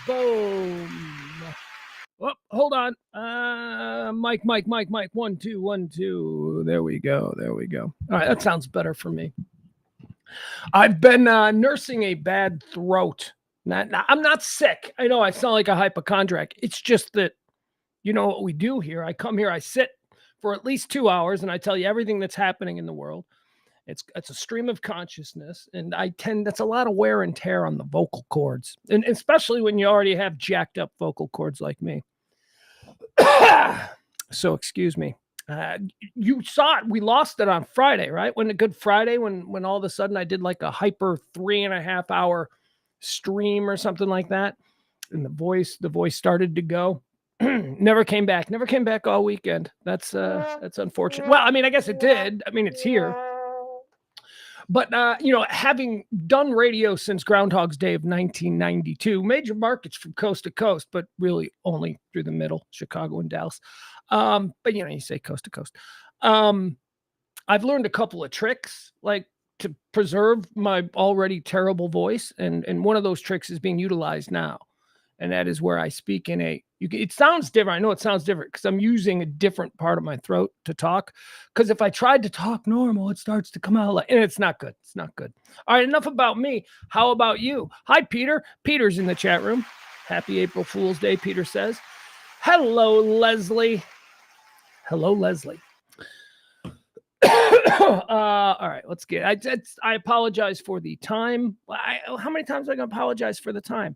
Boom. Oh, hold on. Mike. 1, 2, 1, 2. There we go. All right, that sounds better for me. I've been nursing a bad throat. I'm not sick. I know I sound like a hypochondriac. It's just that, you know what we do here. I come here, I sit for at least 2 hours, and I tell you everything that's happening in the world. It's a stream of consciousness, and that's a lot of wear and tear on the vocal cords, and especially when you already have jacked up vocal cords like me. So excuse me. You saw it. We lost it on Friday, right? When a Good Friday, when all of a sudden I did like a hyper 3.5 hour stream or something like that, and the voice started to go. Never came back all weekend. That's unfortunate. Well, I mean, I guess it did. I mean, it's here. But, having done radio since Groundhog's Day of 1992, major markets from coast to coast, but really only through the middle, Chicago and Dallas. But, you say coast to coast. I've learned a couple of tricks, like to preserve my already terrible voice. And one of those tricks is being utilized now. And that is where I speak it sounds different. I know it sounds different because I'm using a different part of my throat to talk. Because if I tried to talk normal, it starts to come out and it's not good. It's not good. All right, enough about me. How about you? Hi, Peter. Peter's in the chat room. Happy April Fool's Day, Peter says. Hello, Leslie. All right, let's get. I apologize for the time. How many times am I going to apologize for the time?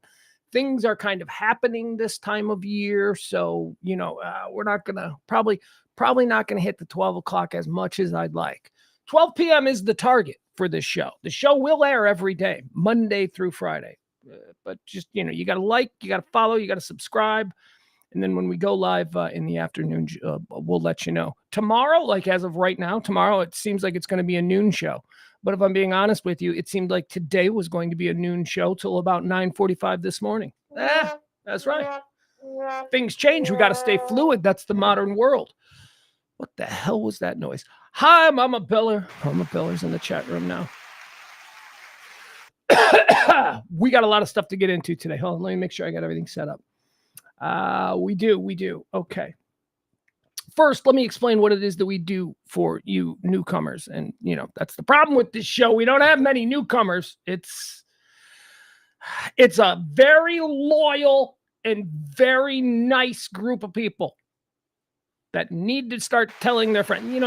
Things are kind of happening this time of year, so we're not gonna probably not gonna hit the 12 o'clock as much as I'd like. 12 p.m. is the target for this show. The show will air every day, Monday through Friday. But just you got to like, you got to follow, you got to subscribe, and then when we go live in the afternoon, we'll let you know. Tomorrow, like as of right now, tomorrow it seems like it's going to be a noon show. But if I'm being honest with you, it seemed like today was going to be a noon show till about 9:45 this morning. That's right. Things change. We got to stay fluid. That's the modern world. What the hell was that noise? Hi, Mama Pillar. Mama Pillar's in the chat room now. We got a lot of stuff to get into today. Hold on, let me make sure I got everything set up. We do. Okay. First, let me explain what it is that we do for you newcomers. And, that's the problem with this show. We don't have many newcomers. It's a very loyal and very nice group of people that need to start telling their friends. You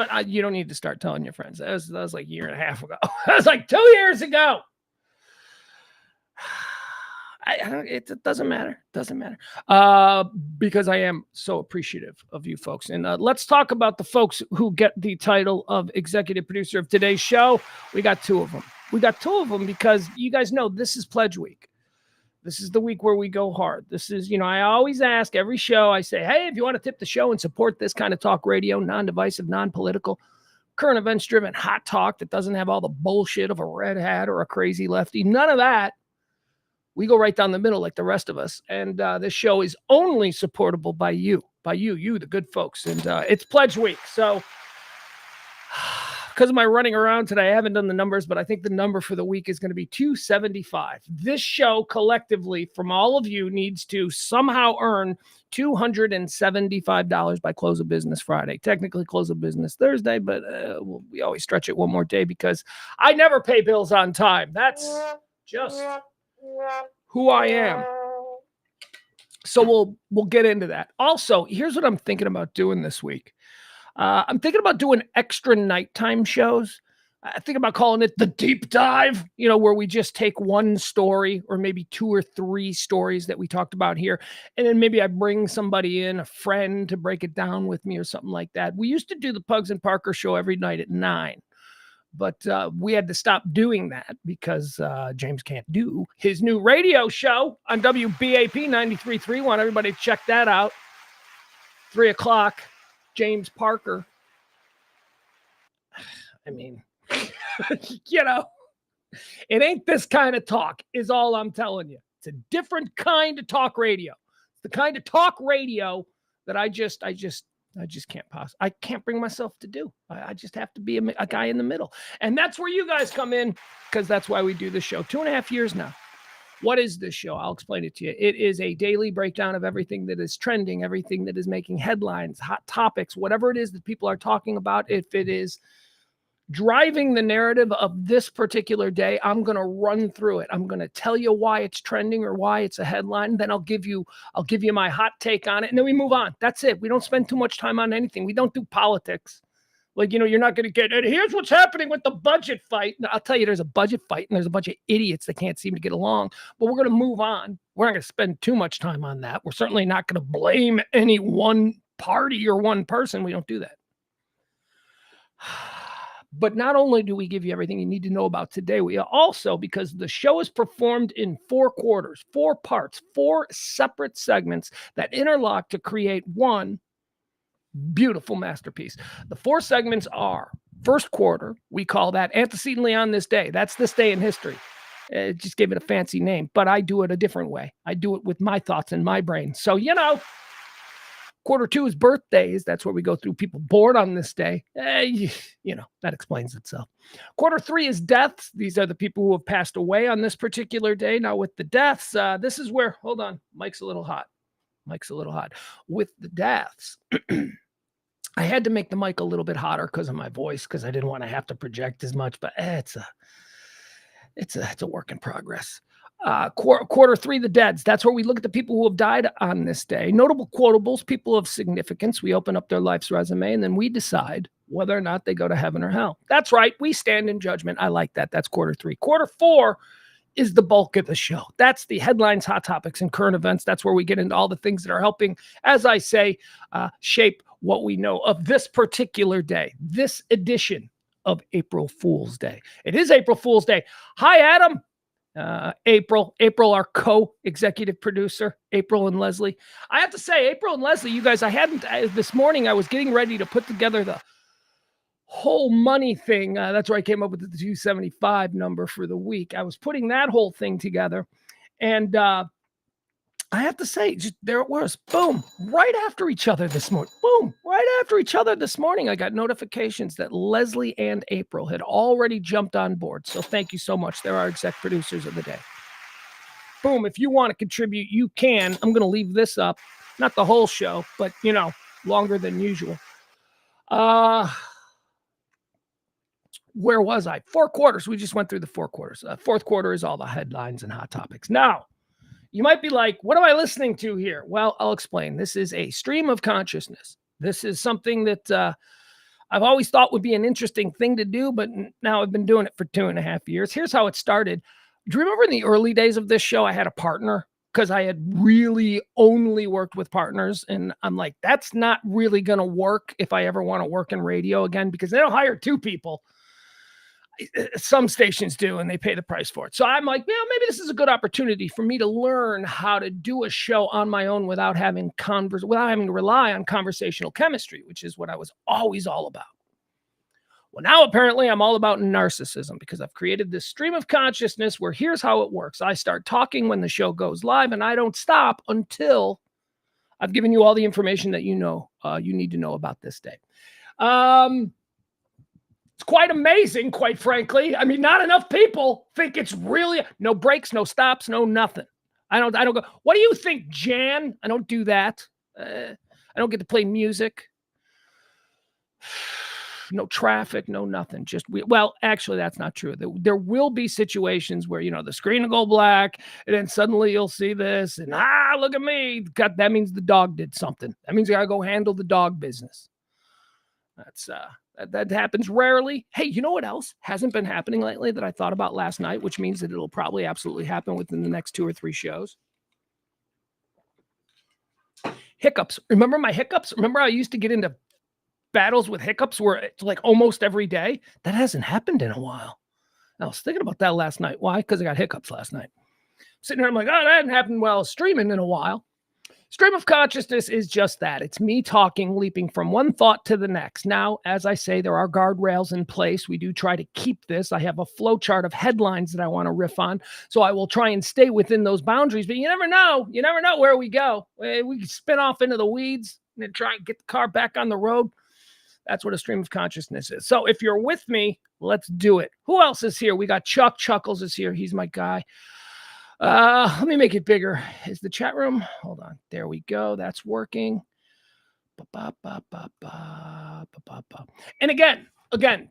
don't need to start telling your friends. That was like a year and a half ago. That was like 2 years ago. It doesn't matter. Because I am so appreciative of you folks. And let's talk about the folks who get the title of executive producer of today's show. We got two of them because you guys know this is Pledge Week. This is the week where we go hard. This is, I always ask every show, I say, hey, if you want to tip the show and support this kind of talk radio, non-divisive, non-political, current events driven hot talk that doesn't have all the bullshit of a red hat or a crazy lefty, none of that. We go right down the middle like the rest of us. And this show is only supportable by you, the good folks. And it's Pledge Week. So because of my running around today, I haven't done the numbers, but I think the number for the week is going to be 275. This show collectively from all of you needs to somehow earn $275 by close of business Friday. Technically close of business Thursday, but we always stretch it one more day because I never pay bills on time. That's just who I am. So we'll get into that. Also, here's what I'm thinking about doing this week. I'm thinking about doing extra nighttime shows. I think about calling it the deep dive, where we just take one story or maybe 2 or 3 stories that we talked about here. And then maybe I bring somebody in, a friend, to break it down with me or something like that. We used to do the Pugs and Parker show every night at 9. But we had to stop doing that because James can't do his new radio show on WBAP 93.3. Want everybody to check that out. 3 o'clock, James Parker. I mean, it ain't this kind of talk is all I'm telling you. It's a different kind of talk radio. It's the kind of talk radio that I just can't I can't bring myself to do. I just have to be a guy in the middle. And that's where you guys come in because that's why we do this show. 2.5 years now. What is this show? I'll explain it to you. It is a daily breakdown of everything that is trending, everything that is making headlines, hot topics, whatever it is that people are talking about. If it is driving the narrative of this particular day, I'm going to run through it. I'm going to tell you why it's trending or why it's a headline. Then I'll give you my hot take on it. And then we move on. That's it. We don't spend too much time on anything. We don't do politics. Like, you're not going to get, and here's what's happening with the budget fight. Now, I'll tell you, there's a budget fight and there's a bunch of idiots that can't seem to get along, but we're going to move on. We're not going to spend too much time on that. We're certainly not going to blame any one party or one person. We don't do that. But not only do we give you everything you need to know about today, we also, because the show is performed in 4 quarters, 4 parts, 4 separate segments that interlock to create one beautiful masterpiece. The 4 segments are: first quarter, we call that antecedently on this day. That's this day in history. Just gave it a fancy name, but I do it a different way. I do it with my thoughts in my brain. So, quarter 2 is birthdays. That's where we go through people born on this day. That explains itself. Quarter 3 is deaths. These are the people who have passed away on this particular day. Now, with the deaths, this is where, hold on, mic's a little hot. With the deaths, I had to make the mic a little bit hotter because of my voice, because I didn't want to have to project as much, but it's a work in progress. Quarter 3, the deads. That's where we look at the people who have died on this day. Notable quotables, people of significance. We open up their life's resume, and then we decide whether or not they go to heaven or hell. That's right. We stand in judgment. I like that. That's quarter 3. Quarter 4 is the bulk of the show. That's the headlines, hot topics, and current events. That's where we get into all the things that are helping, as I say, shape what we know of this particular day, this edition of April Fool's Day. It is April Fool's Day. Hi, Adam. April, our co-executive producer, April and Leslie. I have to say, April and Leslie, you guys, this morning I was getting ready to put together the whole money thing. That's where I came up with the 275 number for the week. I was putting that whole thing together, and I have to say, just there it was. Boom. Right after each other this morning. I got notifications that Leslie and April had already jumped on board. So thank you so much. They're our exec producers of the day. Boom. If you want to contribute, you can. I'm going to leave this up. Not the whole show, but, longer than usual. Where was I? 4 quarters. We just went through the 4 quarters. Fourth quarter is all the headlines and hot topics. Now, you might be like, what am I listening to here? Well, I'll explain. This is a stream of consciousness. This is something that I've always thought would be an interesting thing to do, but now I've been doing it for 2.5 years. Here's how it started. Do you remember in the early days of this show, I had a partner? Because I had really only worked with partners. And I'm like, that's not really going to work if I ever want to work in radio again, because they don't hire 2 people. Some stations do, and they pay the price for it. So I'm like, maybe this is a good opportunity for me to learn how to do a show on my own without having to rely on conversational chemistry, which is what I was always all about. Well, now apparently I'm all about narcissism, because I've created this stream of consciousness where here's how it works. I start talking when the show goes live, and I don't stop until I've given you all the information that you need to know about this day. It's quite amazing, quite frankly. I mean, not enough people think it's really no breaks, no stops, no nothing. I don't go, what do you think, Jan? I don't do that. I don't get to play music. No traffic, no nothing. Actually, that's not true. There will be situations where, the screen will go black, and then suddenly you'll see this, and look at me. That means the dog did something. That means I gotta go handle the dog business. That happens rarely. Hey, you know what else hasn't been happening lately that I thought about last night, which means that it'll probably absolutely happen within the next 2 or 3 shows? Hiccups. Remember my hiccups? Remember I used to get into battles with hiccups where it's like almost every day? That hasn't happened in a while. I was thinking about that last night. Why? Because I got hiccups last night. Sitting there, I'm like, that hadn't happened while streaming in a while. Stream of consciousness is just that. It's me talking, leaping from one thought to the next. Now, as I say, there are guardrails in place. We do try to keep this. I have a flow chart of headlines that I want to riff on. So I will try and stay within those boundaries. But you never know. You never know where we go. We spin off into the weeds and then try and get the car back on the road. That's what a stream of consciousness is. So if you're with me, let's do it. Who else is here? We got Chuck. Chuckles is here. He's my guy. Let me make it bigger. Is the chat room? Hold on. There we go. That's working. And again,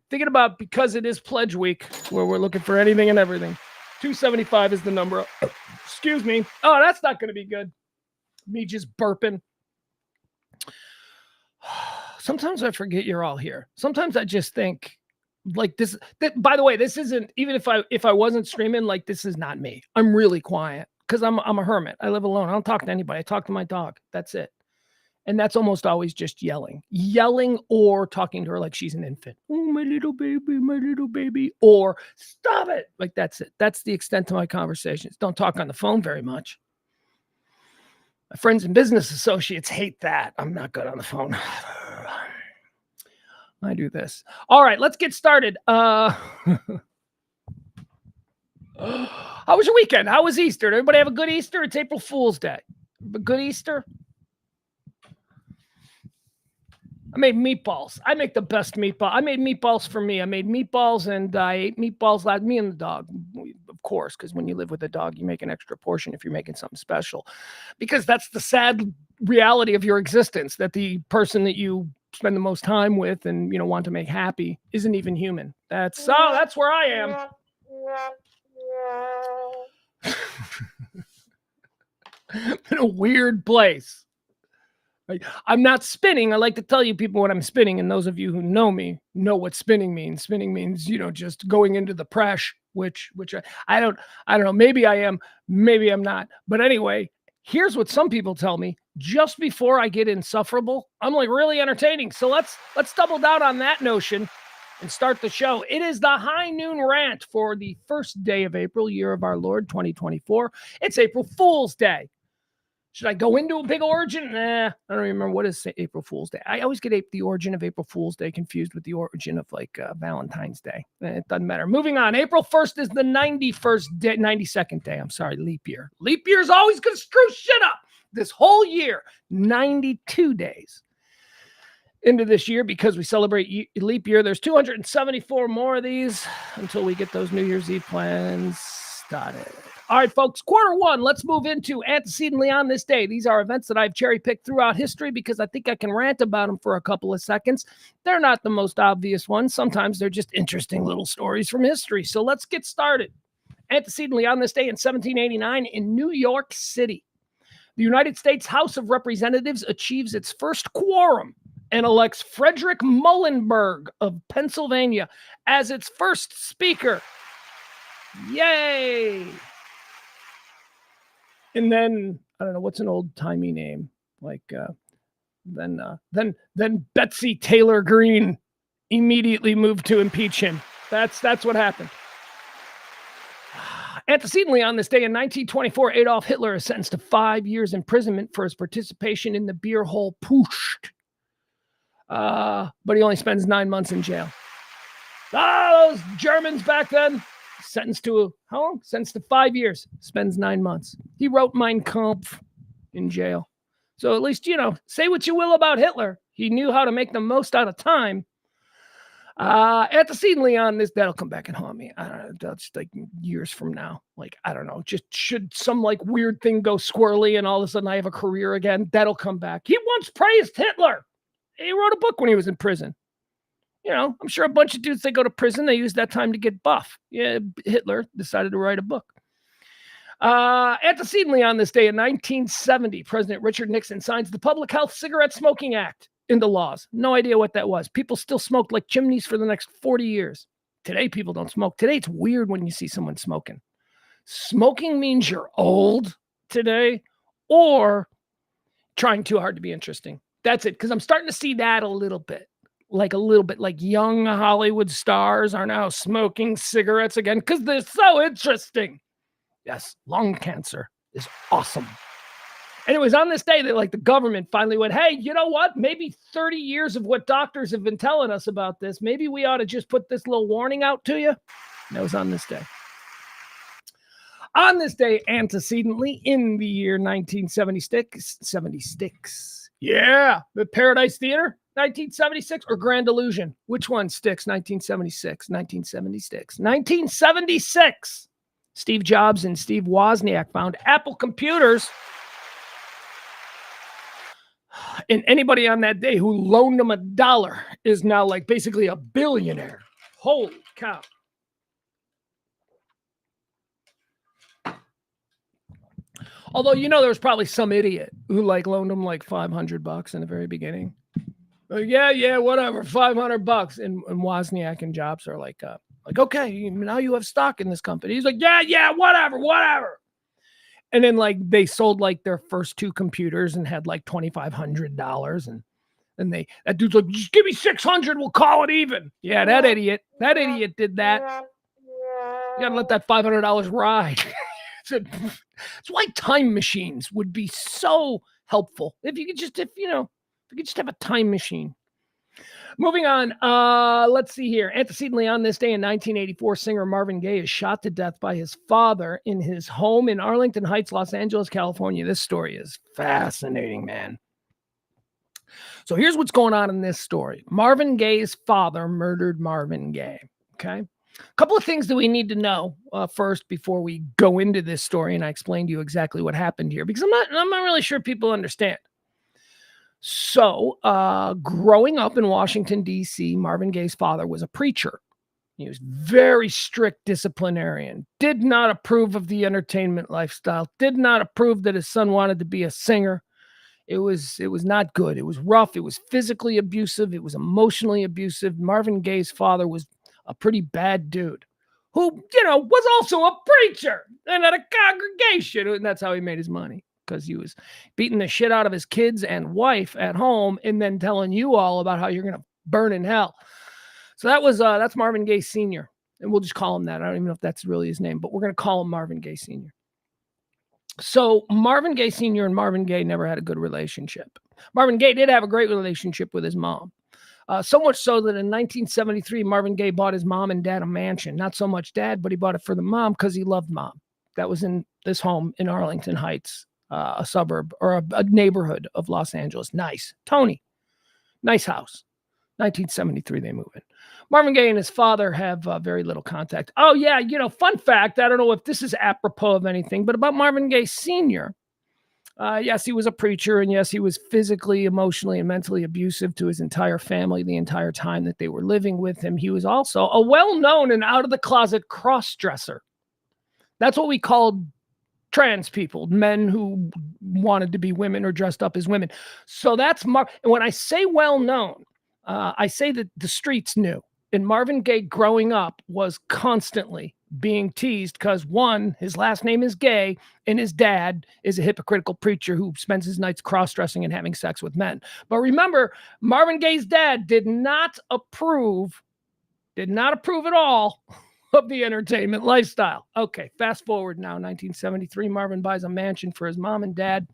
thinking about, because it is pledge week where we're looking for anything and everything. 275 is the number. Excuse me. Oh, that's not going to be good. Me just burping. Sometimes I forget you're all here. Sometimes I just think like this. By the way, this isn't, even if I wasn't streaming, like, this is not me. I'm really quiet because I'm a hermit. I live alone. I don't talk to anybody. I talk to my dog. That's it. And that's almost always just yelling or talking to her like she's an infant. Oh, my little baby, or stop it. Like, that's it. That's the extent of my conversations. Don't talk on the phone very much. My friends and business associates hate that. I'm not good on the phone. I do this. All right, let's get started. How was your weekend? How was Easter? Did everybody have a good Easter? It's April Fool's Day. A good Easter? I made meatballs. I make the best meatball. I made meatballs for me. I made meatballs, and I ate meatballs last. Me and the dog, of course, because when you live with a dog, you make an extra portion if you're making something special. Because that's the sad reality of your existence, that the person that you spend the most time with and, you know, want to make happy isn't even human. That's where I am. In a weird place. I'm not spinning. I like to tell you people when I'm spinning, and those of you who know me know what spinning means. Spinning means, you know, just going into the presh, which I don't know. Maybe I am, maybe I'm not. But anyway, here's what some people tell me just before I get insufferable. I'm like really entertaining. So let's double down on that notion and start the show. It is the High Noon Rant for the first day of April, year of our Lord 2024. It's April Fool's Day. Should I go into a big origin? I don't remember. What is April Fool's Day? I always get the origin of April Fool's Day confused with the origin of like Valentine's Day. It doesn't matter. Moving on. April 1st is the 92nd day. I'm sorry, leap year. Leap year is always going to screw shit up. This whole year, 92 days into this year, because we celebrate leap year. There's 274 more of these until we get those New Year's Eve plans started. All right, folks, quarter one, let's move into antecedently on this day. These are events that I've cherry-picked throughout history because I think I can rant about them for a couple of seconds. They're not the most obvious ones. Sometimes they're just interesting little stories from history. So let's get started. Antecedently on this day in 1789 in New York City, the United States House of Representatives achieves its first quorum and elects Frederick Muhlenberg of Pennsylvania as its first speaker. Yay! And then, I don't know, what's an old-timey name? Like, then Betsy Taylor Greene immediately moved to impeach him. That's what happened. Antecedently on this day in 1924, Adolf Hitler is sentenced to 5 years imprisonment for his participation in the beer hall Putsch. But he only spends 9 months in jail. Those Germans back then. Sentenced to how long? Sentenced to 5 years. Spends 9 months. He wrote Mein Kampf in jail. So at least, you know, say what you will about Hitler. He knew how to make the most out of time. Antecedently on this, that'll come back and haunt me. I don't know. That's like years from now. Like, I don't know. Just should some like weird thing go squirrely and all of a sudden I have a career again, that'll come back. He once praised Hitler. He wrote a book when he was in prison. You know, I'm sure a bunch of dudes, they go to prison, they use that time to get buff. Yeah, Hitler decided to write a book. Antecedently on this day in 1970, President Richard Nixon signs the Public Health Cigarette Smoking Act into laws. No idea what that was. People still smoked like chimneys for the next 40 years. Today, people don't smoke. Today, it's weird when you see someone smoking. Smoking means you're old today or trying too hard to be interesting. That's it, because I'm starting to see that a little bit. Like young Hollywood stars are now smoking cigarettes again because they're so interesting. Yes, lung cancer is awesome. Anyways, on this day, that the government finally went, hey, you know what? Maybe 30 years of what doctors have been telling us about this, maybe we ought to just put this little warning out to you. That was on this day. On this day, antecedently, in the year 1976, yeah, the Paradise Theater, 1976, or Grand Illusion? Which one sticks? 1976, 1976, 1976. Steve Jobs and Steve Wozniak found Apple computers. And anybody on that day who loaned them $1 is now like basically a billionaire. Holy cow. Although, there was probably some idiot who like loaned them like $500 in the very beginning. Yeah, whatever, $500. And Wozniak and Jobs are like, okay, now you have stock in this company. He's like, yeah, whatever. And then like they sold like their first 2 computers and had like $2,500. And that dude's like, just give me 600, we'll call it even. Yeah, that idiot did that. You gotta let that $500 ride. It's why time machines would be so helpful. If you could just have a time machine. Moving on, let's see here. Antecedently on this day in 1984, singer Marvin Gaye is shot to death by his father in his home in Arlington Heights, Los Angeles, California. This story is fascinating, man. So here's what's going on in this story. Marvin Gaye's father murdered Marvin Gaye, okay? A couple of things that we need to know first before we go into this story, and I explain to you exactly what happened here, because I'm not really sure people understand. So, growing up in Washington, D.C., Marvin Gaye's father was a preacher. He was very strict disciplinarian, did not approve of the entertainment lifestyle, did not approve that his son wanted to be a singer. It was not good. It was rough. It was physically abusive. It was emotionally abusive. Marvin Gaye's father was a pretty bad dude who, was also a preacher and at a congregation. And that's how he made his money, because he was beating the shit out of his kids and wife at home and then telling you all about how you're going to burn in hell. So that's Marvin Gaye Sr. And we'll just call him that. I don't even know if that's really his name, but we're going to call him Marvin Gaye Sr. So Marvin Gaye Sr. and Marvin Gaye never had a good relationship. Marvin Gaye did have a great relationship with his mom. So much so that in 1973, Marvin Gaye bought his mom and dad a mansion. Not so much dad, but he bought it for the mom because he loved mom. That was in this home in Arlington Heights, a suburb or a neighborhood of Los Angeles. Nice. Tony. Nice house. 1973, they move in. Marvin Gaye and his father have very little contact. Oh, yeah, fun fact, I don't know if this is apropos of anything, but about Marvin Gaye Sr., yes, he was a preacher, and yes, he was physically, emotionally, and mentally abusive to his entire family the entire time that they were living with him. He was also a well-known and out-of-the-closet cross-dresser. That's what we called trans people, men who wanted to be women or dressed up as women. So that's and when I say well-known, I say that the streets knew. And Marvin Gaye growing up was constantly being teased because, one, his last name is Gaye, and his dad is a hypocritical preacher who spends his nights cross-dressing and having sex with men. But remember, Marvin Gaye's dad did not approve at all of the entertainment lifestyle. Okay, fast forward now, 1973, Marvin buys a mansion for his mom and dad.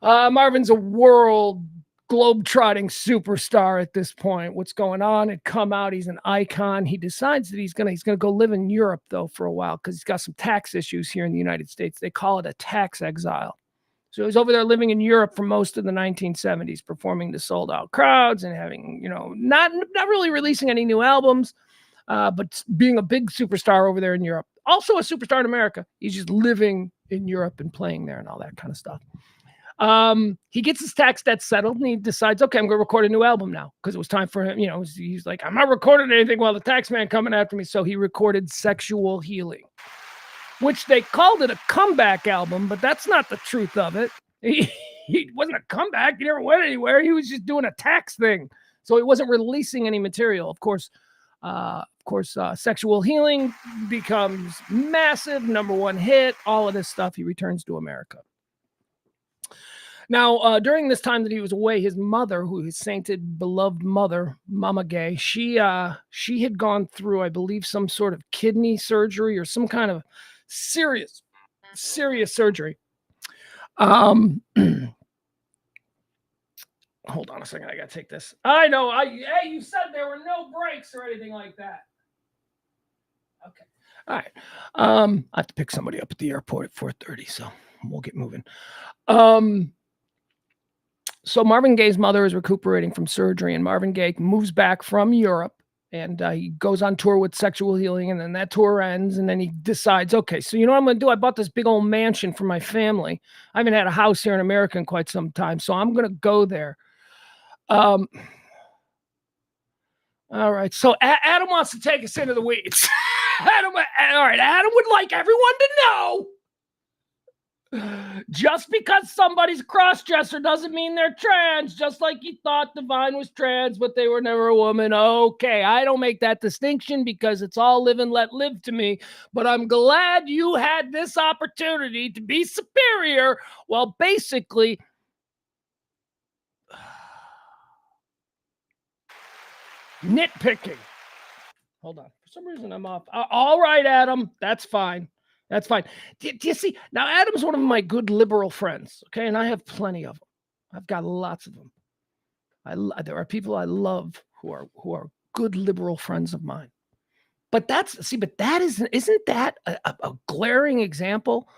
Marvin's a world globe-trotting superstar at this point. What's going on? Had come out. He's an icon. He decides that he's gonna go live in Europe though for a while because he's got some tax issues here in the United States. They call it a tax exile. So he was over there living in Europe for most of the 1970s, performing to sold-out crowds and having, not really releasing any new albums, but being a big superstar over there in Europe. Also a superstar in America. He's just living in Europe and playing there and all that kind of stuff. He gets his tax debt settled and he decides, okay, I'm going to record a new album now because it was time for him. He's like, I'm not recording anything while the tax man coming after me. So he recorded Sexual Healing, which they called it a comeback album, but that's not the truth of it. He wasn't a comeback. He never went anywhere. He was just doing a tax thing. So he wasn't releasing any material. Of course, Sexual Healing becomes massive, #1 hit, all of this stuff. He returns to America. Now, during this time that he was away, his mother, who his sainted, beloved mother, Mama Gaye, she had gone through, I believe, some sort of kidney surgery or some kind of serious surgery. Hold on a second. I got to take this. I know. Hey, you said there were no breaks or anything like that. Okay. All right. I have to pick somebody up at the airport at 4:30, so we'll get moving. So Marvin Gaye's mother is recuperating from surgery, and Marvin Gaye moves back from Europe And he goes on tour with Sexual Healing, and then that tour ends, and then he decides, okay, so you know what I'm going to do? I bought this big old mansion for my family. I haven't had a house here in America in quite some time, so I'm going to go there. All right, so Adam wants to take us into the weeds. Adam would like everyone to know, just because somebody's a cross-dresser doesn't mean they're trans, just like you thought Divine was trans, but they were never a woman. Okay, I don't make that distinction because it's all live and let live to me, but I'm glad you had this opportunity to be superior while basically nitpicking. Hold on. For some reason, I'm off. All right, Adam. That's fine. That's fine. Do you see? Now, Adam's one of my good liberal friends, okay? And I have plenty of them. I've got lots of them. There are people I love who are good liberal friends of mine. But isn't that a glaring example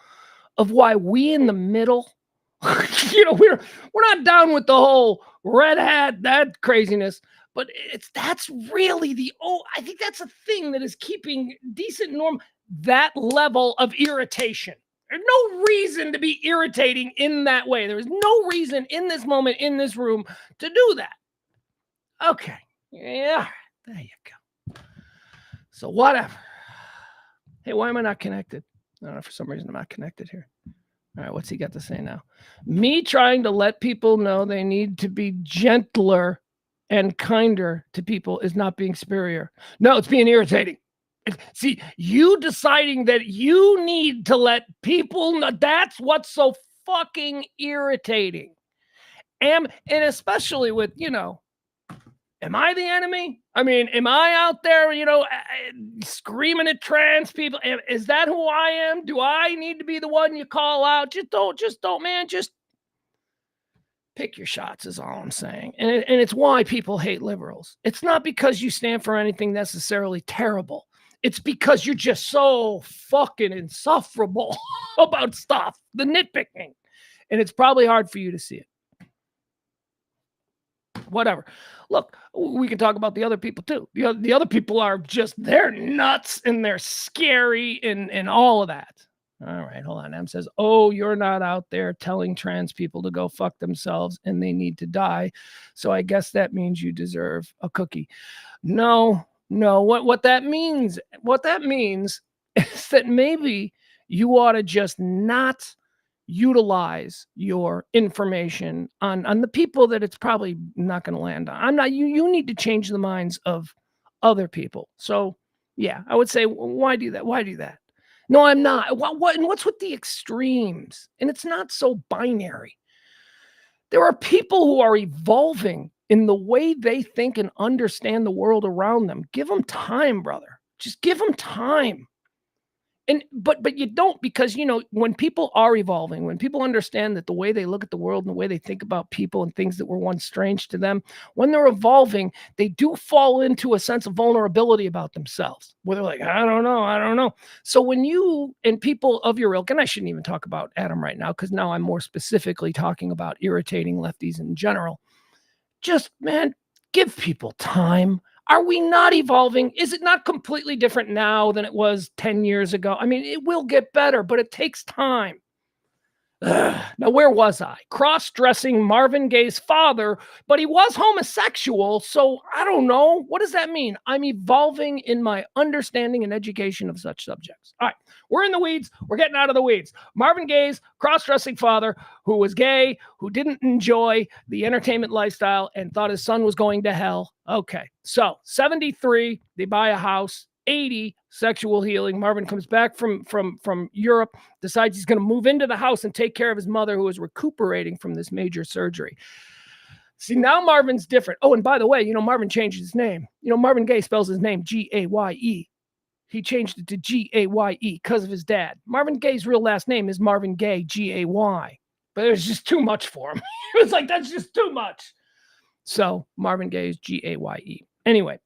of why we in the middle, we're not down with the whole red hat, that craziness. But that's really I think that's a thing that is keeping decent norm, that level of irritation. There's no reason to be irritating in that way. There is no reason in this moment, in this room, to do that. Okay. Yeah. There you go. So whatever. Hey, why am I not connected? I don't know. For some reason, I'm not connected here. All right. What's he got to say now? Me trying to let people know they need to be gentler and kinder to people is not being superior. No, it's being irritating. See, you deciding that you need to let people know, that's what's so fucking irritating. And especially with, am I the enemy? I mean, am I out there, screaming at trans people? Is that who I am? Do I need to be the one you call out? Just don't, man. Just pick your shots is all I'm saying. And it's why people hate liberals. It's not because you stand for anything necessarily terrible. It's because you're just so fucking insufferable about stuff, the nitpicking. And it's probably hard for you to see it. Whatever. Look, we can talk about the other people too. The other people are they're nuts and they're scary and all of that. All right, hold on. Em says, oh, you're not out there telling trans people to go fuck themselves and they need to die. So I guess that means you deserve a cookie. No. What that means is that maybe you ought to just not utilize your information on the people that it's probably not going to land on. You need to change the minds of other people. So yeah, I would say, why do that? Why do that? No, I'm not. What's with the extremes? And it's not so binary. There are people who are evolving in the way they think and understand the world around them. Give them time, brother. Just give them time. But you don't, because when people are evolving, when people understand that the way they look at the world and the way they think about people and things that were once strange to them, when they're evolving, they do fall into a sense of vulnerability about themselves, where they're like, I don't know. So when you and people of your ilk, and I shouldn't even talk about Adam right now, because now I'm more specifically talking about irritating lefties in general. Just, man, give people time. Are we not evolving? Is it not completely different now than it was 10 years ago? I mean, it will get better, but it takes time. Now, where was I? Cross-dressing Marvin Gaye's father, but he was homosexual, so I don't know. What does that mean? I'm evolving in my understanding and education of such subjects. All right, we're in the weeds. We're getting out of the weeds. Marvin Gaye's cross-dressing father, who was gay, who didn't enjoy the entertainment lifestyle and thought his son was going to hell. Okay, so 73, they buy a house. 80, Sexual Healing. Marvin comes back from Europe, decides he's going to move into the house and take care of his mother, who is recuperating from this major surgery. See, now Marvin's different. Oh, and by the way, Marvin changed his name. Marvin Gaye spells his name Gaye. He changed it to Gaye because of his dad. Marvin Gaye's real last name is Marvin Gaye, Gay. But it was just too much for him. It was like, that's just too much. So Marvin Gaye is Gaye. Anyway.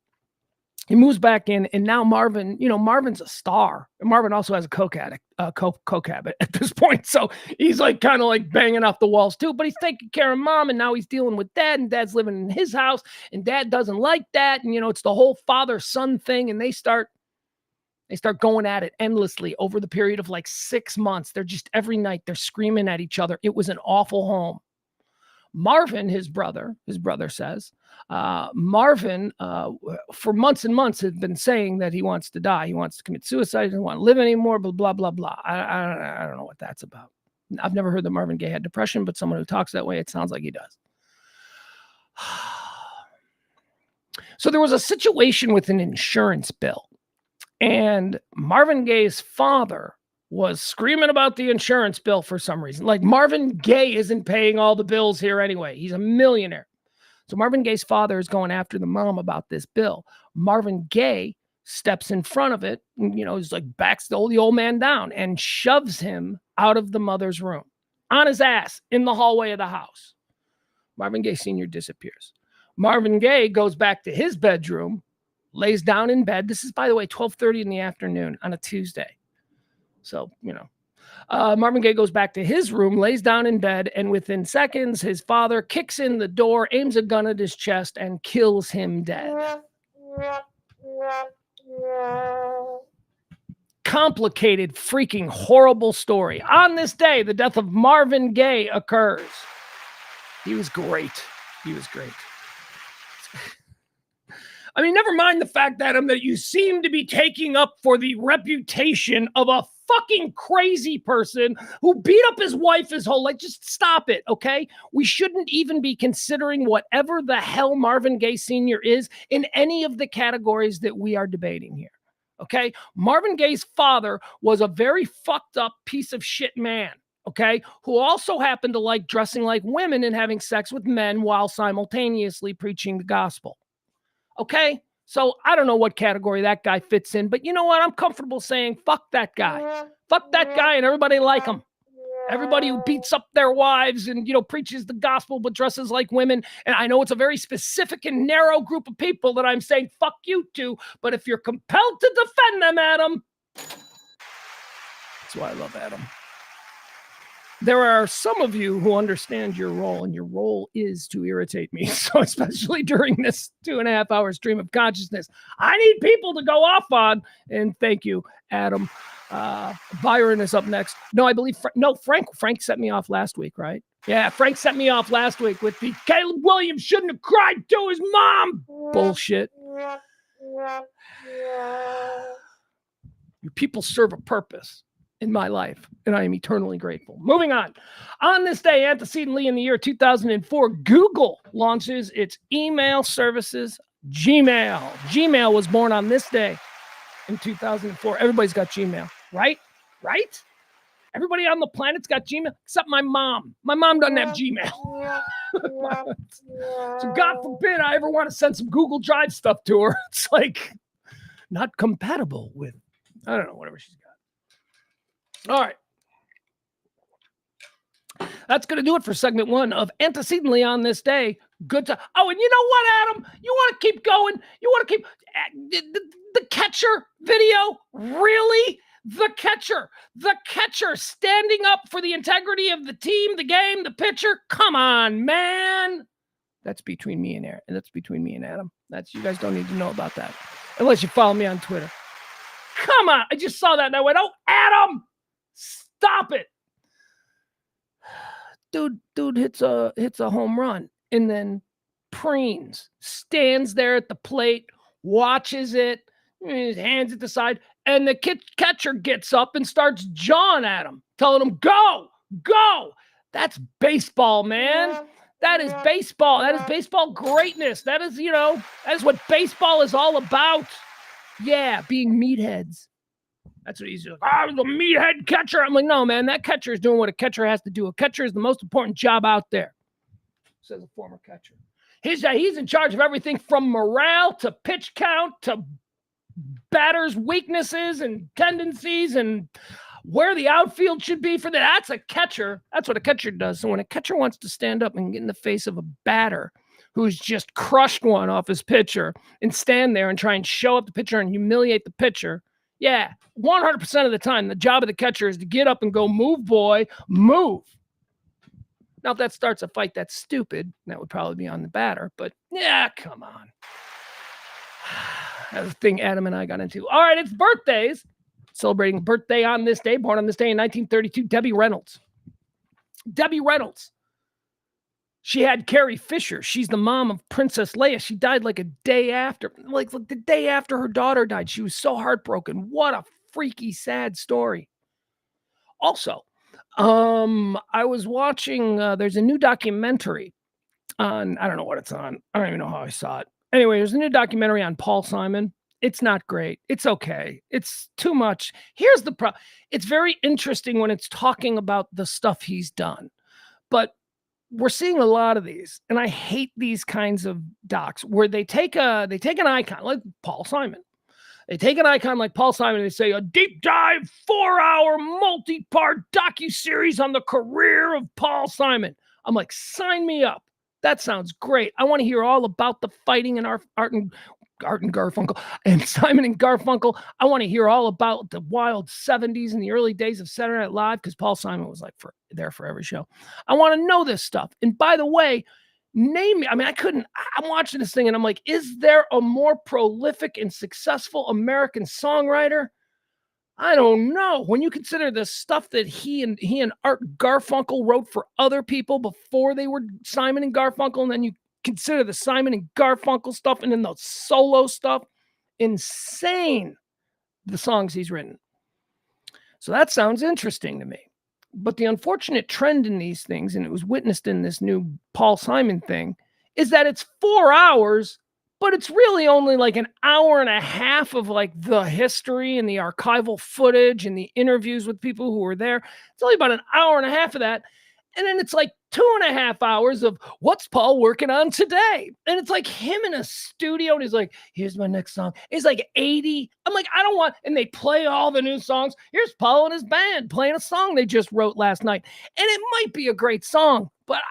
He moves back in, and now Marvin, Marvin's a star. And Marvin also has a coke addict, coke habit at this point. So he's like kind of like banging off the walls too, but he's taking care of mom, and now he's dealing with dad, and dad's living in his house, and dad doesn't like that. And, it's the whole father-son thing, and they start going at it endlessly over the period of like 6 months. They're just every night they're screaming at each other. It was an awful home. Marvin, his brother says, Marvin, for months and months, had been saying that he wants to die. He wants to commit suicide. He doesn't want to live anymore, blah, blah, blah, blah. I don't know what that's about. I've never heard that Marvin Gaye had depression, but someone who talks that way, it sounds like he does. So there was a situation with an insurance bill, and Marvin Gaye's father was screaming about the insurance bill for some reason. Like, Marvin Gaye isn't paying all the bills here anyway. He's a millionaire. So Marvin Gaye's father is going after the mom about this bill. Marvin Gaye steps in front of it, and, he's like backs the old man down and shoves him out of the mother's room on his ass in the hallway of the house. Marvin Gaye Sr. disappears. Marvin Gaye goes back to his bedroom, lays down in bed. This is, by the way, 12:30 in the afternoon on a Tuesday. So, Marvin Gaye goes back to his room, lays down in bed, and within seconds, his father kicks in the door, aims a gun at his chest, and kills him dead. Complicated, freaking horrible story. On this day, the death of Marvin Gaye occurs. He was great. I mean, never mind the fact, Adam, that you seem to be taking up for the reputation of a fucking crazy person who beat up his wife his whole life. Just stop it, okay? We shouldn't even be considering whatever the hell Marvin Gaye Sr. is in any of the categories that we are debating here, okay? Marvin Gaye's father was a very fucked up piece of shit man, okay, who also happened to like dressing like women and having sex with men while simultaneously preaching the gospel. Okay, so I don't know what category that guy fits in, but you know what? I'm comfortable saying fuck that guy. Fuck that guy and everybody like him. Everybody who beats up their wives and, preaches the gospel but dresses like women. And I know it's a very specific and narrow group of people that I'm saying fuck you to, but if you're compelled to defend them, Adam, that's why I love Adam. There are some of you who understand your role, and your role is to irritate me. So especially during this 2.5 hour stream of consciousness, I need people to go off on, and thank you, Adam. Byron is up next. No, I believe, Frank set me off last week, right? Yeah, Frank set me off last week with the Caleb Williams shouldn't have cried to his mom bullshit. You people serve a purpose in my life, and I am eternally grateful. Moving on. On this day, antecedently in the year 2004, Google launches its email services, Gmail. Gmail was born on this day in 2004. Everybody's got Gmail, right? Right? Everybody on the planet's got Gmail, except my mom. My mom doesn't have Gmail. So God forbid I ever want to send some Google Drive stuff to her. It's like not compatible with, I don't know, whatever she's got. All right. That's going to do it for segment 1 of Antecedently on this day. Good to. Oh, and you know what, Adam? You want to keep going? You want to keep the catcher video? Really? The catcher standing up for the integrity of the team, the game, the pitcher. Come on, man. That's between me and Aaron. That's between me and Adam. You guys don't need to know about that unless you follow me on Twitter. Come on. I just saw that and I went, oh, Adam. Stop it. Dude hits a home run and then preens, stands there at the plate, watches it, his hands at the side, and the catcher gets up and starts jawing at him, telling him, go. That's baseball, man. That is baseball. That is baseball greatness. That is what baseball is all about. Yeah, being meatheads. That's what he's like. The meathead catcher. I'm like, no, man, that catcher is doing what a catcher has to do. A catcher is the most important job out there, says a former catcher. He's in charge of everything from morale to pitch count to batters' weaknesses and tendencies and where the outfield should be for that. That's a catcher. That's what a catcher does. So when a catcher wants to stand up and get in the face of a batter who's just crushed one off his pitcher and stand there and try and show up the pitcher and humiliate the pitcher. Yeah, 100% of the time, the job of the catcher is to get up and go, move, boy, move. Now, if that starts a fight, that's stupid. That would probably be on the batter. But yeah, come on. That's the thing Adam and I got into. All right, it's birthdays. Celebrating birthday on this day, born on this day in 1932, Debbie Reynolds. Debbie Reynolds. She had Carrie Fisher. She's the mom of Princess Leia. She died like a day after, like the day after her daughter died. She was so heartbroken. What a freaky, sad story. Also, I was watching, there's a new documentary on, I don't know what it's on. I don't even know how I saw it. Anyway, there's a new documentary on Paul Simon. It's not great. It's okay. It's too much. Here's the problem. It's very interesting when it's talking about the stuff he's done. But we're seeing a lot of these, and I hate these kinds of docs where they take an icon like Paul Simon. They take an icon like Paul Simon and they say a deep dive 4-hour multi-part docuseries on the career of Paul Simon. I'm like, sign me up. That sounds great. I want to hear all about the fighting in Art and Garfunkel and Simon and Garfunkel. I want to hear all about the wild 70s and the early days of Saturday Night Live, because Paul Simon was like there for every show. I want to know this stuff. And by the way, name me. I mean, I'm watching this thing and I'm like, is there a more prolific and successful American songwriter? I don't know. When you consider the stuff that he and Art Garfunkel wrote for other people before they were Simon and Garfunkel, and then you consider the Simon and Garfunkel stuff and then the solo stuff, insane, the songs he's written. So that sounds interesting to me. But the unfortunate trend in these things, and it was witnessed in this new Paul Simon thing, is that it's 4 hours, but it's really only like an hour and a half of like the history and the archival footage and the interviews with people who were there. It's only about an hour and a half of that. And then it's like 2.5 hours of what's Paul working on today. And it's like him in a studio and he's like, here's my next song. It's like 80. I'm like, I don't want, and they play all the new songs. Here's Paul and his band playing a song they just wrote last night. And it might be a great song, but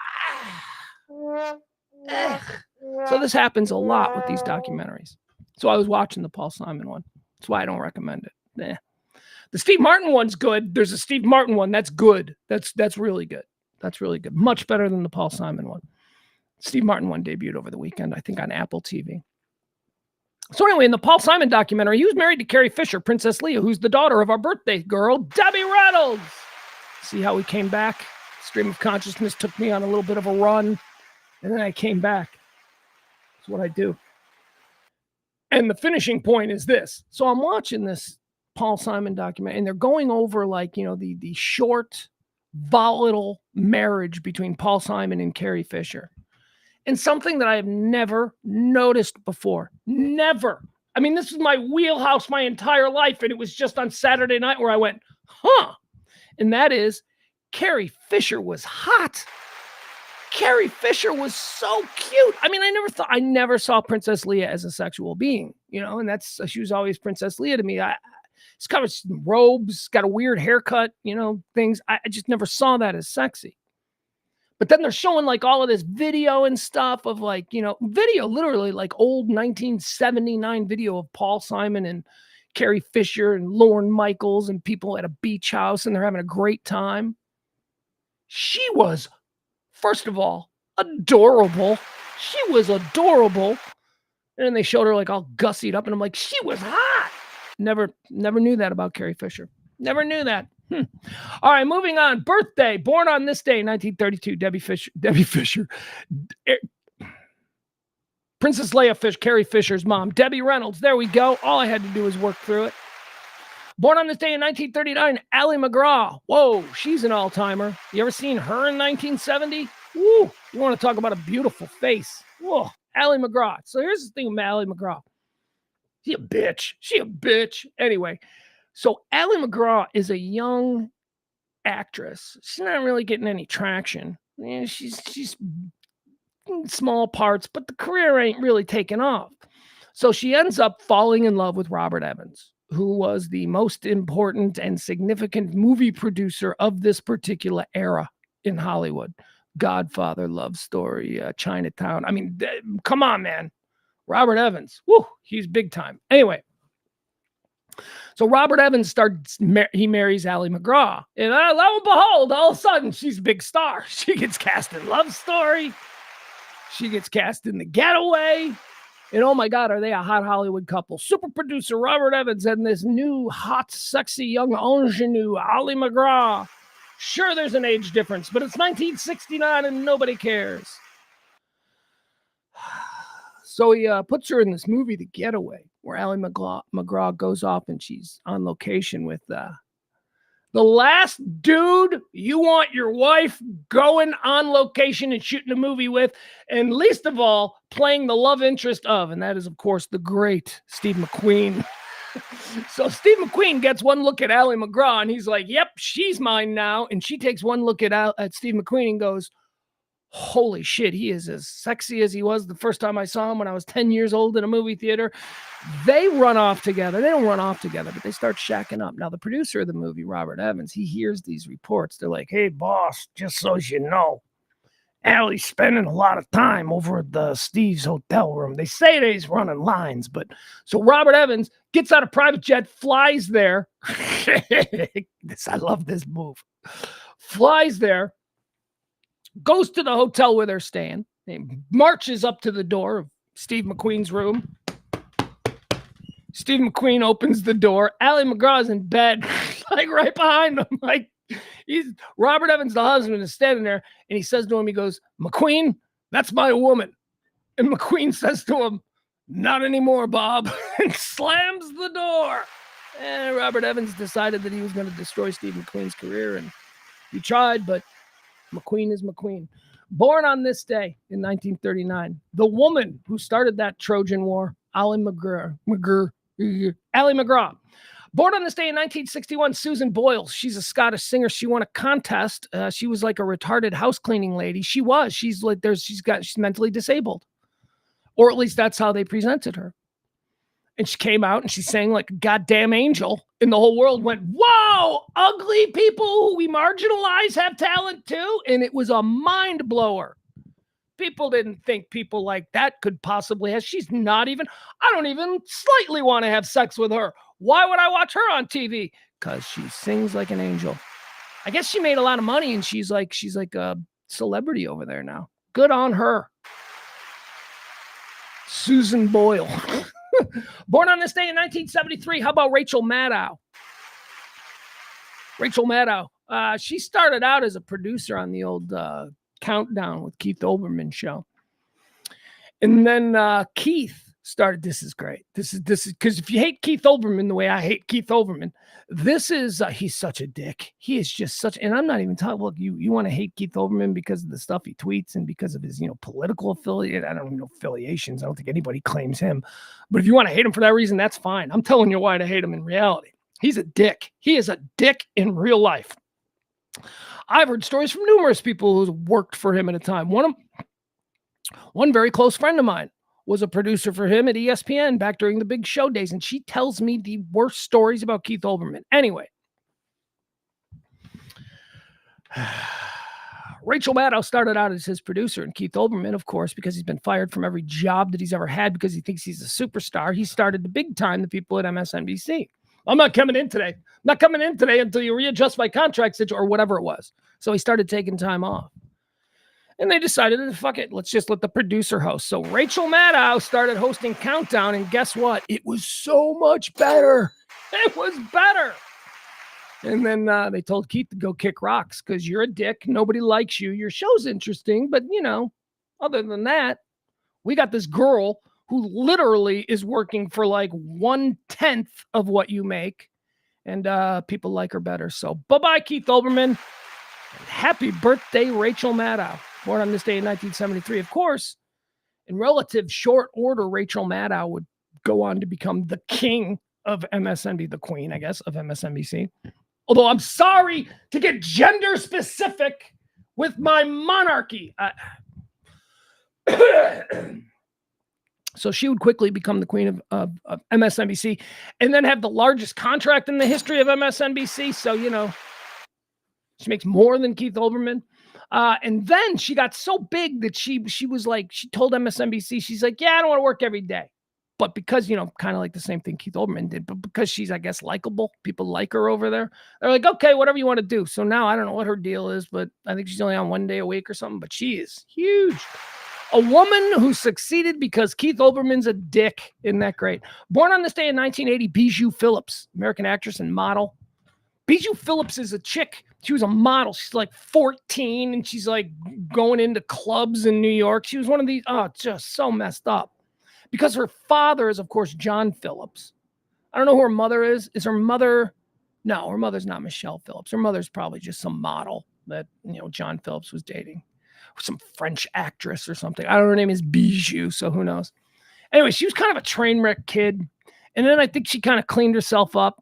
so this happens a lot with these documentaries. So I was watching the Paul Simon one. That's why I don't recommend it. The Steve Martin one's good. There's a Steve Martin one. That's good. That's really good. That's really good. Much better than the Paul Simon one. Steve Martin one debuted over the weekend, I think, on Apple TV. So anyway, in the Paul Simon documentary, he was married to Carrie Fisher, Princess Leia, who's the daughter of our birthday girl, Debbie Reynolds. See how we came back? Stream of consciousness took me on a little bit of a run, and then I came back. That's what I do. And the finishing point is this. So I'm watching this Paul Simon documentary, and they're going over like, you know, the short, volatile marriage between Paul Simon and Carrie Fisher. And something that I have never noticed before. Never. I mean, this is my wheelhouse my entire life, and it was just on Saturday night where I went, huh. And that is, Carrie Fisher was hot. Carrie Fisher was so cute. I mean, I never saw Princess Leia as a sexual being, you know, and she was always Princess Leia to me. She's covered in robes, got a weird haircut, you know, things. I just never saw that as sexy. But then they're showing like all of this video and stuff of like, you know, video, literally like old 1979 video of Paul Simon and Carrie Fisher and Lorne Michaels and people at a beach house, and they're having a great time. She was, first of all, adorable. She was adorable. And then they showed her like all gussied up, and I'm like, she was hot. Never knew that about Carrie Fisher. Never knew that. All right, moving on. Birthday, born on this day, 1932, Debbie Fisher. Princess Leia Fish, Carrie Fisher's mom, Debbie Reynolds. There we go. All I had to do was work through it. Born on this day in 1939, Ally McGraw. Whoa, she's an all-timer. You ever seen her in 1970? Woo, you want to talk about a beautiful face. Whoa, Ally McGraw. So here's the thing with Ally McGraw. She a bitch. Anyway, so Ally McGraw is a young actress. She's not really getting any traction. Yeah, she's in small parts, but the career ain't really taking off. So she ends up falling in love with Robert Evans, who was the most important and significant movie producer of this particular era in Hollywood. Godfather, Love Story, Chinatown. I mean, come on, man. Robert Evans. Woo, he's big time. Anyway, so Robert Evans he marries Ally McGraw. And lo and behold, all of a sudden, she's a big star. She gets cast in Love Story. She gets cast in The Getaway. And oh my God, are they a hot Hollywood couple? Super producer Robert Evans and this new, hot, sexy young ingenue, Ally McGraw. Sure, there's an age difference, but it's 1969 and nobody cares. So he puts her in this movie, The Getaway, where Ally McGraw goes off and she's on location with the last dude you want your wife going on location and shooting a movie with, and least of all, playing the love interest of, and that is, of course, the great Steve McQueen. So Steve McQueen gets one look at Ally McGraw, and he's like, yep, she's mine now. And she takes one look at Steve McQueen and goes, holy shit, he is as sexy as he was the first time I saw him when I was 10 years old in a movie theater. They run off together. They don't run off together, but they start shacking up. Now, the producer of the movie, Robert Evans, he hears these reports. They're like, hey, boss, just so you know, Ally's spending a lot of time over at the Steve's hotel room. They say that he's running lines, but so Robert Evans gets out a private jet, flies there. I love this move. Flies there. Goes to the hotel where they're staying. He marches up to the door of Steve McQueen's room. Steve McQueen opens the door. Ally McGraw's in bed, like right behind him. Like Robert Evans, the husband, is standing there, and he says to him, he goes, McQueen, that's my woman. And McQueen says to him, not anymore, Bob, and slams the door. And Robert Evans decided that he was going to destroy Steve McQueen's career, and he tried, but McQueen is McQueen. Born on this day in 1939, the woman who started that Trojan War, Ally McGraw. Born on this day in 1961, Susan Boyle. She's a Scottish singer. She won a contest. She was like a retarded house cleaning lady. She's mentally disabled, or at least that's how they presented her. And she came out and she sang like a goddamn angel, and the whole world went, whoa, ugly people who we marginalize have talent too. And it was a mind blower. People didn't think people like that could possibly have. She's not even, I don't even slightly want to have sex with her. Why would I watch her on TV? Because she sings like an angel. I guess she made a lot of money, and she's like a celebrity over there now. Good on her. Susan Boyle. Born on this day in 1973. How about Rachel Maddow? Rachel Maddow. She started out as a producer on the old Countdown with Keith Olbermann show. And then Keith started, this is great. This is because if you hate Keith Olbermann the way I hate Keith Olbermann, this is, he's such a dick. He is just such, and I'm not even talking, look, you want to hate Keith Olbermann because of the stuff he tweets and because of his, political affiliate. I don't know affiliations. I don't think anybody claims him. But if you want to hate him for that reason, that's fine. I'm telling you why to hate him in reality. He's a dick. He is a dick in real life. I've heard stories from numerous people who worked for him at a time. One very close friend of mine was a producer for him at ESPN back during the big show days, and she tells me the worst stories about Keith Olbermann. Anyway, Rachel Maddow started out as his producer, and Keith Olbermann, of course, because he's been fired from every job that he's ever had because he thinks he's a superstar, he started the big time the people at MSNBC. I'm not coming in today. I'm not coming in today until you readjust my contract or whatever it was. So he started taking time off. And they decided, fuck it, let's just let the producer host. So Rachel Maddow started hosting Countdown, and guess what? It was so much better. It was better. And then they told Keith to go kick rocks because you're a dick. Nobody likes you. Your show's interesting, but, other than that, we got this girl who literally is working for like 1/10 of what you make, and people like her better. So bye-bye, Keith Olbermann. Happy birthday, Rachel Maddow. Born on this day in 1973. Of course, in relative short order, Rachel Maddow would go on to become the king of MSNBC, the queen, I guess, of MSNBC. Although I'm sorry to get gender specific with my monarchy. So she would quickly become the queen of MSNBC and then have the largest contract in the history of MSNBC. So, she makes more than Keith Olbermann. And then she got so big that she was like, she told MSNBC, she's like, yeah, I don't want to work every day. But because, kind of like the same thing Keith Olbermann did, but because she's, I guess, likable, people like her over there. They're like, okay, whatever you want to do. So now I don't know what her deal is, but I think she's only on 1 day a week or something, but she is huge. A woman who succeeded because Keith Olbermann's a dick. Isn't that great? Born on this day in 1980, Bijou Phillips, American actress and model. Bijou Phillips is a chick. She was a model. She's like 14 and she's like going into clubs in New York. She was one of these, just so messed up. Because her father is, of course, John Phillips. I don't know who her mother is. Is her mother? No, her mother's not Michelle Phillips. Her mother's probably just some model that, John Phillips was dating. Some French actress or something. I don't know, her name is Bijou, so who knows. Anyway, she was kind of a train wreck kid. And then I think she kind of cleaned herself up.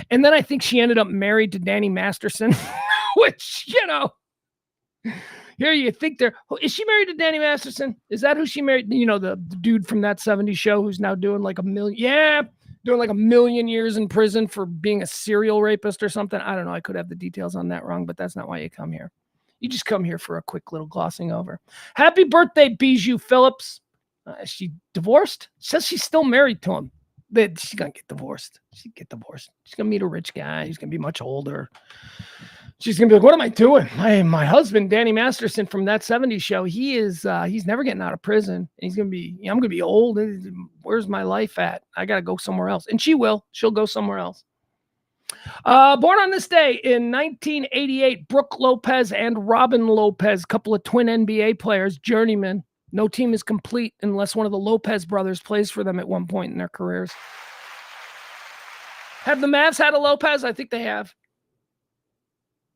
And then I think she ended up married to Danny Masterson, which, here you think is she married to Danny Masterson? Is that who she married? The dude from that 70s show who's now doing like doing like 1 million years in prison for being a serial rapist or something. I don't know. I could have the details on that wrong, but that's not why you come here. You just come here for a quick little glossing over. Happy birthday, Bijou Phillips. Is she divorced? Says she's still married to him. But she's going to get divorced. She's going to meet a rich guy. He's going to be much older. She's going to be like, what am I doing? My husband, Danny Masterson from that 70s show, he's never getting out of prison. I'm going to be old. Where's my life at? I got to go somewhere else. And she will. She'll go somewhere else. Born on this day in 1988, Brooke Lopez and Robin Lopez, couple of twin NBA players, journeymen. No team is complete unless one of the Lopez brothers plays for them at one point in their careers. Have the Mavs had a Lopez? I think they have.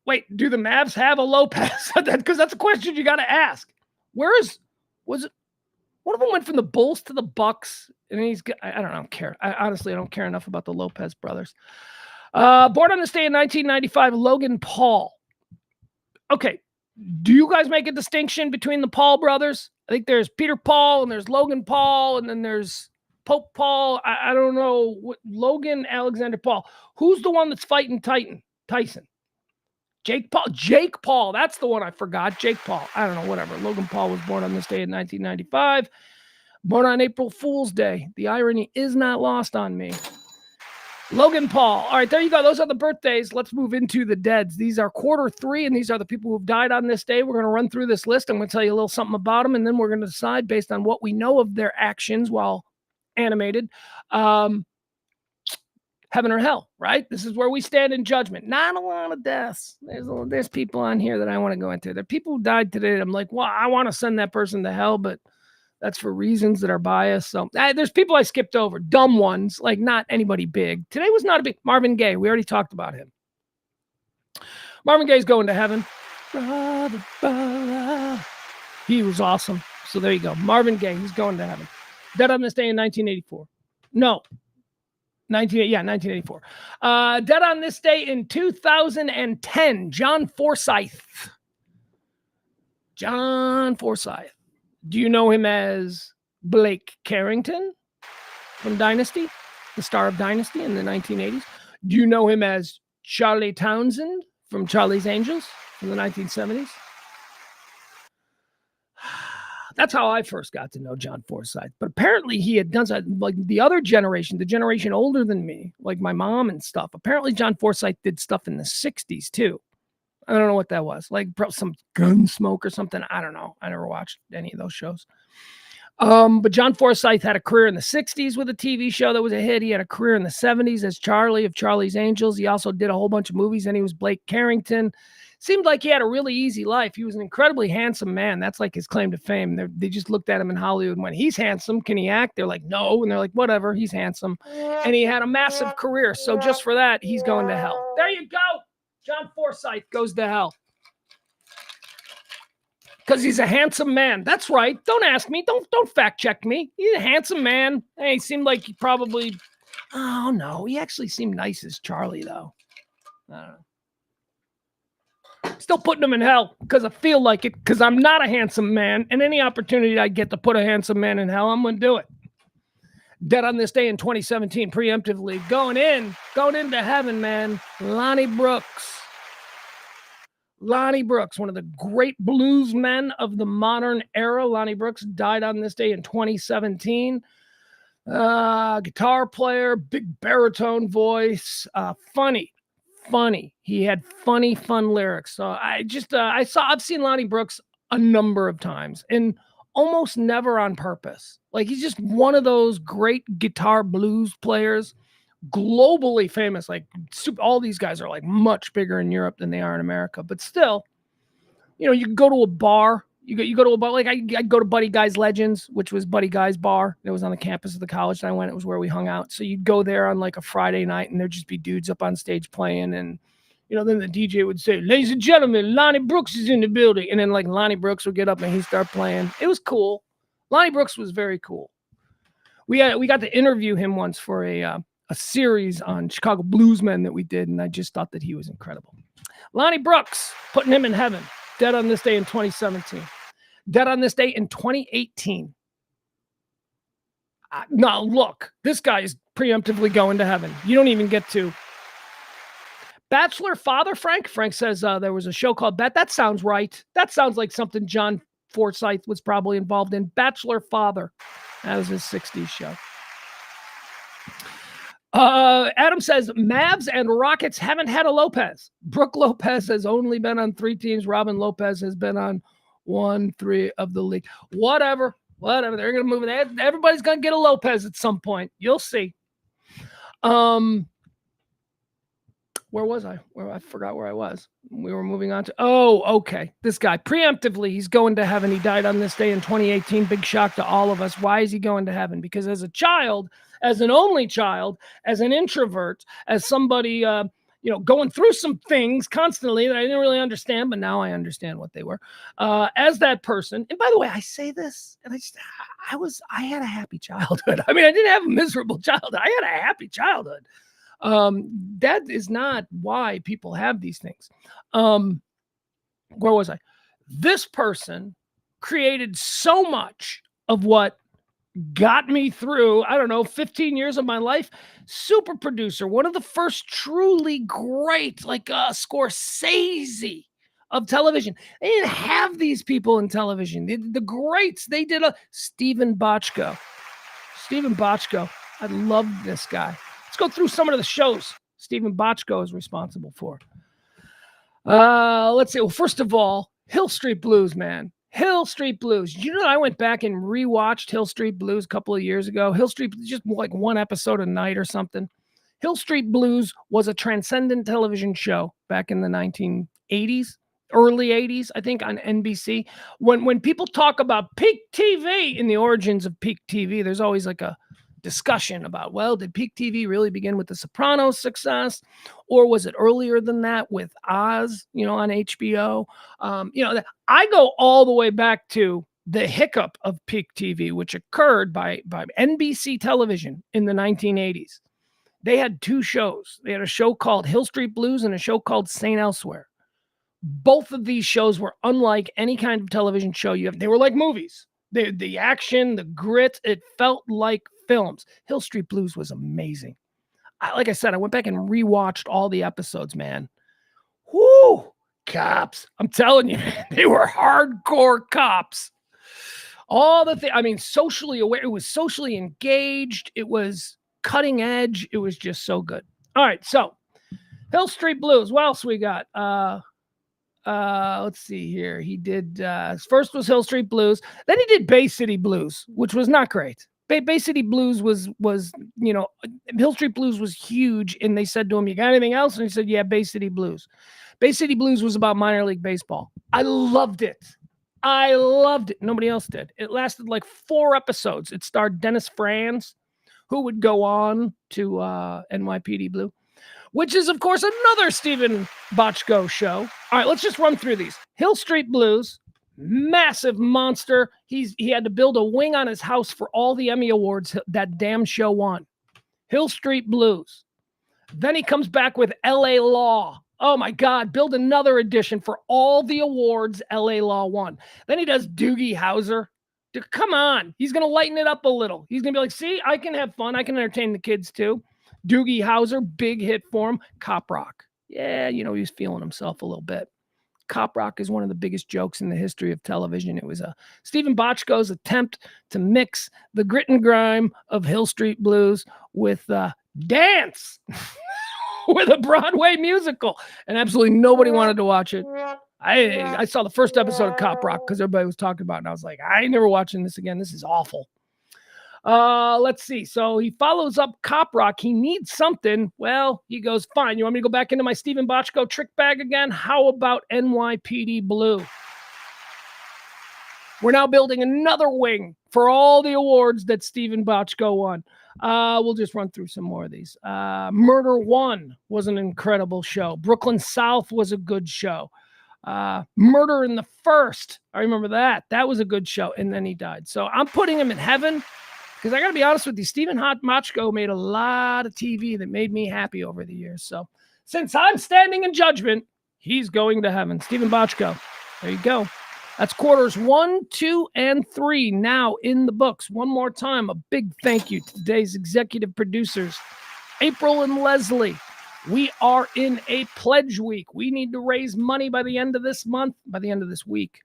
Wait, do the Mavs have a Lopez? Because that's a question you got to ask. Was it? One of them went from the Bulls to the Bucks, and I don't care. Honestly, I don't care enough about the Lopez brothers. Born on this day in 1995, Logan Paul. Okay, do you guys make a distinction between the Paul brothers? I think there's Peter Paul, and there's Logan Paul, and then there's Pope Paul. I don't know. Logan Alexander Paul. Who's the one that's fighting Tyson? Jake Paul. That's the one I forgot. Jake Paul. I don't know, whatever. Logan Paul was born on this day in 1995. Born on April Fool's Day. The irony is not lost on me. Logan Paul. All right, there you go. Those are the birthdays. Let's move into the deads. These are Q3, and these are the people who've died on this day. We're going to run through this list. I'm going to tell you a little something about them, and then we're going to decide based on what we know of their actions while animated, heaven or hell, right? This is where we stand in judgment. Not a lot of deaths. There's people on here that I want to go into. There are people who died today that I'm like, well, I want to send that person to hell, but that's for reasons that are biased. So there's people I skipped over, dumb ones, like not anybody big. Today was not a big Marvin Gaye. We already talked about him. Marvin Gaye's going to heaven. He was awesome. So there you go. Marvin Gaye, he's going to heaven. Dead on this day in 1984. No. 1984. Dead on this day in 2010, John Forsythe. John Forsythe. Do you know him as Blake Carrington from Dynasty, the star of Dynasty in the 1980s? Do you know him as Charlie Townsend from Charlie's Angels in the 1970s? That's how I first got to know John Forsythe. But apparently he had done something like the other generation, the generation older than me, like my mom and stuff. Apparently John Forsythe did stuff in the 60s too. I don't know what that was. Like some Gunsmoke or something. I don't know. I never watched any of those shows. But John Forsythe had a career in the 60s with a TV show that was a hit. He had a career in the 70s as Charlie of Charlie's Angels. He also did a whole bunch of movies, and he was Blake Carrington. Seemed like he had a really easy life. He was an incredibly handsome man. That's like his claim to fame. They just looked at him in Hollywood and went, he's handsome. Can he act? They're like, no. And they're like, whatever. He's handsome. And he had a massive career. So just for that, he's going to hell. There you go. John Forsythe goes to hell. Because he's a handsome man. That's right. Don't ask me. Don't fact check me. He's a handsome man. Hey, he seemed like he probably... Oh, no. He actually seemed nice as Charlie, though. I don't know. Still putting him in hell because I feel like it, because I'm not a handsome man, and any opportunity I get to put a handsome man in hell, I'm going to do it. Dead on this day in 2017, preemptively, going into heaven, man. Lonnie Brooks. Lonnie Brooks, one of the great blues men of the modern era. Lonnie Brooks died on this day in 2017. Guitar player, big baritone voice, funny. He had fun lyrics. So I've seen Lonnie Brooks a number of times and almost never on purpose. Like he's just one of those great guitar blues players, globally famous. Like all these guys are like much bigger in Europe than they are in America, but still, you can go to a bar. You go to a bar, like I'd go to Buddy Guy's Legends, which was Buddy Guy's bar. It was on the campus of the college that I went. It was where we hung out. So you'd go there on like a Friday night and there'd just be dudes up on stage playing. And, then the DJ would say, "Ladies and gentlemen, Lonnie Brooks is in the building." And then like Lonnie Brooks would get up and he'd start playing. It was cool. Lonnie Brooks was very cool. We got to interview him once for a series on Chicago bluesmen that we did. And I just thought that he was incredible. Lonnie Brooks, putting him in heaven. Dead on this day in 2017. Dead on this day in 2018. Now, look, this guy is preemptively going to heaven. You don't even get to. Bachelor father, Frank? Frank says there was a show called That sounds right. That sounds like something John Forsythe was probably involved in. Bachelor father. That was his 60s show. Adam says Mavs and Rockets haven't had a Lopez. Brooke Lopez has only been on 3 teams. Robin Lopez has been on 1-3 of the league. Whatever. They're going to move it. Everybody's going to get a Lopez at some point. You'll see. Where was I? I forgot where I was. We were moving on to. Oh, okay. This guy, preemptively, he's going to heaven. He died on this day in 2018. Big shock to all of us. Why is he going to heaven? Because as a child, as an only child, as an introvert, as somebody, going through some things constantly that I didn't really understand, but now I understand what they were. As that person, and by the way, I say this, and I had a happy childhood. I mean, I didn't have a miserable childhood. I had a happy childhood. That is not why people have these things. Where was I? This person created so much of what got me through, 15 years of my life. Super producer, one of the first truly great, like Scorsese of television. They didn't have these people in television. The greats, they did Stephen Bochco. I love this guy. Let's go through some of the shows Stephen Bochco is responsible for. Let's see. Well, first of all, Hill Street Blues, man. Hill Street Blues. I went back and rewatched Hill Street Blues a couple of years ago. Hill Street, just like one episode a night or something. Hill Street Blues was a transcendent television show back in the 1980s, early 80s, I think, on NBC. When people talk about peak TV in the origins of peak TV, there's always like a discussion about, well, did peak TV really begin with The Sopranos success, or was it earlier than that with Oz, on HBO? I go all the way back to the hiccup of peak TV, which occurred by NBC television in the 1980s. They had 2 shows. They had a show called Hill Street Blues and a show called St. Elsewhere. Both of these shows were unlike any kind of television show you have. They were like movies. The action, the grit, it felt like films. Hill Street Blues was amazing. Like I said, I went back and rewatched all the episodes, man. Whoo! Cops. I'm telling you, they were hardcore cops. All the things, socially aware. It was socially engaged. It was cutting edge. It was just so good. All right, so Hill Street Blues. What else we got? Let's see here. He did, first was Hill Street Blues. Then he did Bay City Blues, which was not great. Bay City Blues was, Hill Street Blues was huge. And they said to him, "You got anything else?" And he said, "Yeah, Bay City Blues." Bay City Blues was about minor league baseball. I loved it. Nobody else did. It lasted like 4 episodes. It starred Dennis Franz, who would go on to NYPD Blue, which is, of course, another Stephen Bochco show. All right, let's just run through these. Hill Street Blues, massive monster. He had to build a wing on his house for all the Emmy Awards that damn show won. Hill Street Blues. Then he comes back with L.A. Law. Oh, my God. Build another edition for all the awards L.A. Law won. Then he does Doogie Howser. Come on. He's going to lighten it up a little. He's going to be like, see, I can have fun. I can entertain the kids, too. Doogie Howser, big hit for him. Cop Rock. Yeah, he was feeling himself a little bit. Cop Rock is one of the biggest jokes in the history of television. It was Stephen Bochco's attempt to mix the grit and grime of Hill Street Blues with dance with a Broadway musical, and absolutely nobody wanted to watch it. I saw the first episode of Cop Rock because everybody was talking about it, and I was like, I ain't never watching this again. This is awful. Let's see. So he follows up Cop Rock. He needs something. Well, he goes, fine. You want me to go back into my Stephen Bochco trick bag again? How about NYPD Blue? We're now building another wing for all the awards that Stephen Bochco won. We'll just run through some more of these. Murder One was an incredible show. Brooklyn South was a good show. Murder in the First, I remember that. That was a good show, and then he died. So I'm putting him in heaven because I got to be honest with you, Stephen Bochco made a lot of TV that made me happy over the years. So since I'm standing in judgment, he's going to heaven. Stephen Bochco, there you go. That's quarters 1, 2, and 3 now in the books. One more time, a big thank you to today's executive producers, April and Leslie. We are in a pledge week. We need to raise money by the end of this month, by the end of this week.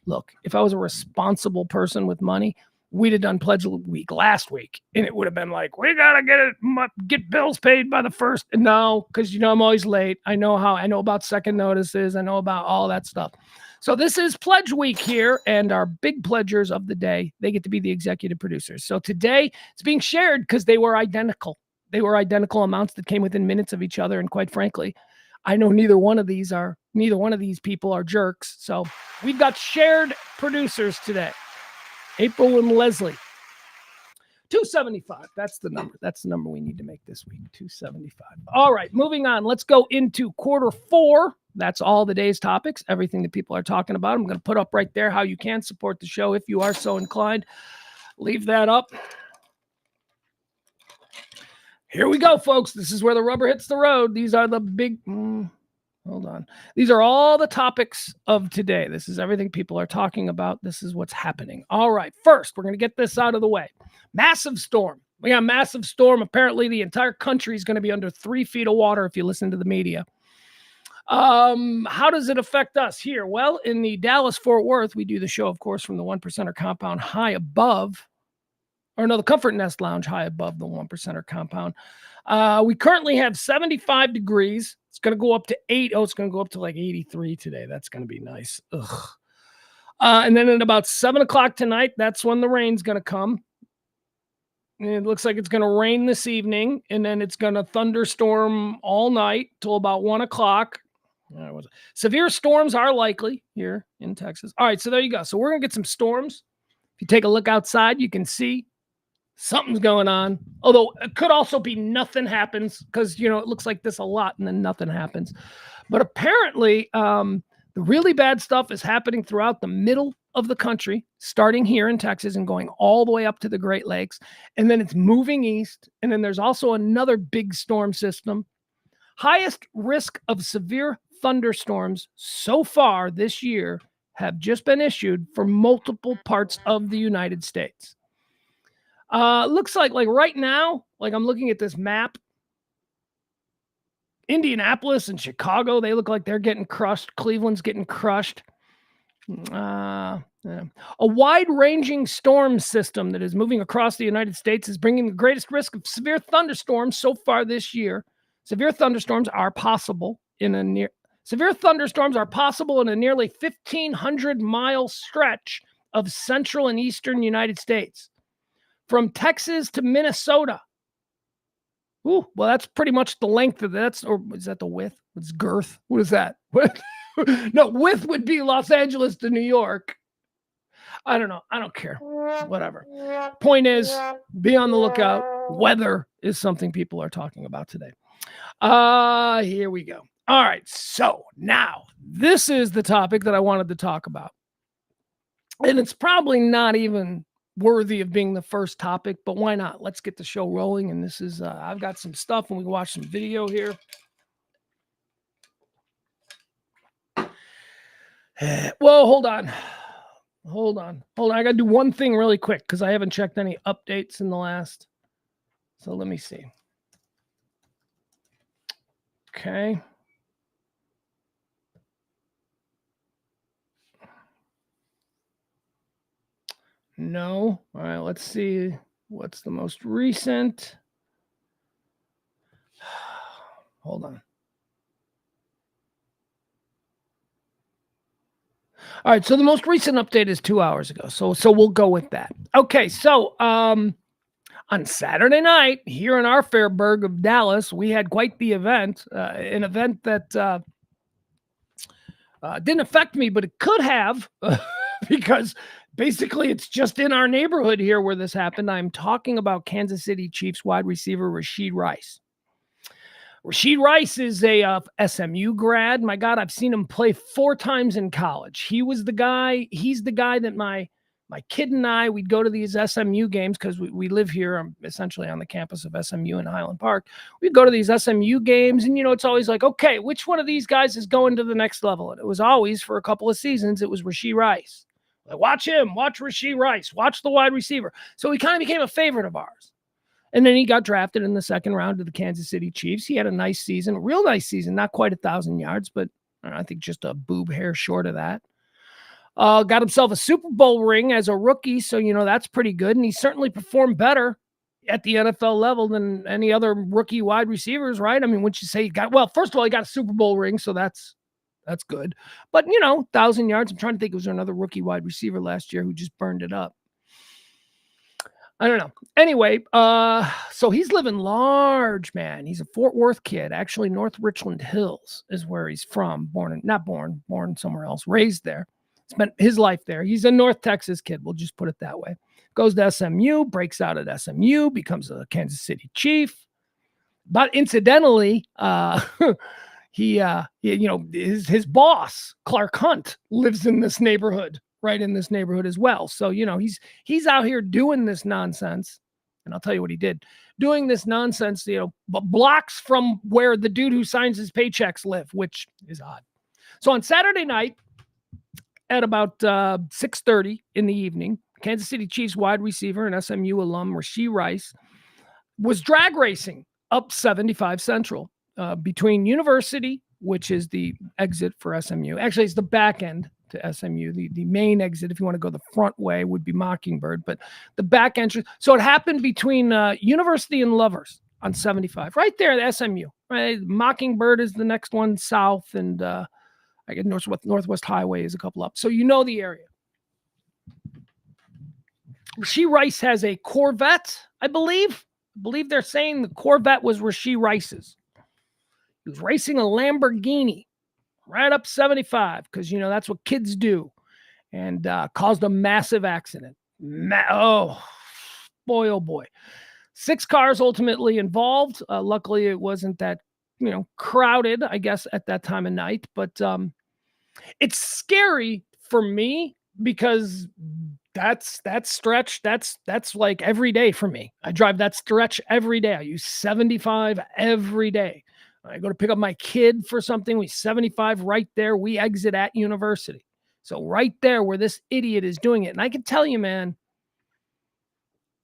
Look, if I was a responsible person with money, we'd have done pledge week last week, and it would have been like, we got to get bills paid by the 1st. No, because, I'm always late. I know about second notices. I know about all that stuff. So this is pledge week here, and our big pledgers of the day, they get to be the executive producers. So today it's being shared because they were identical. They were identical amounts that came within minutes of each other. And quite frankly, I know neither one of these people are jerks. So we've got shared producers today. April and Leslie. 275. That's the number. That's the number we need to make this week. 275. All right, moving on. Let's go into quarter 4. That's all the day's topics, everything that people are talking about. I'm going to put up right there how you can support the show if you are so inclined. Leave that up. Here we go, folks. This is where the rubber hits the road. These are the big... hold on. These are all the topics of today. This is everything people are talking about. This is what's happening. All right. First, we're going to get this out of the way. Massive storm. We got a massive storm. Apparently, the entire country is going to be under 3 feet of water if you listen to the media. How does it affect us here? Well, in the Dallas-Fort Worth, we do the show, of course, from the 1%er compound high above, the Comfort Nest Lounge high above the 1%er compound. We currently have 75 degrees. It's going to go up to 8. Oh, it's going to go up to like 83 today. That's going to be nice. Ugh. And then at about 7 o'clock tonight, that's when the rain's going to come. And it looks like it's going to rain this evening, and then it's going to thunderstorm all night till about 1 o'clock. Severe storms are likely here in Texas. All right, so there you go. So we're going to get some storms. If you take a look outside, you can see something's going on. Although it could also be nothing happens because, it looks like this a lot and then nothing happens. But apparently, the really bad stuff is happening throughout the middle of the country, starting here in Texas and going all the way up to the Great Lakes. And then it's moving east. And then there's also another big storm system. Highest risk of severe thunderstorms so far this year have just been issued for multiple parts of the United States. Looks like right now, I'm looking at this map, Indianapolis and Chicago, they look like they're getting crushed. Cleveland's getting crushed. Yeah. A wide-ranging storm system that is moving across the United States is bringing the greatest risk of severe thunderstorms so far this year. Severe thunderstorms are possible in a nearly 1,500-mile stretch of central and eastern United States, from Texas to Minnesota. Ooh, well, that's pretty much the length of that. Or is that the width? What's girth? What is that? No, width would be Los Angeles to New York. I don't know. I don't care. Whatever. Point is, be on the lookout. Weather is something people are talking about today. Here we go. All right. So now this is the topic that I wanted to talk about. And it's probably not even worthy of being the first topic, but why not? Let's get the show rolling. And this is, I've got some stuff and we can watch some video here. Well, hold on. I got to do one thing really quick because I haven't checked any updates in the last. So let me see. Okay. No. All right, let's see. What's the most recent? Hold on. All right, so the most recent update is 2 hours ago. So we'll go with that. Okay, so on Saturday night here in our Fairburg of Dallas, we had quite the event, an event that didn't affect me, but it could have because basically it's just in our neighborhood here where this happened. I'm talking about Kansas City Chiefs wide receiver Rashid Rice. Rashid Rice is a SMU grad. My God, I've seen him play 4 times in college. He's the guy that my kid and I, we'd go to these SMU games because we live here. I'm essentially on the campus of SMU in Highland Park. We'd go to these SMU games, and it's always like, okay, which one of these guys is going to the next level? And it was always, for a couple of seasons, it was Rashid Rice. Like, watch him, watch Rashid Rice, watch the wide receiver. So he kind of became a favorite of ours. And then he got drafted in the second round to the Kansas City Chiefs. He had a nice season, a real nice season, not quite 1,000 yards, but I think just a boob hair short of that. Got himself a Super Bowl ring as a rookie, so that's pretty good. And he certainly performed better at the NFL level than any other rookie wide receivers, right? I mean, wouldn't you say first of all, he got a Super Bowl ring, so that's good. But 1,000 yards. I'm trying to think, was there another rookie wide receiver last year who just burned it up? I don't know. Anyway, so he's living large, man. He's a Fort Worth kid. Actually, North Richland Hills is where he's from. Born somewhere else. Raised there. Spent his life there. He's a North Texas kid. We'll just put it that way. Goes to SMU, breaks out at SMU, becomes a Kansas City Chief. But incidentally, his boss, Clark Hunt, lives in this neighborhood. Right in this neighborhood as well. So, he's out here doing this nonsense. And I'll tell you what he did. Doing this nonsense, blocks from where the dude who signs his paychecks live, which is odd. So on Saturday night at about 6:30 in the evening, Kansas City Chiefs wide receiver and SMU alum Rashid Rice was drag racing up 75 Central between University, which is the exit for SMU. Actually, it's the back end to SMU. The main exit, if you want to go the front way, would be Mockingbird, but the back entrance. So it happened between University and Lovers on 75, right there at SMU. Right, Mockingbird is the next one south, and I guess Northwest Highway is a couple up. So the area. Rashid Rice has a Corvette, I believe. I believe they're saying the Corvette was Rashid Rice's. He was racing a Lamborghini right up 75 because, that's what kids do, and caused a massive accident. Oh, boy. 6 cars ultimately involved. Luckily, it wasn't that, crowded, I guess, at that time of night. But it's scary for me because that stretch, that's like every day for me. I drive that stretch every day. I use 75 every day. I go to pick up my kid for something. We 75 right there. We exit at University. So right there where this idiot is doing it. And I can tell you, man,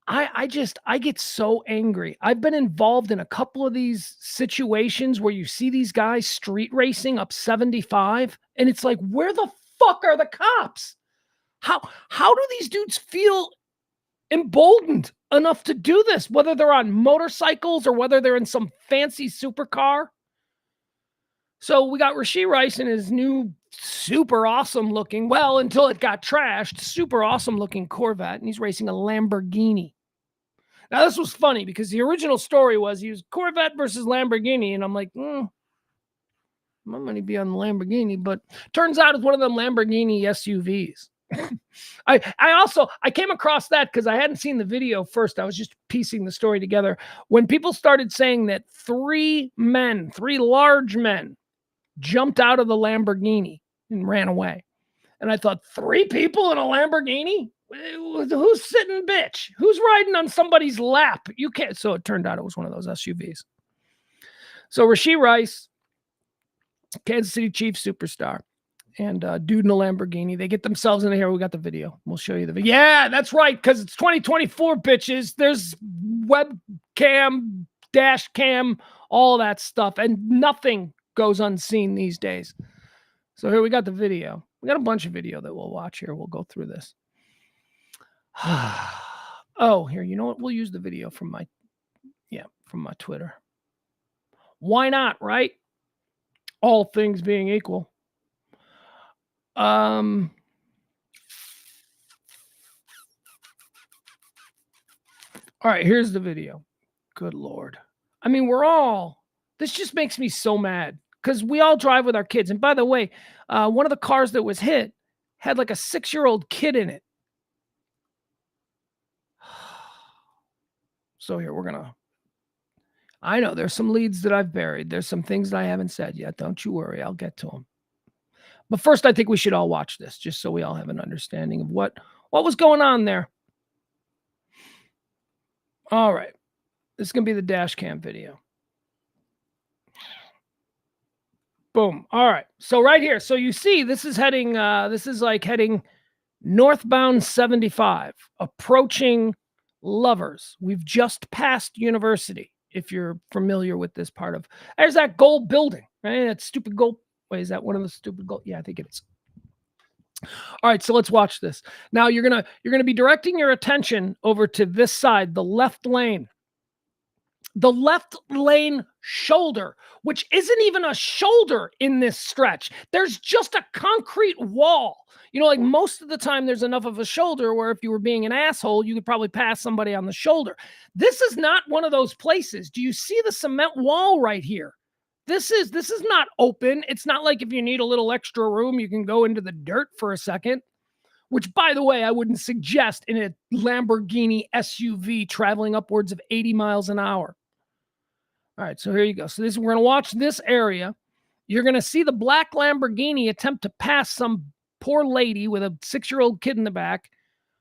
I get so angry. I've been involved in a couple of these situations where you see these guys street racing up 75. And it's like, where the fuck are the cops? How do these dudes feel emboldened enough to do this, whether they're on motorcycles or whether they're in some fancy supercar? So we got Rashid Rice in his new super awesome looking, well, until it got trashed, super awesome looking Corvette, and he's racing a Lamborghini. Now, this was funny because the original story was he was Corvette versus Lamborghini, and I'm like, I'm going to be on the Lamborghini, but turns out it's one of them Lamborghini SUVs. I came across that because I hadn't seen the video first. I was just piecing the story together. When people started saying that 3 large men, jumped out of the Lamborghini and ran away. And I thought, 3 people in a Lamborghini? Who's sitting bitch? Who's riding on somebody's lap? You can't. So it turned out it was one of those SUVs. So Rashid Rice, Kansas City Chiefs superstar, and dude in a Lamborghini. They get themselves in here. We got the video. We'll show you the video. Yeah, that's right, because it's 2024, bitches. There's webcam, dash cam, all that stuff, and nothing goes unseen these days. So here we got the video. We got a bunch of video that we'll watch here. We'll go through this. Oh, here, you know what? We'll use the video from my Twitter. Why not, right? All things being equal. All right, here's the video. Good Lord. I mean, this just makes me so mad because we all drive with our kids. And by the way, one of the cars that was hit had like a 6-year-old kid in it. So here, I know there's some leads that I've buried. There's some things that I haven't said yet. Don't you worry. I'll get to them. But first, I think we should all watch this just so we all have an understanding of what was going on there. All right. This is going to be the dash cam video. Boom. All right. So right here. So you see, this is heading northbound 75, approaching Lovers. We've just passed University, if you're familiar with this part of. There's that gold building, right? That stupid gold. Wait, is that one of the stupid gold? Yeah, I think it is. All right, so let's watch this. Now you're gonna be directing your attention over to this side, the left lane. The left lane shoulder, which isn't even a shoulder in this stretch. There's just a concrete wall. You know, like most of the time there's enough of a shoulder where if you were being an asshole, you could probably pass somebody on the shoulder. This is not one of those places. Do you see the cement wall right here? This is not open. It's not like if you need a little extra room, you can go into the dirt for a second. Which, by the way, I wouldn't suggest in a Lamborghini SUV traveling upwards of 80 miles an hour. All right, so here you go. So we're going to watch this area. You're going to see the black Lamborghini attempt to pass some poor lady with a 6-year-old kid in the back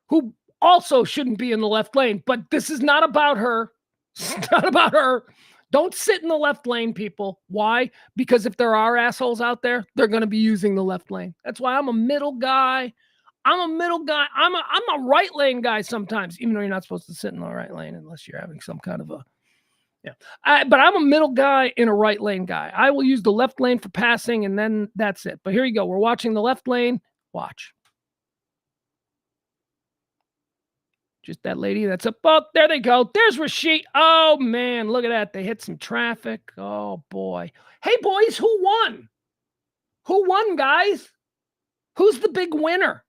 who also shouldn't be in the left lane. But this is not about her. It's not about her. Don't sit in the left lane, people. Why? Because if there are assholes out there, they're going to be using the left lane. That's why I'm a middle guy. I'm a right lane guy sometimes, even though you're not supposed to sit in the right lane unless you're having some kind of a, but I'm a middle guy and a right lane guy. I will use the left lane for passing, and then that's it. But here you go. We're watching the left lane. Watch. Just that lady that's up. Oh, there they go. There's Rashid. Oh, man. Look at that. They hit some traffic. Oh, boy. Hey, boys, who won? Who won, guys? Who's the big winner?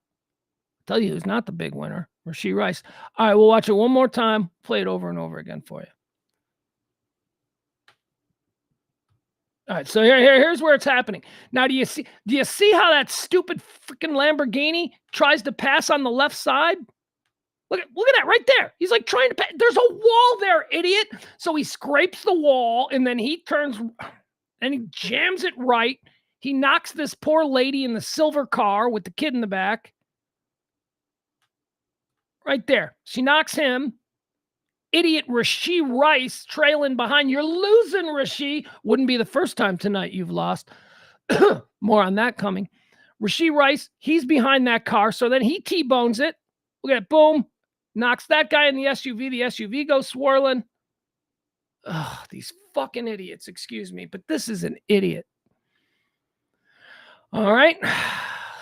I'll tell you who's not the big winner. Rashid Rice. All right, we'll watch it one more time. Play it over and over again for you. All right, so here's where it's happening. Now, do you see how that stupid freaking Lamborghini tries to pass on the left side? Look at that right there. He's like trying to pass. There's a wall there, idiot. So he scrapes the wall, and then he turns and he jams it right. He knocks this poor lady in the silver car with the kid in the back. Right there. She knocks him. Idiot Rashid Rice trailing behind. You're losing, Rashid. Wouldn't be the first time tonight you've lost. More on that coming. Rashid Rice, he's behind that car. So then he T-bones it. Look at it. Boom. Knocks that guy in the SUV. The SUV goes swirling. Ugh, these fucking idiots. Excuse me, but this is an idiot. All right.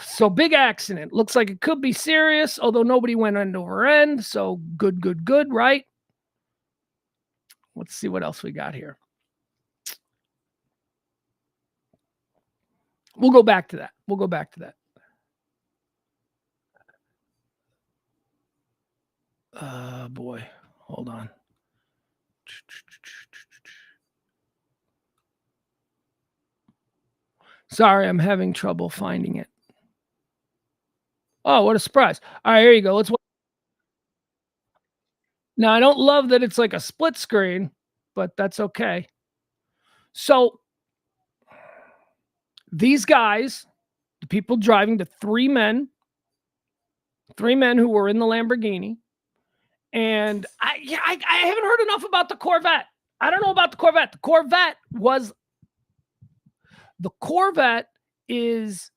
So big accident. Looks like it could be serious, although nobody went end over end. So good, right? Let's see what else we got here. We'll go back to that. Boy, hold on. Sorry, I'm having trouble finding it. Oh, what a surprise. All right, here you go. Let's watch. Now, I don't love that it's like a split screen, but that's okay. So these guys, the people driving, the three men who were in the Lamborghini, and I haven't heard enough about the Corvette. I don't know about the Corvette. The Corvette is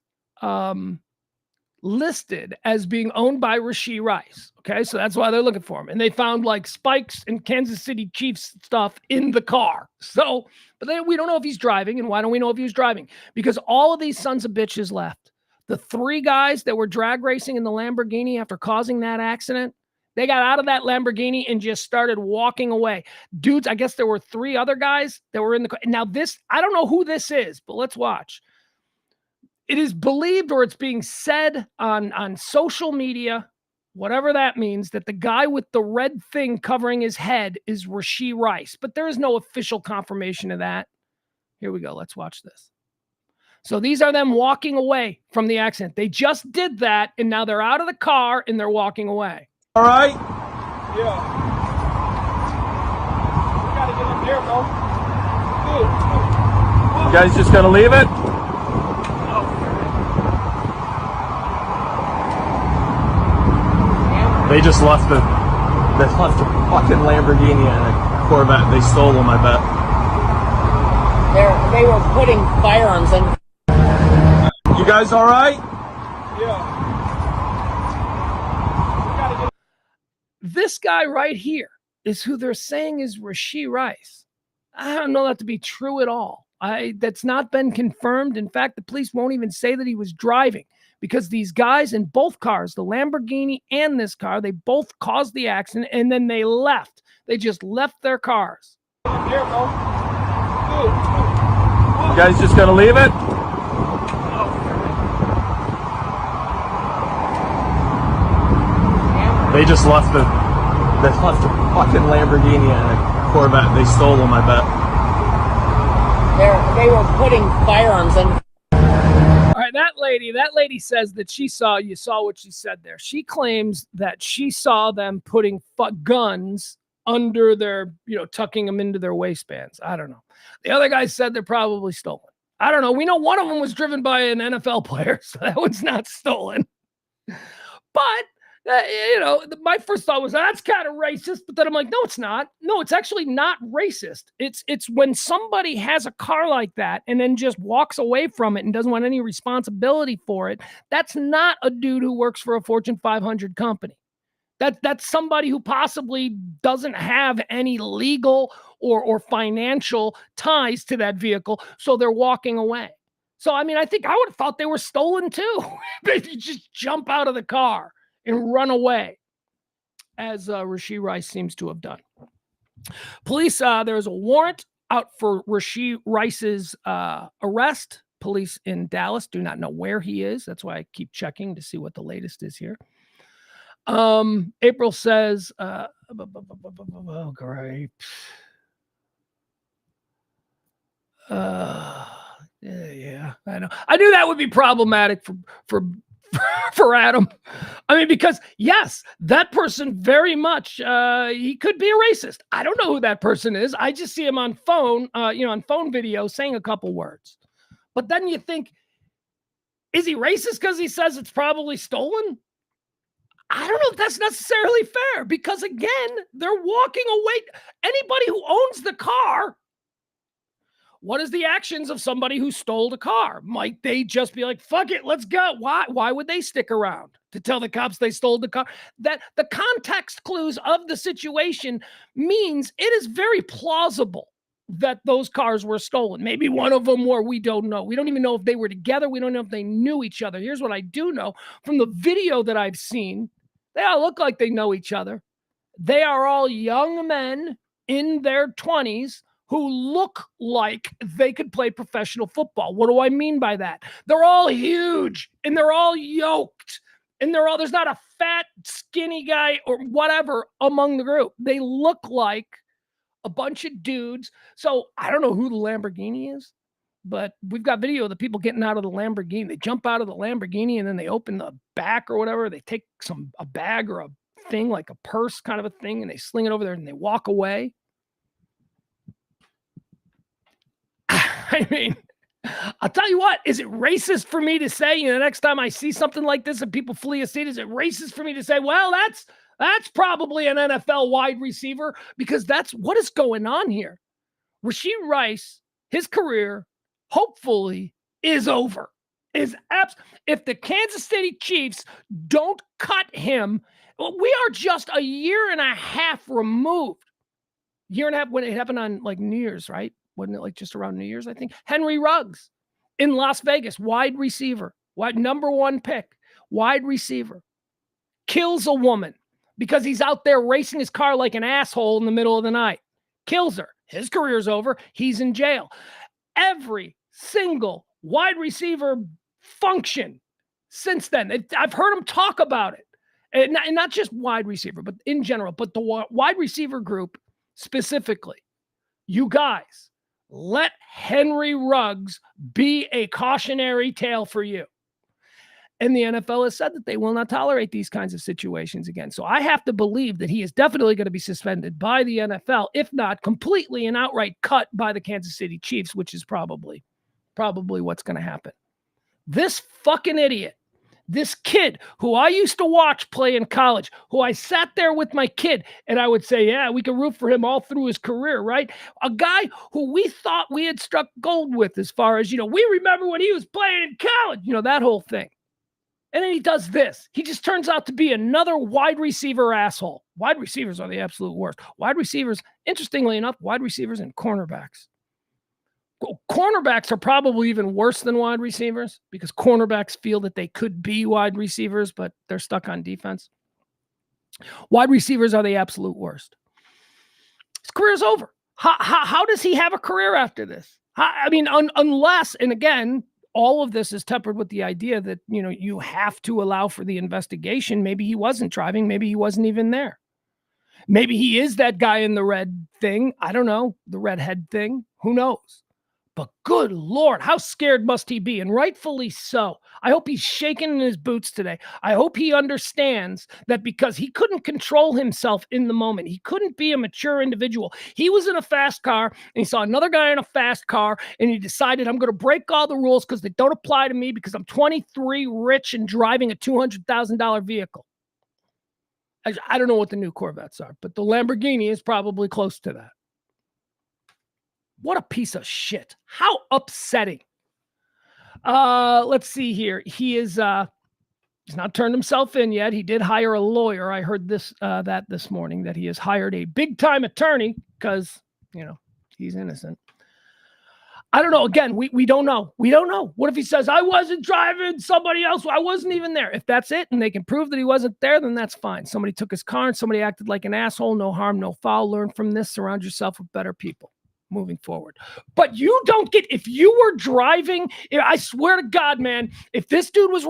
listed as being owned by Rashid Rice. Okay, so that's why they're looking for him. And they found like spikes and Kansas City Chiefs stuff in the car. So, but we don't know if he's driving. And why don't we know if he was driving? Because all of these sons of bitches left. The three guys that were drag racing in the Lamborghini after causing that accident, They got out of that Lamborghini and just started walking away. Dudes, I guess there were 3 other guys that were in the car. Now this, I don't know who this is, but let's watch. It is believed, or it's being said on social media, whatever that means, that the guy with the red thing covering his head is Rashee Rice, but there is no official confirmation of that. Here we go. Let's watch this. So these are them walking away from the accident. They just did that, and now they're out of the car and they're walking away. All right? Yeah. We gotta get up there, bro. Good. You guys just gonna leave it? They just left the fucking Lamborghini and a Corvette. They stole them, I bet. They were putting firearms in. You guys all right? Yeah. This guy right here is who they're saying is Rashee Rice. I don't know that to be true at all. That's not been confirmed. In fact, the police won't even say that he was driving, because these guys in both cars, the Lamborghini and this car, they both caused the accident and then they left. They just left their cars. There, bro. Good. You guys just gonna leave it? They just left the fucking Lamborghini and a Corvette. They stole them, I bet. They were putting firearms in. All right, that lady says that you saw what she said there. She claims that she saw them putting guns under their, tucking them into their waistbands. I don't know. The other guy said they're probably stolen. I don't know. We know one of them was driven by an NFL player, so that one's not stolen. But my first thought was that's kind of racist, but then I'm like, no, it's not. No, it's actually not racist. It's when somebody has a car like that and then just walks away from it and doesn't want any responsibility for it. That's not a dude who works for a Fortune 500 company. That's somebody who possibly doesn't have any legal or financial ties to that vehicle, so they're walking away. So, I mean, I think I would have thought they were stolen too. If you just jump out of the car and run away, as Rashee Rice seems to have done. Police, there is a warrant out for Rashee Rice's arrest. Police in Dallas do not know where he is. That's why I keep checking to see what the latest is here. April says, oh, great. Yeah, I know. I knew that would be problematic for Adam. I mean, because yes, that person very much, he could be a racist. I don't know who that person is. I just see him on phone, on phone video saying a couple words. But then you think, is he racist because he says it's probably stolen? I don't know if that's necessarily fair, because again, they're walking away. Anybody who owns the car, what is the actions of somebody who stole the car? Might they just be like, fuck it, let's go? Why would they stick around to tell the cops they stole the car? That the context clues of the situation means it is very plausible that those cars were stolen. Maybe one of them were, we don't know. We don't even know if they were together. We don't know if they knew each other. Here's what I do know from the video that I've seen. They all look like they know each other. They are all young men in their 20s who look like they could play professional football. What do I mean by that? They're all huge and they're all yoked and there's not a fat, skinny guy or whatever among the group. They look like a bunch of dudes. So I don't know who the Lamborghini is, but we've got video of the people getting out of the Lamborghini. They jump out of the Lamborghini and then they open the back or whatever. They take a bag or a thing like a purse kind of a thing and they sling it over there and they walk away. I mean, I'll tell you what, is it racist for me to say, next time I see something like this and people flee a seat, is it racist for me to say, well, that's probably an NFL wide receiver? Because that's what is going on here. Rashee Rice, his career, hopefully, is over. If the Kansas City Chiefs don't cut him, we are just a year and a half removed. Year and a half when it happened on like New Year's, right? Wasn't it like just around New Year's, I think? Henry Ruggs in Las Vegas, wide receiver, number 1 pick, wide receiver, kills a woman. because he's out there racing his car like an asshole in the middle of the night. Kills her. His career's over. He's in jail. Every single wide receiver function since then, I've heard him talk about it. And not just wide receiver, but in general, but the wide receiver group specifically. You guys, let Henry Ruggs be a cautionary tale for you. And the NFL has said that they will not tolerate these kinds of situations again. So I have to believe that he is definitely going to be suspended by the NFL, if not completely and outright cut by the Kansas City Chiefs, which is probably what's going to happen. This fucking idiot, this kid who I used to watch play in college, who I sat there with my kid and I would say, yeah, we can root for him all through his career, right? A guy who we thought we had struck gold with as far as, we remember when he was playing in college, that whole thing. And then he does this. He just turns out to be another wide receiver asshole. Wide receivers are the absolute worst. Wide receivers, interestingly enough, wide receivers and cornerbacks. Cornerbacks are probably even worse than wide receivers because cornerbacks feel that they could be wide receivers, but they're stuck on defense. Wide receivers are the absolute worst. His career's over. How does he have a career after this? Unless, and again, all of this is tempered with the idea that, you have to allow for the investigation. Maybe he wasn't driving. Maybe he wasn't even there. Maybe he is that guy in the red thing. I don't know. The redhead thing. Who knows? But good Lord, how scared must he be? And rightfully so. I hope he's shaking in his boots today. I hope he understands that because he couldn't control himself in the moment. He couldn't be a mature individual. He was in a fast car and he saw another guy in a fast car and he decided, I'm going to break all the rules because they don't apply to me because I'm 23, rich, and driving a $200,000 vehicle. I don't know what the new Corvettes are, but the Lamborghini is probably close to that. What a piece of shit. How upsetting. Let's see here. He is he's not turned himself in yet. He did hire a lawyer. I heard that this morning, that he has hired a big-time attorney because, he's innocent. I don't know. Again, we don't know. We don't know. What if he says, I wasn't driving, somebody else, I wasn't even there? If that's it and they can prove that he wasn't there, then that's fine. Somebody took his car and somebody acted like an asshole. No harm, no foul. Learn from this. Surround yourself with better people moving forward. But you don't get, if you were driving, I swear to God, man, if this dude was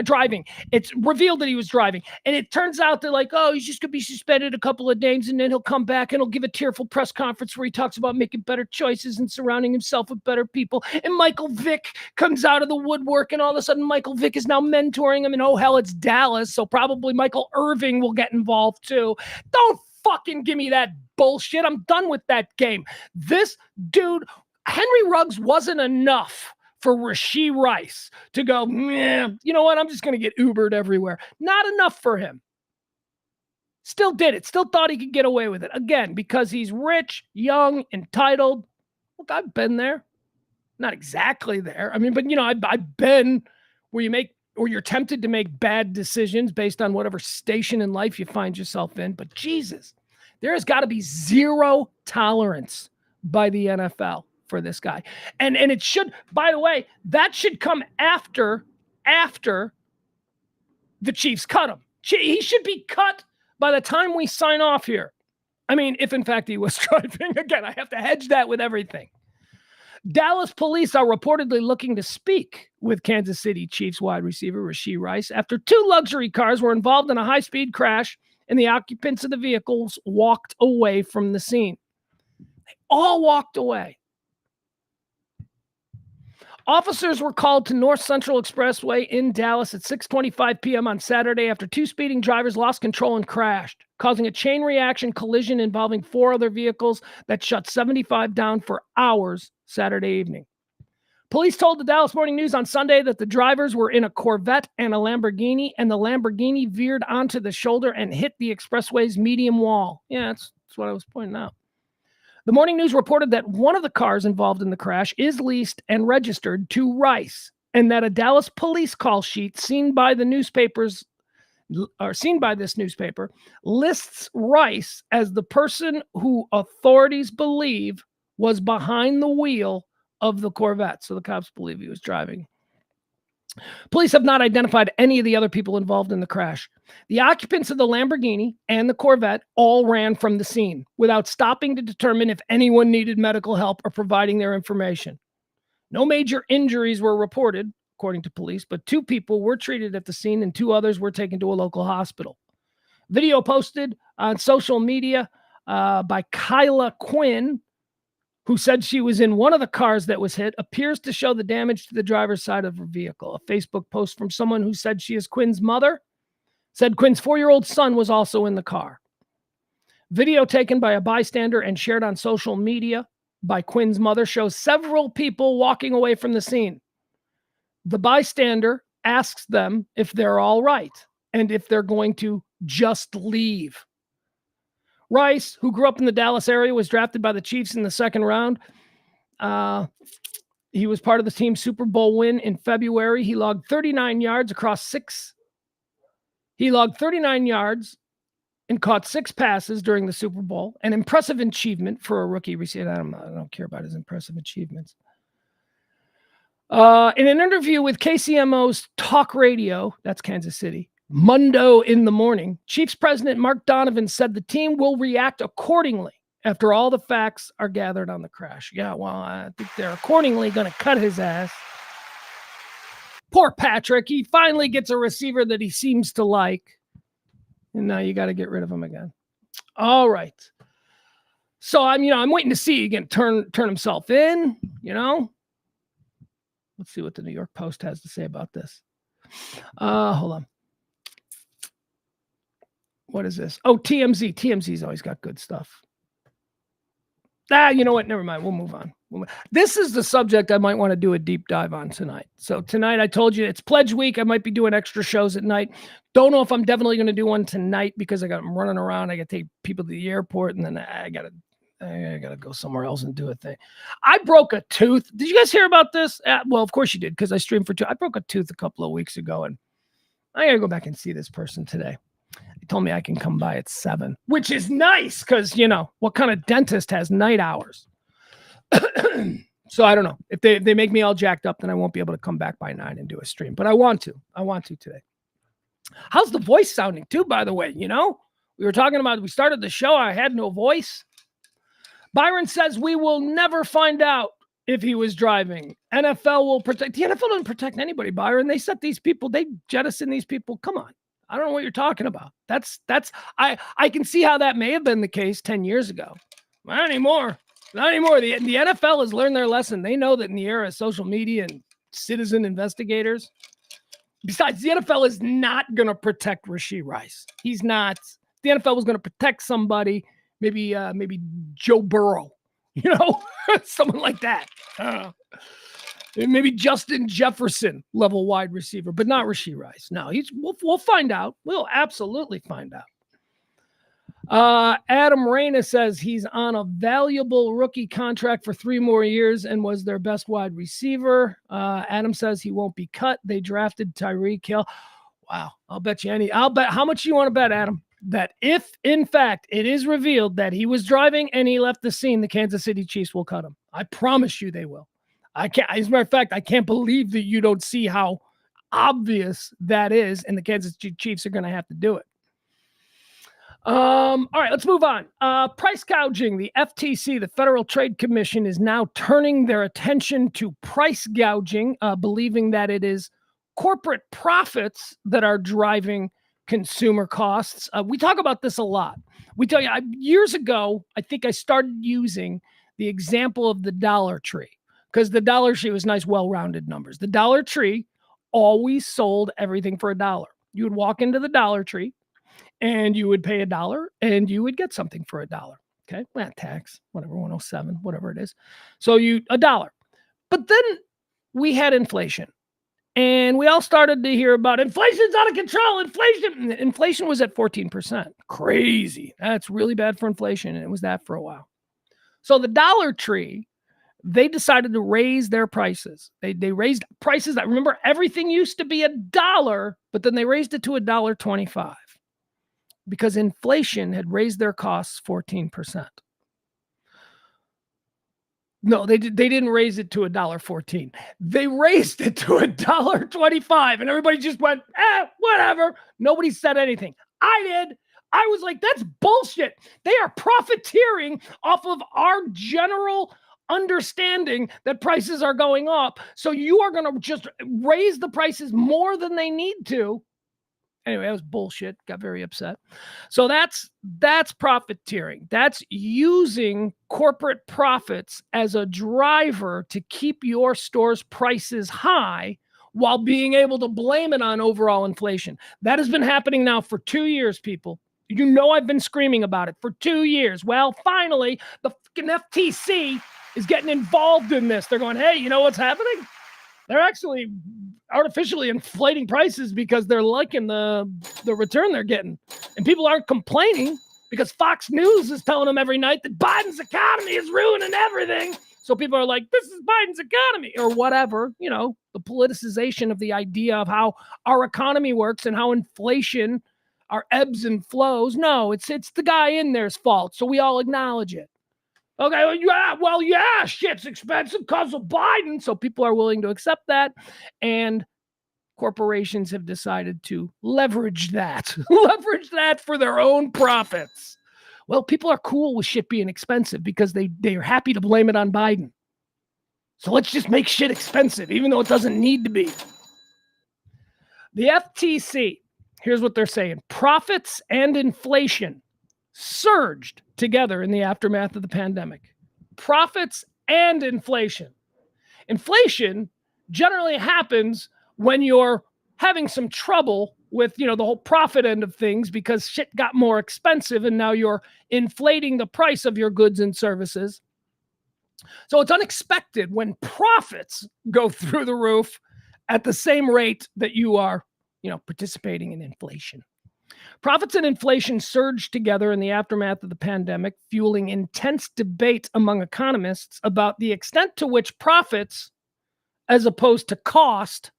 driving, it's revealed that he was driving, and it turns out that he's just going to be suspended a couple of days, and then he'll come back and he'll give a tearful press conference where he talks about making better choices and surrounding himself with better people, and Michael Vick comes out of the woodwork, and all of a sudden Michael Vick is now mentoring him, and oh hell, it's Dallas, so probably Michael Irving will get involved too. Don't fucking give me that bullshit. I'm done with that game. This dude, Henry Ruggs, wasn't enough for Rashee Rice to go, you know what? I'm just going to get Ubered everywhere. Not enough for him. Still did it. Still thought he could get away with it. Again, because he's rich, young, entitled. Look, I've been there. Not exactly there. But I've been where you're tempted to make bad decisions based on whatever station in life you find yourself in. But Jesus, there has got to be zero tolerance by the NFL for this guy. And it should, by the way, that should come after the Chiefs cut him. He should be cut by the time we sign off here. If in fact he was driving. Again, I have to hedge that with everything. Dallas police are reportedly looking to speak with Kansas City Chiefs wide receiver Rashee Rice after two luxury cars were involved in a high-speed crash and the occupants of the vehicles walked away from the scene. They all walked away. Officers were called to North Central Expressway in Dallas at 6:25 p.m. on Saturday after two speeding drivers lost control and crashed, causing a chain reaction collision involving four other vehicles that shut 75 down for hours Saturday evening. Police told the Dallas Morning News on Sunday that the drivers were in a Corvette and a Lamborghini, and the Lamborghini veered onto the shoulder and hit the expressway's median wall. Yeah, that's what I was pointing out. The Morning News reported that one of the cars involved in the crash is leased and registered to Rice, and that a Dallas police call sheet seen by this newspaper lists Rice as the person who authorities believe was behind the wheel of the Corvette. So the cops believe he was driving Police have not identified any of the other people involved in the crash. The occupants of the Lamborghini and the Corvette all ran from the scene without stopping to determine if anyone needed medical help or providing their information. No major injuries were reported, according to police, but 2 people were treated at the scene and 2 others were taken to a local hospital. Video posted on social media by Kyla Quinn, who said she was in one of the cars that was hit, appears to show the damage to the driver's side of her vehicle. A Facebook post from someone who said she is Quinn's mother said Quinn's 4-year-old son was also in the car. Video taken by a bystander and shared on social media by Quinn's mother shows several people walking away from the scene. The bystander asks them if they're all right and if they're going to just leave. Rice, who grew up in the Dallas area, was drafted by the Chiefs in the 2nd round. He was part of the team's Super Bowl win in February. He logged 39 yards across 6. He logged 39 yards and caught 6 passes during the Super Bowl, an impressive achievement for a rookie receiver. I don't care about his impressive achievements. In an interview with KCMO's Talk Radio, that's Kansas City, Mundo in the Morning, Chiefs President Mark Donovan said the team will react accordingly after all the facts are gathered on the crash. Yeah, well, I think they're accordingly going to cut his ass. Poor Patrick. He finally gets a receiver that he seems to like. And now you got to get rid of him again. All right. So I'm waiting to see again turn himself in, Let's see what the New York Post has to say about this. Hold on. What is this? Oh, TMZ. TMZ's always got good stuff. You know what? Never mind. We'll move on. This is the subject I might want to do a deep dive on tonight. So tonight, I told you it's Pledge Week. I might be doing extra shows at night. Don't know if I'm definitely going to do one tonight because I'm running around. I got to take people to the airport, and then I got to go somewhere else and do a thing. I broke a tooth. Did you guys hear about this? Well, of course you did because I streamed for 2. I broke a tooth a couple of weeks ago, and I got to go back and see this person today. He told me I can come by at 7, which is nice because, what kind of dentist has night hours? So I don't know. If they make me all jacked up, then I won't be able to come back by 9 and do a stream. But I want to. Today. How's the voice sounding too, by the way? We were talking about, we started the show. I had no voice. Byron says we will never find out if he was driving. NFL will protect. The NFL doesn't protect anybody, Byron. They set these people. They jettison these people. Come on. I don't know what you're talking about. I can see how that may have been the case 10 years ago. Not anymore. Not anymore. The NFL has learned their lesson. They know that in the era of social media and citizen investigators, besides, the NFL is not going to protect Rashee Rice. He's not. The NFL was going to protect somebody, maybe Joe Burrow, someone like that. Maybe Justin Jefferson level wide receiver, but not Rashee Rice. No, we'll find out. We'll absolutely find out. Adam Reyna says he's on a valuable rookie contract for 3 more years and was their best wide receiver. Adam says he won't be cut. They drafted Tyreek Hill. Wow. I'll bet you how much you want to bet, Adam, that if in fact it is revealed that he was driving and he left the scene, the Kansas City Chiefs will cut him. I promise you they will. As a matter of fact, I can't believe that you don't see how obvious that is, and the Kansas Chiefs are going to have to do it. All right, let's move on. Price gouging. The FTC, the Federal Trade Commission, is now turning their attention to price gouging, believing that it is corporate profits that are driving consumer costs. We talk about this a lot. We tell you, years ago, I think I started using the example of the Dollar Tree. Because the Dollar Tree was nice, well-rounded numbers. The Dollar Tree always sold everything for $1. You would walk into the Dollar Tree, and you would pay $1, and you would get something for $1. Okay, well, tax, whatever, 107, whatever it is. So $1. But then we had inflation, and we all started to hear about inflation's out of control. Inflation was at 14%. Crazy. That's really bad for inflation, and it was that for a while. So the Dollar Tree, they decided to raise their prices. They raised prices. I remember everything used to be $1, but then they raised it to $1.25 because inflation had raised their costs 14%. No, they didn't raise it to $1.14. They raised it to $1.25, and everybody just went, whatever. Nobody said anything. I did. I was like, that's bullshit. They are profiteering off of our general understanding that prices are going up. So you are going to just raise the prices more than they need to. Anyway, that was bullshit. Got very upset. So that's profiteering. That's using corporate profits as a driver to keep your store's prices high while being able to blame it on overall inflation. That has been happening now for 2 years, people. You know I've been screaming about it for 2 years. Well, finally, the fucking FTC is getting involved in this. They're going, hey, you know what's happening? They're actually artificially inflating prices because they're liking the return they're getting. And people aren't complaining because Fox News is telling them every night that Biden's economy is ruining everything. So people are like, this is Biden's economy or whatever, you know, the politicization of the idea of how our economy works and how inflation, our ebbs and flows. No, it's the guy in there's fault. So we all acknowledge it. Okay, yeah, shit's expensive because of Biden. So people are willing to accept that. And corporations have decided to leverage that for their own profits. Well, people are cool with shit being expensive because they're happy to blame it on Biden. So let's just make shit expensive, even though it doesn't need to be. The FTC, here's what they're saying. Profits and inflation surged together in the aftermath of the pandemic. Profits and inflation. Inflation generally happens when you're having some trouble with, the whole profit end of things because shit got more expensive and now you're inflating the price of your goods and services. So it's unexpected when profits go through the roof at the same rate that you are, participating in inflation. Profits and inflation surged together in the aftermath of the pandemic, fueling intense debate among economists about the extent to which profits, as opposed to cost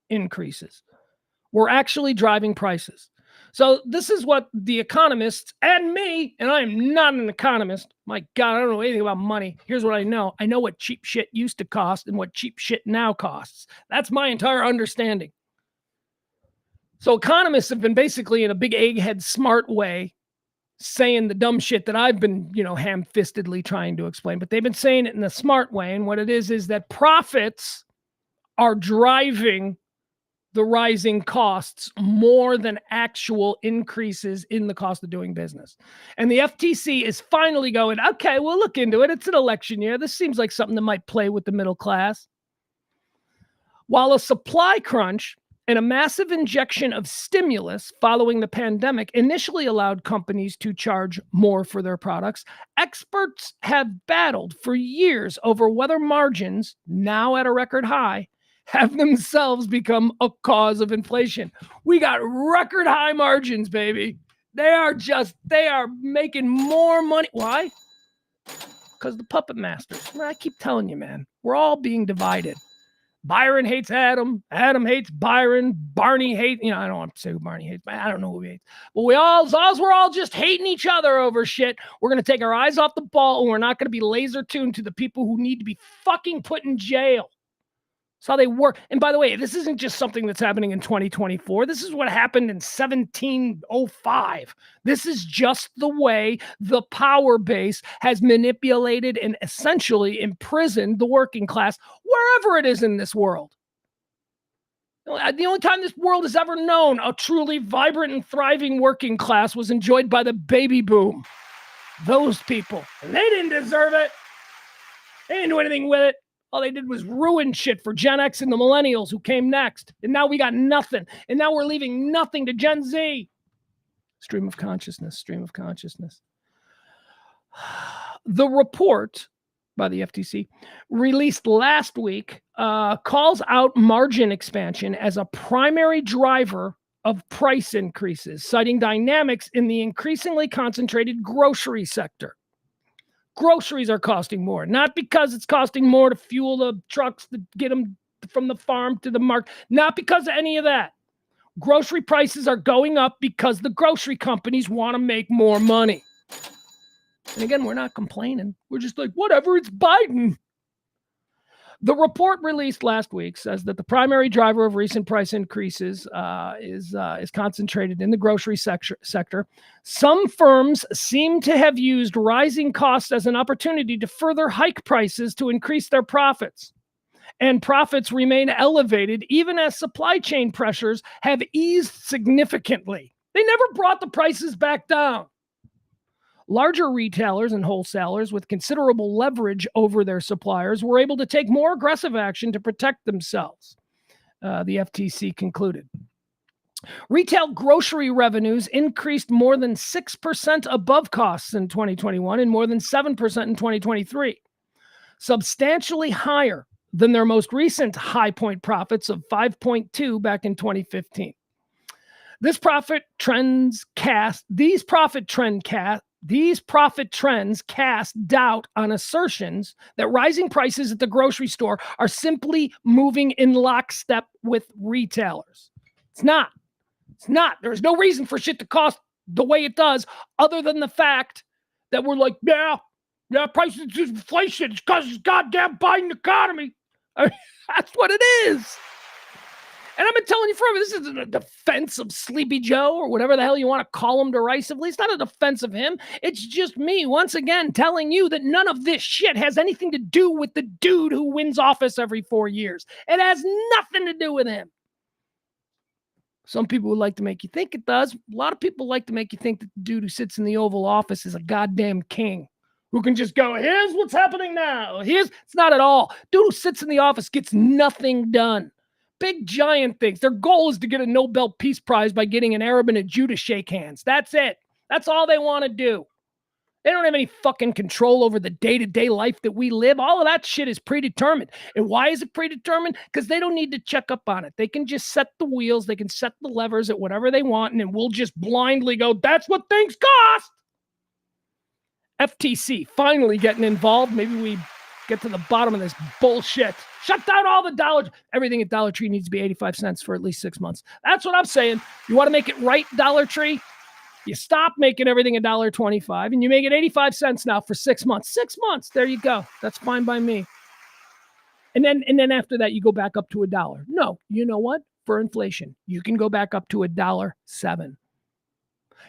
increases, were actually driving prices. So this is what the economists and me, and I am not an economist. My God, I don't know anything about money. Here's what I know. I know what cheap shit used to cost and what cheap shit now costs. That's my entire understanding. So economists have been basically in a big egghead smart way saying the dumb shit that I've been, ham-fistedly trying to explain, but they've been saying it in a smart way. And what it is that profits are driving the rising costs more than actual increases in the cost of doing business. And the FTC is finally going, okay, we'll look into it. It's an election year. This seems like something that might play with the middle class. While a supply crunch and a massive injection of stimulus following the pandemic initially allowed companies to charge more for their products, experts have battled for years over whether margins, now at a record high, have themselves become a cause of inflation. We got record high margins, baby. They are making more money. Why? Because the puppet masters. I keep telling you, man, we're all being divided. Byron hates Adam. Adam hates Byron. Barney hates, I don't want to say who Barney hates, but I don't know who he hates. But we're all just hating each other over shit. We're going to take our eyes off the ball and we're not going to be laser tuned to the people who need to be fucking put in jail. That's how they work. And by the way, this isn't just something that's happening in 2024. This is what happened in 1705. This is just the way the power base has manipulated and essentially imprisoned the working class wherever it is in this world. The only time this world has ever known a truly vibrant and thriving working class was enjoyed by the baby boom. Those people. And they didn't deserve it. They didn't do anything with it. All they did was ruin shit for Gen X and the millennials who came next. And now we got nothing. And now we're leaving nothing to Gen Z. Stream of consciousness. The report by the FTC released last week calls out margin expansion as a primary driver of price increases, citing dynamics in the increasingly concentrated grocery sector. Groceries are costing more, not because it's costing more to fuel the trucks to get them from the farm to the market, not because of any of that. Grocery prices are going up because the grocery companies want to make more money. And again, we're not complaining. We're just like, whatever, it's Biden. The report released last week says that the primary driver of recent price increases is concentrated in the grocery sector. Some firms seem to have used rising costs as an opportunity to further hike prices to increase their profits. And profits remain elevated even as supply chain pressures have eased significantly. They never brought the prices back down. Larger retailers and wholesalers with considerable leverage over their suppliers were able to take more aggressive action to protect themselves, the FTC concluded. Retail grocery revenues increased more than 6% above costs in 2021 and more than 7% in 2023, substantially higher than their most recent high point profits of 5.2 back in 2015. These profit trends cast doubt on assertions that rising prices at the grocery store are simply moving in lockstep with retailers. It's not. There's no reason for shit to cost the way it does, other than the fact that we're like, yeah, prices is inflation. It's because it's goddamn Biden economy. I mean, that's what it is. And I've been telling you forever, this isn't a defense of Sleepy Joe or whatever the hell you want to call him derisively. It's not a defense of him. It's just me, once again, telling you that none of this shit has anything to do with the dude who wins office every 4 years. It has nothing to do with him. Some people would like to make you think it does. A lot of people like to make you think that the dude who sits in the Oval Office is a goddamn king who can just go, here's what's happening now. It's not at all. Dude who sits in the office gets nothing done. Big giant things. Their goal is to get a Nobel Peace Prize by getting an Arab and a Jew to shake hands. That's it. That's all they want to do. They don't have any fucking control over the day-to-day life that we live. All of that shit is predetermined. And why is it predetermined? Because they don't need to check up on it. They can just set the wheels. They can set the levers at whatever they want, and then we'll just blindly go, that's what things cost. FTC finally getting involved. Maybe we get to the bottom of this bullshit. Shut down all the Dollar. Everything at Dollar Tree needs to be 85 cents for at least 6 months. That's what I'm saying. You want to make it right, Dollar Tree? You stop making everything $1.25 and you make it 85 cents now for 6 months. 6 months. There you go. That's fine by me. And then after that, you go back up to $1. No, you know what? For inflation, you can go back up to $1.07.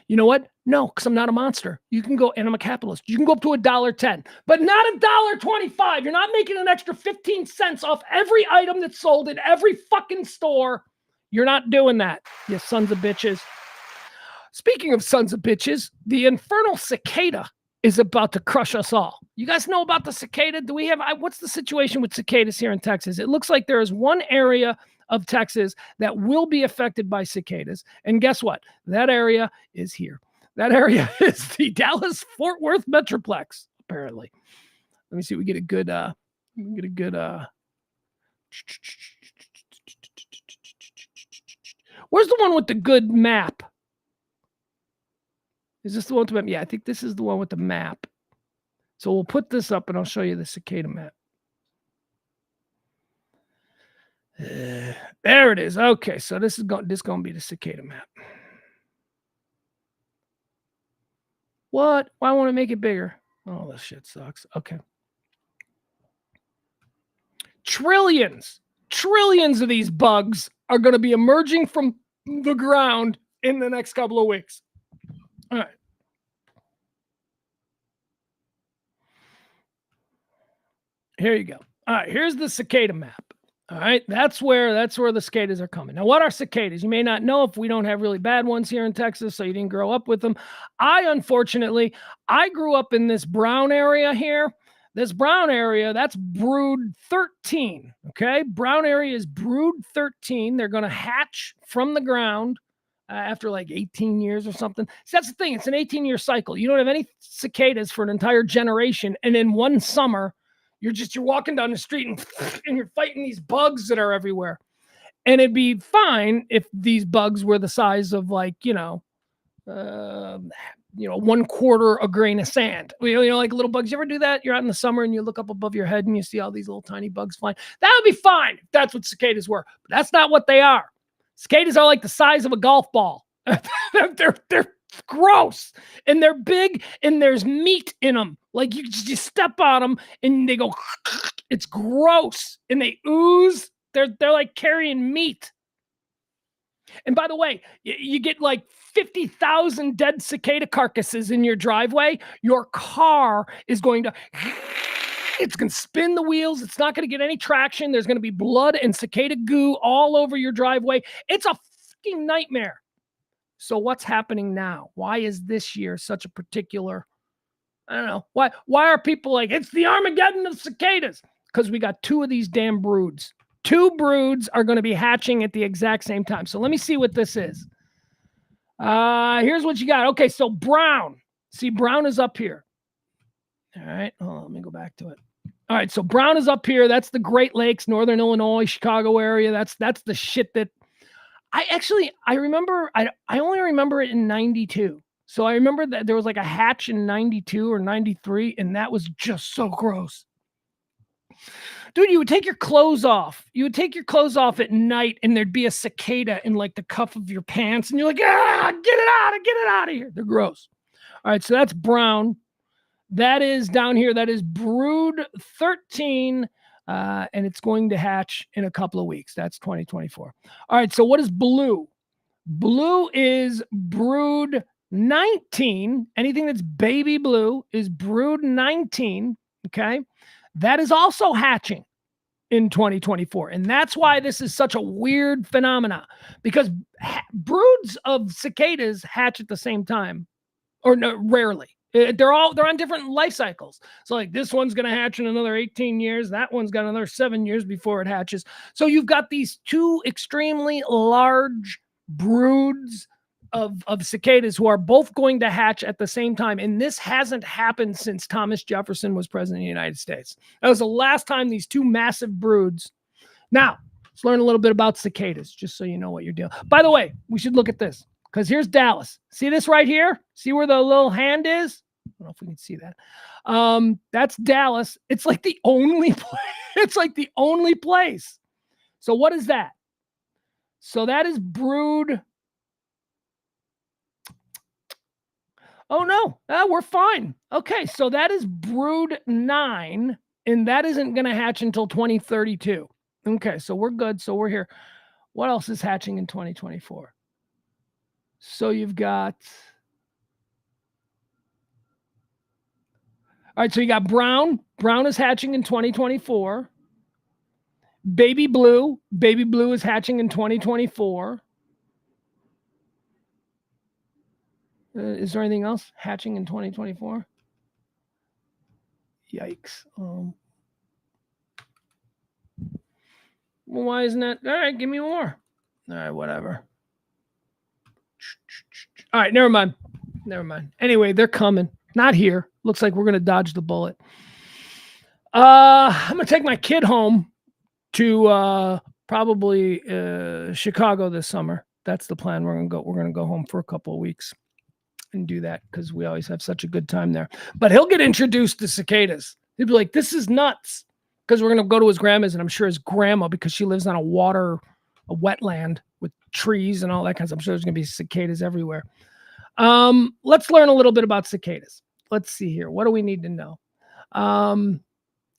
You know what? No, because I'm not a monster. You can go, and I'm a capitalist. You can go up to $1.10, but not $1.25. You're not making an extra 15 cents off every item that's sold in every fucking store. You're not doing that, you sons of bitches. Speaking of sons of bitches, the infernal cicada is about to crush us all. You guys know about the cicada? Do we have, what's the situation with cicadas here in Texas? It looks like there is one area of Texas that will be affected by cicadas. And guess what? That area is here. That area is the Dallas-Fort Worth Metroplex, apparently. Let me see if we get a good, where's the one with the good map? Is this the one with the map? Yeah, I think this is the one with the map. So we'll put this up and I'll show you the cicada map. There it is. Okay, so this is going to be the cicada map. What? Why won't it make it bigger? Oh, this shit sucks. Okay. Trillions of these bugs are going to be emerging from the ground in the next couple of weeks. All right. Here you go. All right, here's the cicada map. All right, that's where the cicadas are coming. Now, what are cicadas? You may not know if we don't have really bad ones here in Texas, so you didn't grow up with them. Unfortunately, I grew up in this brown area here. This brown area, that's brood 13, okay? Brown area is brood 13. They're going to hatch from the ground after like 18 years or something. So that's the thing. It's an 18-year cycle. You don't have any cicadas for an entire generation, and in one summer, you're walking down the street and you're fighting these bugs that are everywhere. And it'd be fine if these bugs were the size of like, 1/4 a grain of sand. Like little bugs. You ever do that? You're out in the summer and you look up above your head and you see all these little tiny bugs flying. That would be fine if that's what cicadas were. But that's not what they are. Cicadas are like the size of a golf ball. They're It's gross. And they're big and there's meat in them. Like you just step on them and they go, it's gross. And they ooze. They're like carrying meat. And by the way, you get like 50,000 dead cicada carcasses in your driveway. Your car is going to, it's going to spin the wheels. It's not going to get any traction. There's going to be blood and cicada goo all over your driveway. It's a fucking nightmare. So what's happening now? Why is this year such a particular, I don't know. Why are people like, it's the Armageddon of cicadas? Because we got 2 of these damn broods. 2 broods are going to be hatching at the exact same time. So let me see what this is. Here's what you got. Okay, so brown. See, brown is up here. All right. Oh, let me go back to it. All right, so brown is up here. That's the Great Lakes, Northern Illinois, Chicago area. That's the shit that I remember. I only remember it in 92. So I remember that there was like a hatch in 92 or 93, and that was just so gross. Dude, you would take your clothes off. You would take your clothes off at night, and there'd be a cicada in like the cuff of your pants, and you're like, get it out of here. They're gross. All right, so that's brown. That is down here. That is brood 13, and it's going to hatch in a couple of weeks. That's 2024. All right, so what is blue? Blue is brood 19. Anything that's baby blue is brood 19, okay? That is also hatching in 2024. And that's why this is such a weird phenomena, because broods of cicadas hatch at the same time, or no, rarely. They're on different life cycles. So like this one's going to hatch in another 18 years. That one's got another 7 years before it hatches. So you've got these 2 extremely large broods of cicadas who are both going to hatch at the same time. And this hasn't happened since Thomas Jefferson was president of the United States. That was the last time these 2 massive broods. Now, let's learn a little bit about cicadas, just so you know what you're doing. By the way, we should look at this, because here's Dallas. See this right here? See where the little hand is? I don't know if we can see that. That's Dallas. It's like the only place. It's like the only place. So what is that? So that is brood. Oh, no, we're fine. Okay, so that is brood 9, and that isn't going to hatch until 2032. Okay, so we're good. So we're here. What else is hatching in 2024? So you've got, all right, so you got brown. Brown is hatching in 2024. Baby blue is hatching in 2024. Is there anything else hatching in 2024? Yikes. Well, why isn't that? All right, give me more. All right, whatever. All right, never mind. Anyway, they're coming. Not here. Looks like we're going to dodge the bullet. I'm going to take my kid home to probably Chicago this summer. That's the plan. We're going to go home for a couple of weeks and do that, because we always have such a good time there. But he'll get introduced to cicadas. He'll be like, this is nuts. Because we're going to go to his grandma's, and I'm sure his grandma, because she lives on a wetland with trees and all that kind of stuff. I'm sure there's going to be cicadas everywhere. Let's learn a little bit about cicadas. Let's see here. What do we need to know?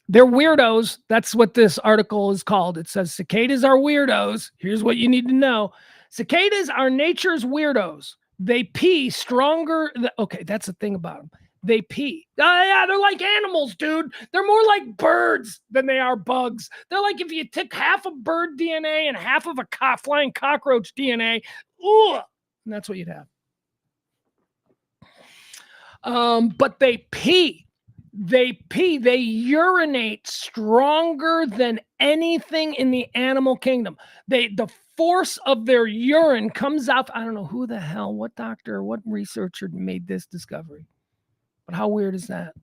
They're weirdos. That's what this article is called. It says cicadas are weirdos. Here's what you need to know. Cicadas are nature's weirdos. They pee stronger. Okay, that's the thing about them. They pee. Yeah, they're like animals, dude. They're more like birds than they are bugs. They're like if you took half of bird DNA and half of a flying cockroach DNA, and that's what you'd have. But they pee. They urinate stronger than anything in the animal kingdom. The force of their urine comes out. I don't know who the hell, what doctor, what researcher made this discovery. But how weird is that?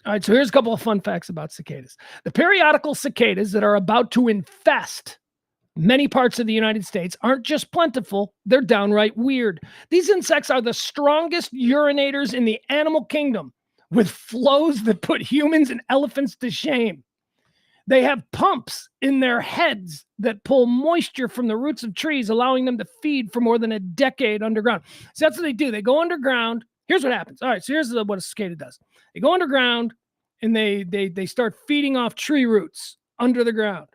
All right, so here's a couple of fun facts about cicadas. The periodical cicadas that are about to infest many parts of the United States aren't just plentiful, they're downright weird. These insects are the strongest urinators in the animal kingdom, with flows that put humans and elephants to shame. They have pumps in their heads that pull moisture from the roots of trees, allowing them to feed for more than a decade underground. So that's what they do. They go underground. Here's what happens. All right, so here's what a cicada does. They go underground and they start feeding off tree roots under the ground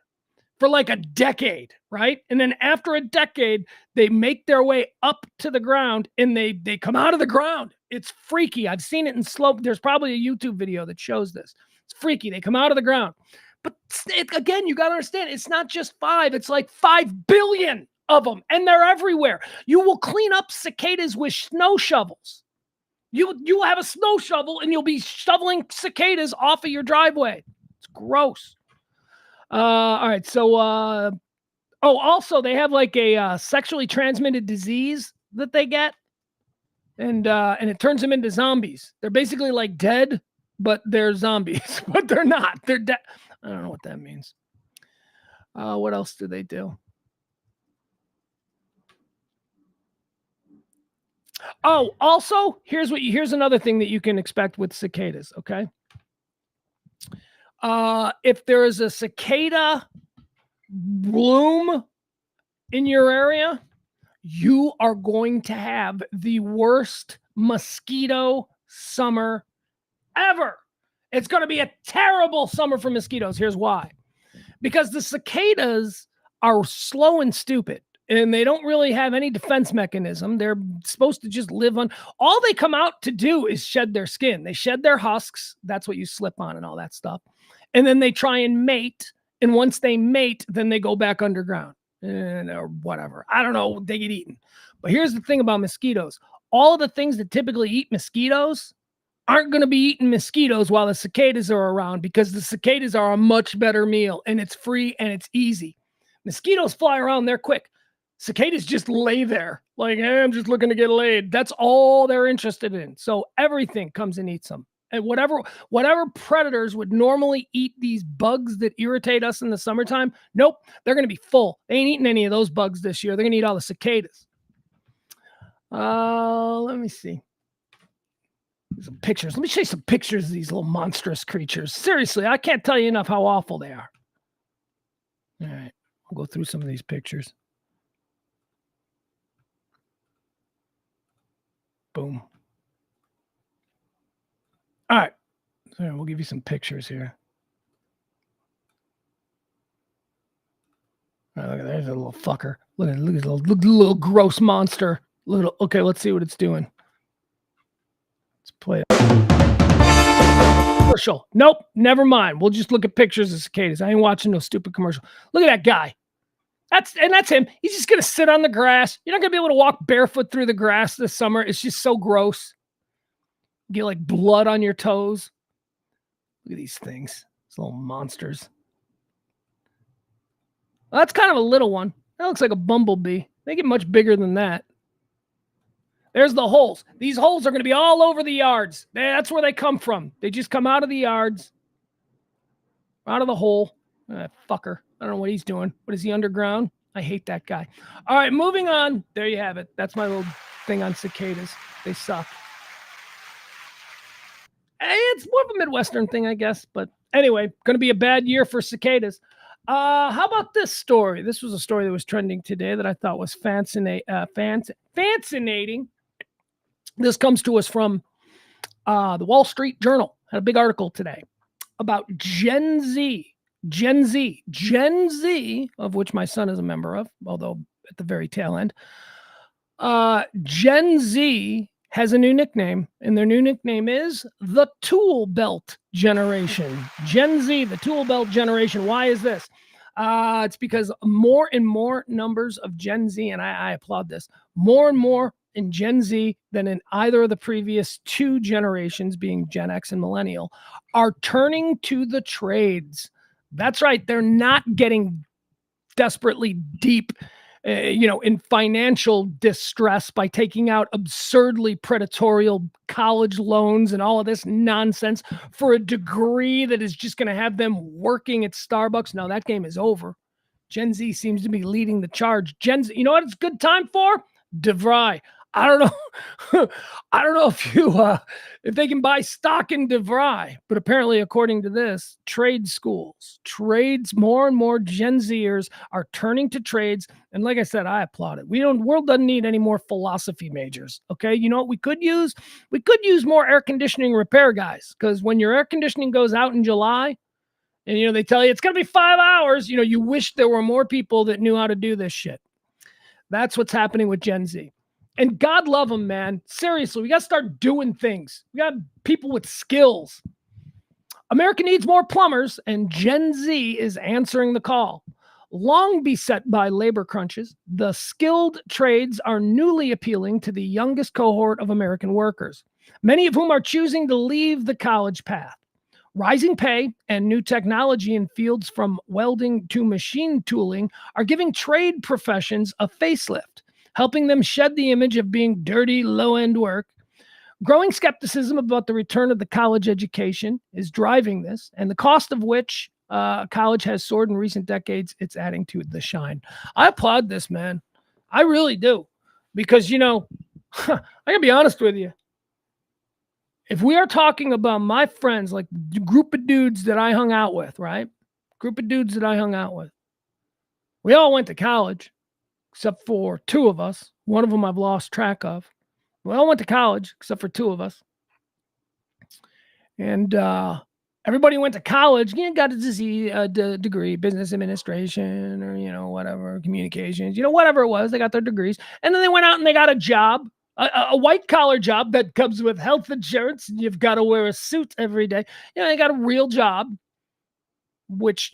for like a decade, right? And then after a decade, they make their way up to the ground and they come out of the ground. It's freaky. I've seen it in slow. There's probably a YouTube video that shows this. It's freaky. They come out of the ground. But again, you got to understand, it's not just 5. It's like 5 billion of them, and they're everywhere. You will clean up cicadas with snow shovels. You will have a snow shovel, and you'll be shoveling cicadas off of your driveway. It's gross. All right, so also they have like a sexually transmitted disease that they get, and it turns them into zombies. They're basically like dead, but they're zombies. But they're not. They're dead. I don't know what that means. What else do they do? Oh, also, here's another thing that you can expect with cicadas, okay? If there is a cicada bloom in your area, you are going to have the worst mosquito summer ever. It's going to be a terrible summer for mosquitoes. Here's why. Because the cicadas are slow and stupid, and they don't really have any defense mechanism. They're supposed to just live on. All they come out to do is shed their skin. They shed their husks. That's what you slip on and all that stuff. And then they try and mate. And once they mate, then they go back underground or whatever. I don't know. They get eaten. But here's the thing about mosquitoes. All of the things that typically eat mosquitoes aren't going to be eating mosquitoes while the cicadas are around, because the cicadas are a much better meal, and it's free and it's easy. Mosquitoes fly around. They're quick. Cicadas just lay there like, hey, I'm just looking to get laid. That's all they're interested in. So everything comes and eats them. And whatever predators would normally eat these bugs that irritate us in the summertime, nope, they're going to be full. They ain't eating any of those bugs this year. They're going to eat all the cicadas. Let me see. Some pictures. Let me show you some pictures of these little monstrous creatures. Seriously, I can't tell you enough how awful they are. All right, I'll go through some of these pictures. Boom. All right, so we'll give you some pictures here. All right, look at there's a little fucker. Look at this little gross monster. Okay, let's see what it's doing. Let's play it. Commercial. Nope, never mind. We'll just look at pictures of cicadas. I ain't watching no stupid commercial. Look at that guy. That's him. He's just gonna sit on the grass. You're not gonna be able to walk barefoot through the grass this summer. It's just so gross. Get like blood on your toes. Look at these things. These little monsters. Well, that's kind of a little one. That looks like a bumblebee. They get much bigger than that. There's the holes. These holes are going to be all over the yards. That's where they come from. They just come out of the yards. Out of the hole. Fucker. I don't know what he's doing. What is he, underground? I hate that guy. All right, moving on. There you have it. That's my little thing on cicadas. They suck. It's more of a Midwestern thing, I guess. But anyway, going to be a bad year for cicadas. How about this story? This was a story that was trending today that I thought was fascinating. This comes to us from the Wall Street Journal. Had a big article today about Gen Z, of which my son is a member of, although at the very tail end. Gen Z has a new nickname, and their new nickname is the Tool Belt Generation. Gen Z, the Tool Belt Generation. Why is this? It's because more and more numbers of Gen Z, and I applaud this, more and more in Gen Z than in either of the previous two generations, being Gen X and Millennial, are turning to the trades. That's right. They're not getting desperately deep in financial distress by taking out absurdly predatory college loans and all of this nonsense for a degree that is just going to have them working at Starbucks. No, that game is over. Gen Z seems to be leading the charge. Gen Z, you know what it's a good time for? DeVry. I don't know. I don't know if they can buy stock in DeVry, but apparently, according to this, trade schools, more and more Gen Zers are turning to trades. And like I said, I applaud it. World doesn't need any more philosophy majors. Okay, you know what we could use? We could use more air conditioning repair guys, because when your air conditioning goes out in July, and they tell you it's gonna be 5 hours, you wish there were more people that knew how to do this shit. That's what's happening with Gen Z. And God love them, man. Seriously, we got to start doing things. We got people with skills. America needs more plumbers, and Gen Z is answering the call. Long beset by labor crunches, the skilled trades are newly appealing to the youngest cohort of American workers, many of whom are choosing to leave the college path. Rising pay and new technology in fields from welding to machine tooling are giving trade professions a facelift, helping them shed the image of being dirty, low-end work. Growing skepticism about the return of the college education is driving this, and the cost of which college has soared in recent decades, it's adding to the shine. I applaud this, man. I really do. Because, I gotta be honest with you. If we are talking about my friends, like the group of dudes that I hung out with, right? Group of dudes that I hung out with. We all went to college, except for two of us. One of them I've lost track of. We all went to college, except for two of us. And everybody went to college, got a degree, business administration, or, whatever, communications, whatever it was. They got their degrees. And then they went out and they got a job. A white-collar job that comes with health insurance, and you've got to wear a suit every day. They got a real job, which,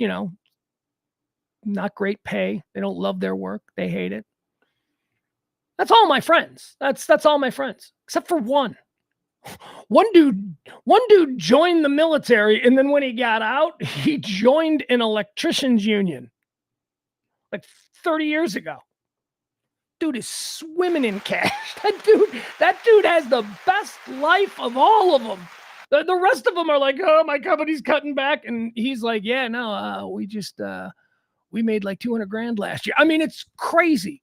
not great pay. They don't love their work. They hate it. That's all my friends. That's all my friends, except for one. One dude joined the military, and then when he got out, he joined an electricians union like 30 years ago. Dude is swimming in cash. That dude has the best life of all of them. The rest of them are like, oh, my company's cutting back. And he's like, yeah, no, we made like 200 grand last year. I mean, it's crazy.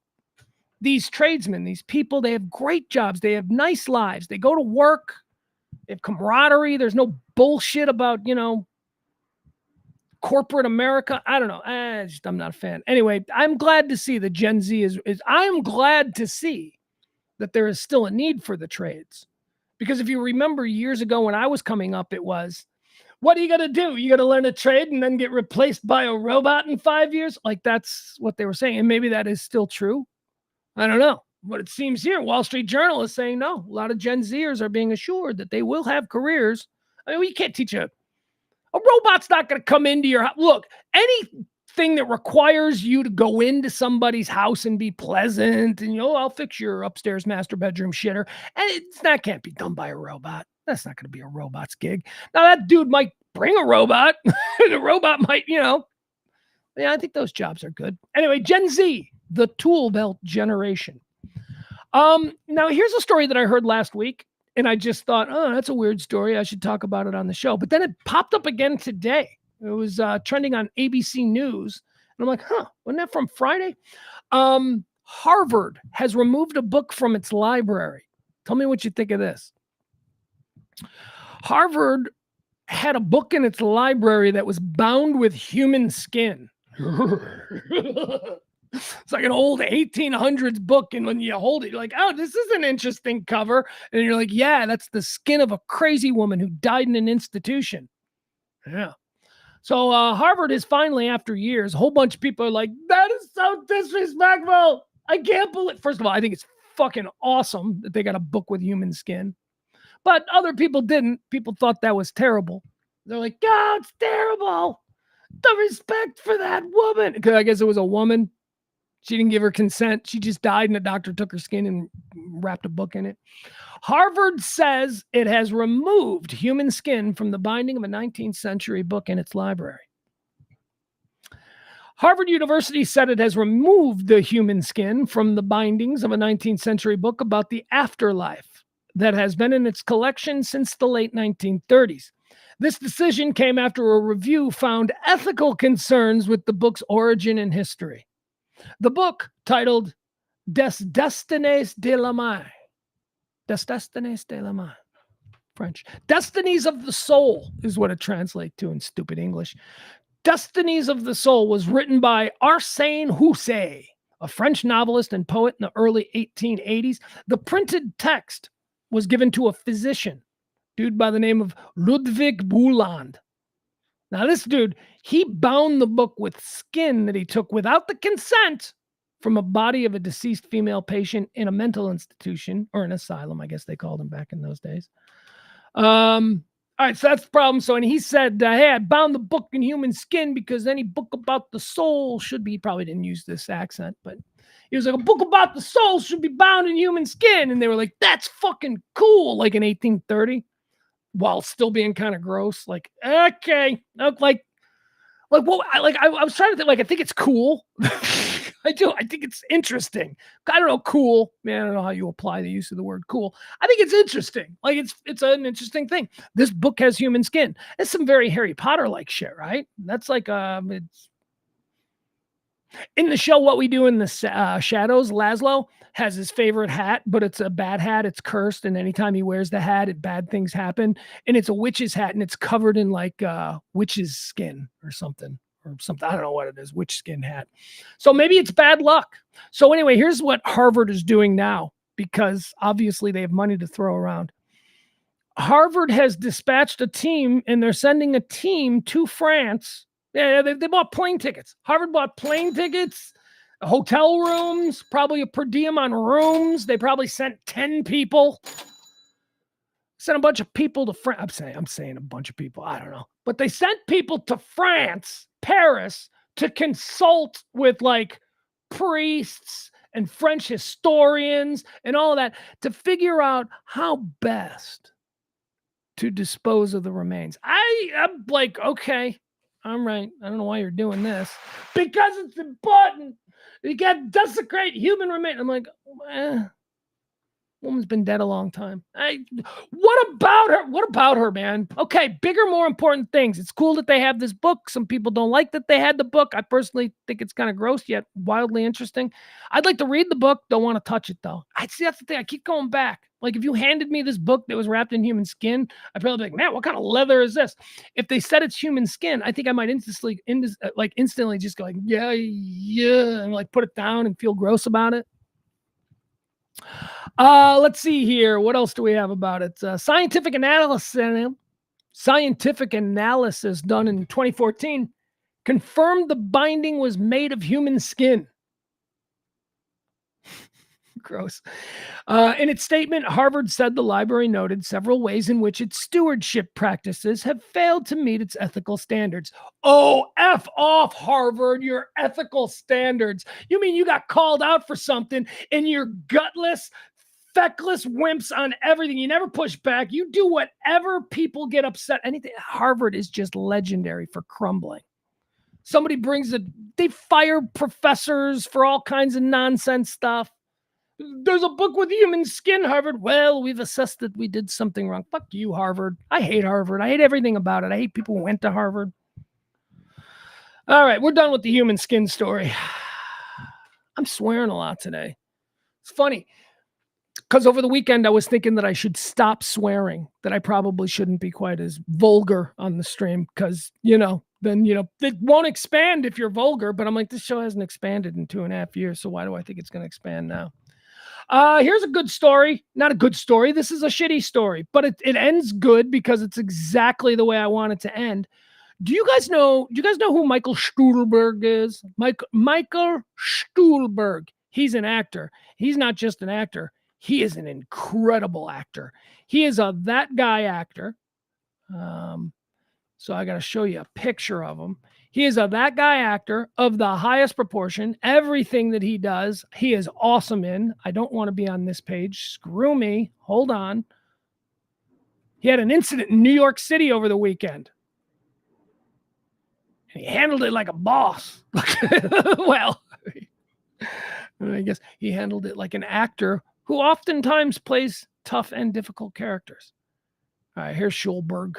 These tradesmen, these people, they have great jobs. They have nice lives. They go to work. They have camaraderie. There's no bullshit about, corporate America. I don't know. I'm not a fan. Anyway, I'm glad to see that Gen Z I'm glad to see that there is still a need for the trades. Because if you remember years ago when I was coming up, it was, what are you going to do? You got to learn a trade and then get replaced by a robot in 5 years? Like, that's what they were saying. And maybe that is still true. I don't know. But it seems here, Wall Street Journal is saying, no, a lot of Gen Zers are being assured that they will have careers. I mean, you can't teach a robot's not going to come into your house. Look, anything that requires you to go into somebody's house and be pleasant and, I'll fix your upstairs master bedroom shitter. And that can't be done by a robot. That's not going to be a robot's gig. Now, that dude might bring a robot. And the robot might, yeah, I think those jobs are good. Anyway, Gen Z, the tool belt generation. Now, here's a story that I heard last week. And I just thought, oh, that's a weird story. I should talk about it on the show. But then it popped up again today. It was trending on ABC News. And I'm like, wasn't that from Friday? Harvard has removed a book from its library. Tell me what you think of this. Harvard had a book in its library that was bound with human skin. It's like an old 1800s book, and when you hold it, you're like, oh, this is an interesting cover. And you're like, yeah, that's the skin of a crazy woman who died in an institution. Yeah. So Harvard is finally, after years, a whole bunch of people are like, that is so disrespectful. I can't believe. First of all, I think it's fucking awesome that they got a book with human skin. But other people didn't. People thought that was terrible. They're like, oh, it's terrible. The respect for that woman. Because I guess it was a woman. She didn't give her consent. She just died, and a doctor took her skin and wrapped a book in it. Harvard says it has removed human skin from the binding of a 19th century book in its library. Harvard University said it has removed the human skin from the bindings of a 19th century book about the afterlife that has been in its collection since the late 1930s. This decision came after a review found ethical concerns with the book's origin and history. The book, titled Des Destines de la Main, Des Destinies de la Main. French. Destinies of the Soul is what it translates to in stupid English. Destinies of the Soul was written by Arsène Houssaye, a French novelist and poet in the early 1880s. The printed text was given to a physician, dude by the name of Ludwig Bouland. Now, this dude, he bound the book with skin that he took without the consent from a body of a deceased female patient in a mental institution or an asylum, I guess they called them back in those days. All right, so that's the problem. So, and he said, hey, I bound the book in human skin because any book about the soul should be, he probably didn't use this accent, but he was like, a book about the soul should be bound in human skin. And they were like, that's fucking cool, like in 1830, while still being kind of gross. Like, okay, like what? I was trying to think, like, I think it's cool. I do. I think it's interesting. I don't know, cool. Man, I don't know how you apply the use of the word cool. I think it's interesting. Like, it's an interesting thing. This book has human skin. It's some very Harry Potter-like shit, right? That's like, it's... In the show What We Do in the Shadows, Laszlo has his favorite hat, but it's a bad hat. It's cursed, and anytime he wears the hat, bad things happen. And it's a witch's hat, and it's covered in like witch's skin or something. I don't know what it is, witch skin hat. So maybe it's bad luck. So anyway, here's what Harvard is doing now, because obviously they have money to throw around. Harvard has dispatched a team, and they're sending a team to France. Yeah, they bought plane tickets. Harvard bought plane tickets, hotel rooms, probably a per diem on rooms. They probably sent 10 people. Sent a bunch of people to France. I'm saying a bunch of people. I don't know. But they sent people to France, Paris, to consult with like priests and French historians and all of that to figure out how best to dispose of the remains. I'm like, okay, I'm right. I don't know why you're doing this. Because it's important. You got to desecrate human remains. I'm like, woman's been dead a long time. What about her? What about her, man? Okay, bigger, more important things. It's cool that they have this book. Some people don't like that they had the book. I personally think it's kind of gross, yet wildly interesting. I'd like to read the book. Don't want to touch it, though. See, that's the thing. I keep going back. Like, if you handed me this book that was wrapped in human skin, I'd probably be like, man, what kind of leather is this? If they said it's human skin, I think I might instantly just go like, yeah, and like put it down and feel gross about it. Let's see here. What else do we have about it? Scientific analysis done in 2014 confirmed the binding was made of human skin. Gross. In its statement, Harvard said the library noted several ways in which its stewardship practices have failed to meet its ethical standards. Oh, F off, Harvard, your ethical standards. You mean you got called out for something and you're gutless, feckless wimps on everything. You never push back. You do whatever people get upset. Anything. Harvard is just legendary for crumbling. Somebody they fire professors for all kinds of nonsense stuff. There's a book with human skin, Harvard. Well, we've assessed that we did something wrong. Fuck you, Harvard. I hate Harvard. I hate everything about it. I hate people who went to Harvard. All right, we're done with the human skin story. I'm swearing a lot today. It's funny, because over the weekend I was thinking that I should stop swearing, that I probably shouldn't be quite as vulgar on the stream, because, then, it won't expand if you're vulgar. But I'm like, this show hasn't expanded in 2.5 years, so why do I think it's going to expand now? Here's a good story. Not a good story. This is a shitty story, but it ends good because it's exactly the way I want it to end. Do you guys know who Michael Stuhlbarg is? Michael Stuhlbarg. He's an actor. He's not just an actor. He is an incredible actor. He is a that guy actor. So I got to show you a picture of him. He is a that guy actor of the highest proportion. Everything that he does, he is awesome in. I don't want to be on this page. Screw me. Hold on. He had an incident in New York City over the weekend. And he handled it like a boss. Well, I guess he handled it like an actor who oftentimes plays tough and difficult characters. All right, here's Schulberg.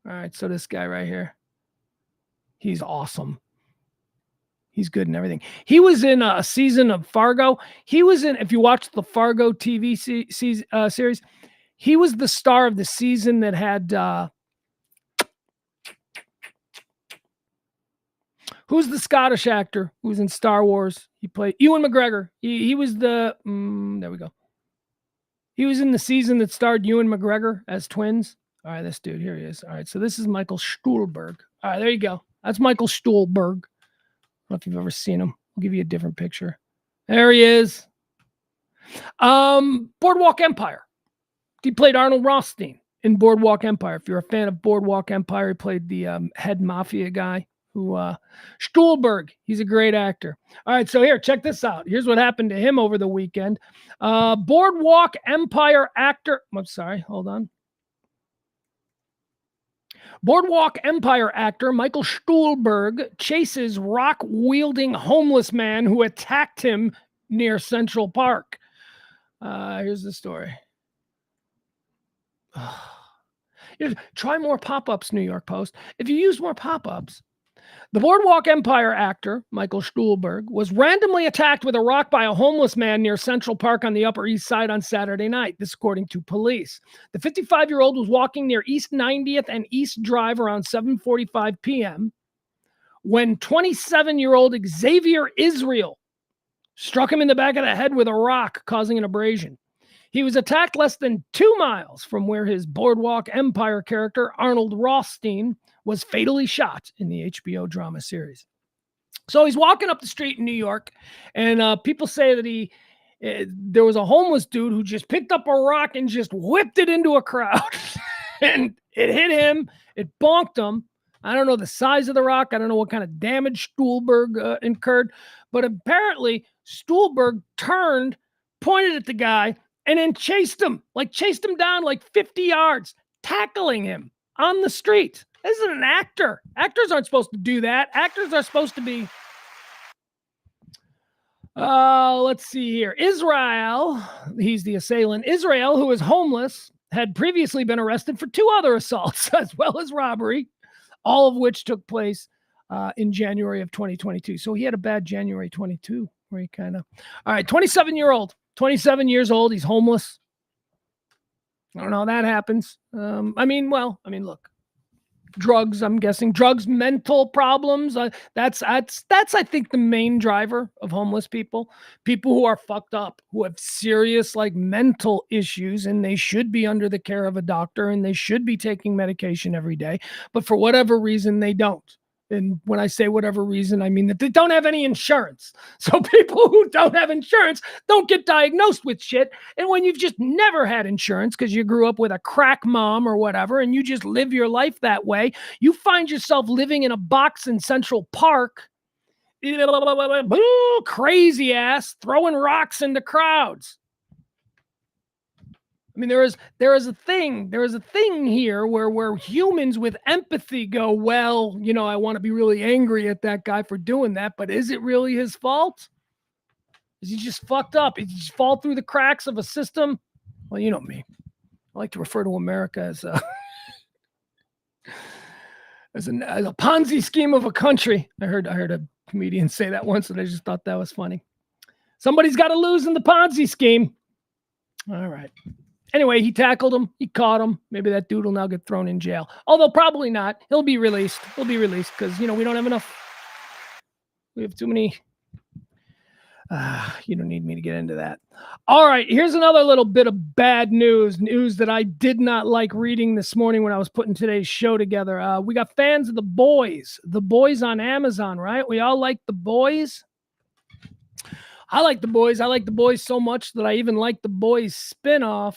All right, so this guy right here. He's awesome. He's good in everything. He was in a season of Fargo. He was in, if you watch the Fargo TV series, he was the star of the season that had, who's the Scottish actor who was in Star Wars? He played Ewan McGregor. He was the, there we go. He was in the season that starred Ewan McGregor as twins. All right, this dude, here he is. All right, so this is Michael Stuhlbarg. All right, there you go. That's Michael Stuhlbarg. I don't know if you've ever seen him. I'll give you a different picture. There he is. Boardwalk Empire. He played Arnold Rothstein in Boardwalk Empire. If you're a fan of Boardwalk Empire, he played the head mafia guy who, Stuhlbarg. He's a great actor. All right, so here, check this out. Here's what happened to him over the weekend. Boardwalk Empire actor. I'm sorry, hold on. Boardwalk Empire actor Michael Stuhlbarg chases rock-wielding homeless man who attacked him near Central Park. Here's the story. Try more pop-ups, New York Post. If you use more pop-ups, the Boardwalk Empire actor, Michael Stuhlbarg, was randomly attacked with a rock by a homeless man near Central Park on the Upper East Side on Saturday night, this according to police. The 55-year-old was walking near East 90th and East Drive around 7:45 p.m. when 27-year-old Xavier Israel struck him in the back of the head with a rock, causing an abrasion. He was attacked less than 2 miles from where his Boardwalk Empire character, Arnold Rothstein, was fatally shot in the HBO drama series. So he's walking up the street in New York, and people say that there was a homeless dude who just picked up a rock and just whipped it into a crowd. And it hit him. It bonked him. I don't know the size of the rock. I don't know what kind of damage Stuhlbarg incurred. But apparently, Stuhlbarg turned, pointed at the guy, and then chased him down like 50 yards, tackling him on the street. This is an actor. Actors aren't supposed to do that. Actors are supposed to be, let's see here. Israel, he's the assailant. Israel, who is homeless, had previously been arrested for 2 other assaults, as well as robbery, all of which took place in January of 2022. So he had a bad January 22, where he kind of, all right, 27 years old. He's homeless. I don't know how that happens. Look, drugs, I'm guessing drugs, mental problems. That's I think the main driver of homeless people who are fucked up, who have serious like mental issues, and they should be under the care of a doctor and they should be taking medication every day. But for whatever reason, they don't. And when I say whatever reason, I mean that they don't have any insurance. So people who don't have insurance don't get diagnosed with shit. And when you've just never had insurance because you grew up with a crack mom or whatever, and you just live your life that way, you find yourself living in a box in Central Park, crazy ass, throwing rocks into crowds. I mean, there is a thing here where humans with empathy go, well, I want to be really angry at that guy for doing that, but is it really his fault? Is he just fucked up? Did he just fall through the cracks of a system? Well, you know me. I like to refer to America as a Ponzi scheme of a country. I heard a comedian say that once, and I just thought that was funny. Somebody's got to lose in the Ponzi scheme. All right. Anyway, he tackled him. He caught him. Maybe that dude will now get thrown in jail. Although probably not. He'll be released. Because, we don't have enough. We have too many. You don't need me to get into that. All right. Here's another little bit of bad news that I did not like reading this morning when I was putting today's show together. We got fans of The Boys. The Boys on Amazon, right? We all like The Boys. I like The Boys. I like The Boys so much that I even like The Boys spinoff,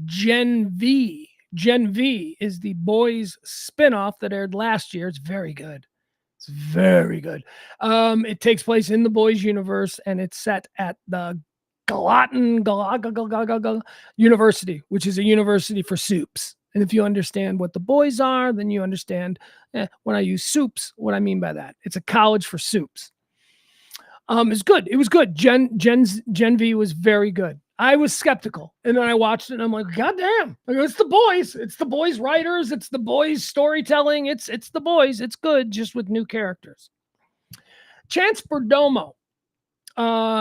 Gen V. Gen V is the Boys spinoff that aired last year. It's very good. It's very good. It takes place in the Boys universe, and it's set at the Gallatin University, which is a university for soups. And if you understand what the Boys are, then you understand when I use soups, what I mean by that. It's a college for soups. It's good. It was good. Gen V was very good. I was skeptical, and then I watched it, and I'm like, God damn! It's the Boys. It's the Boys writers. It's the Boys storytelling. It's the Boys. It's good, just with new characters. Chance Perdomo.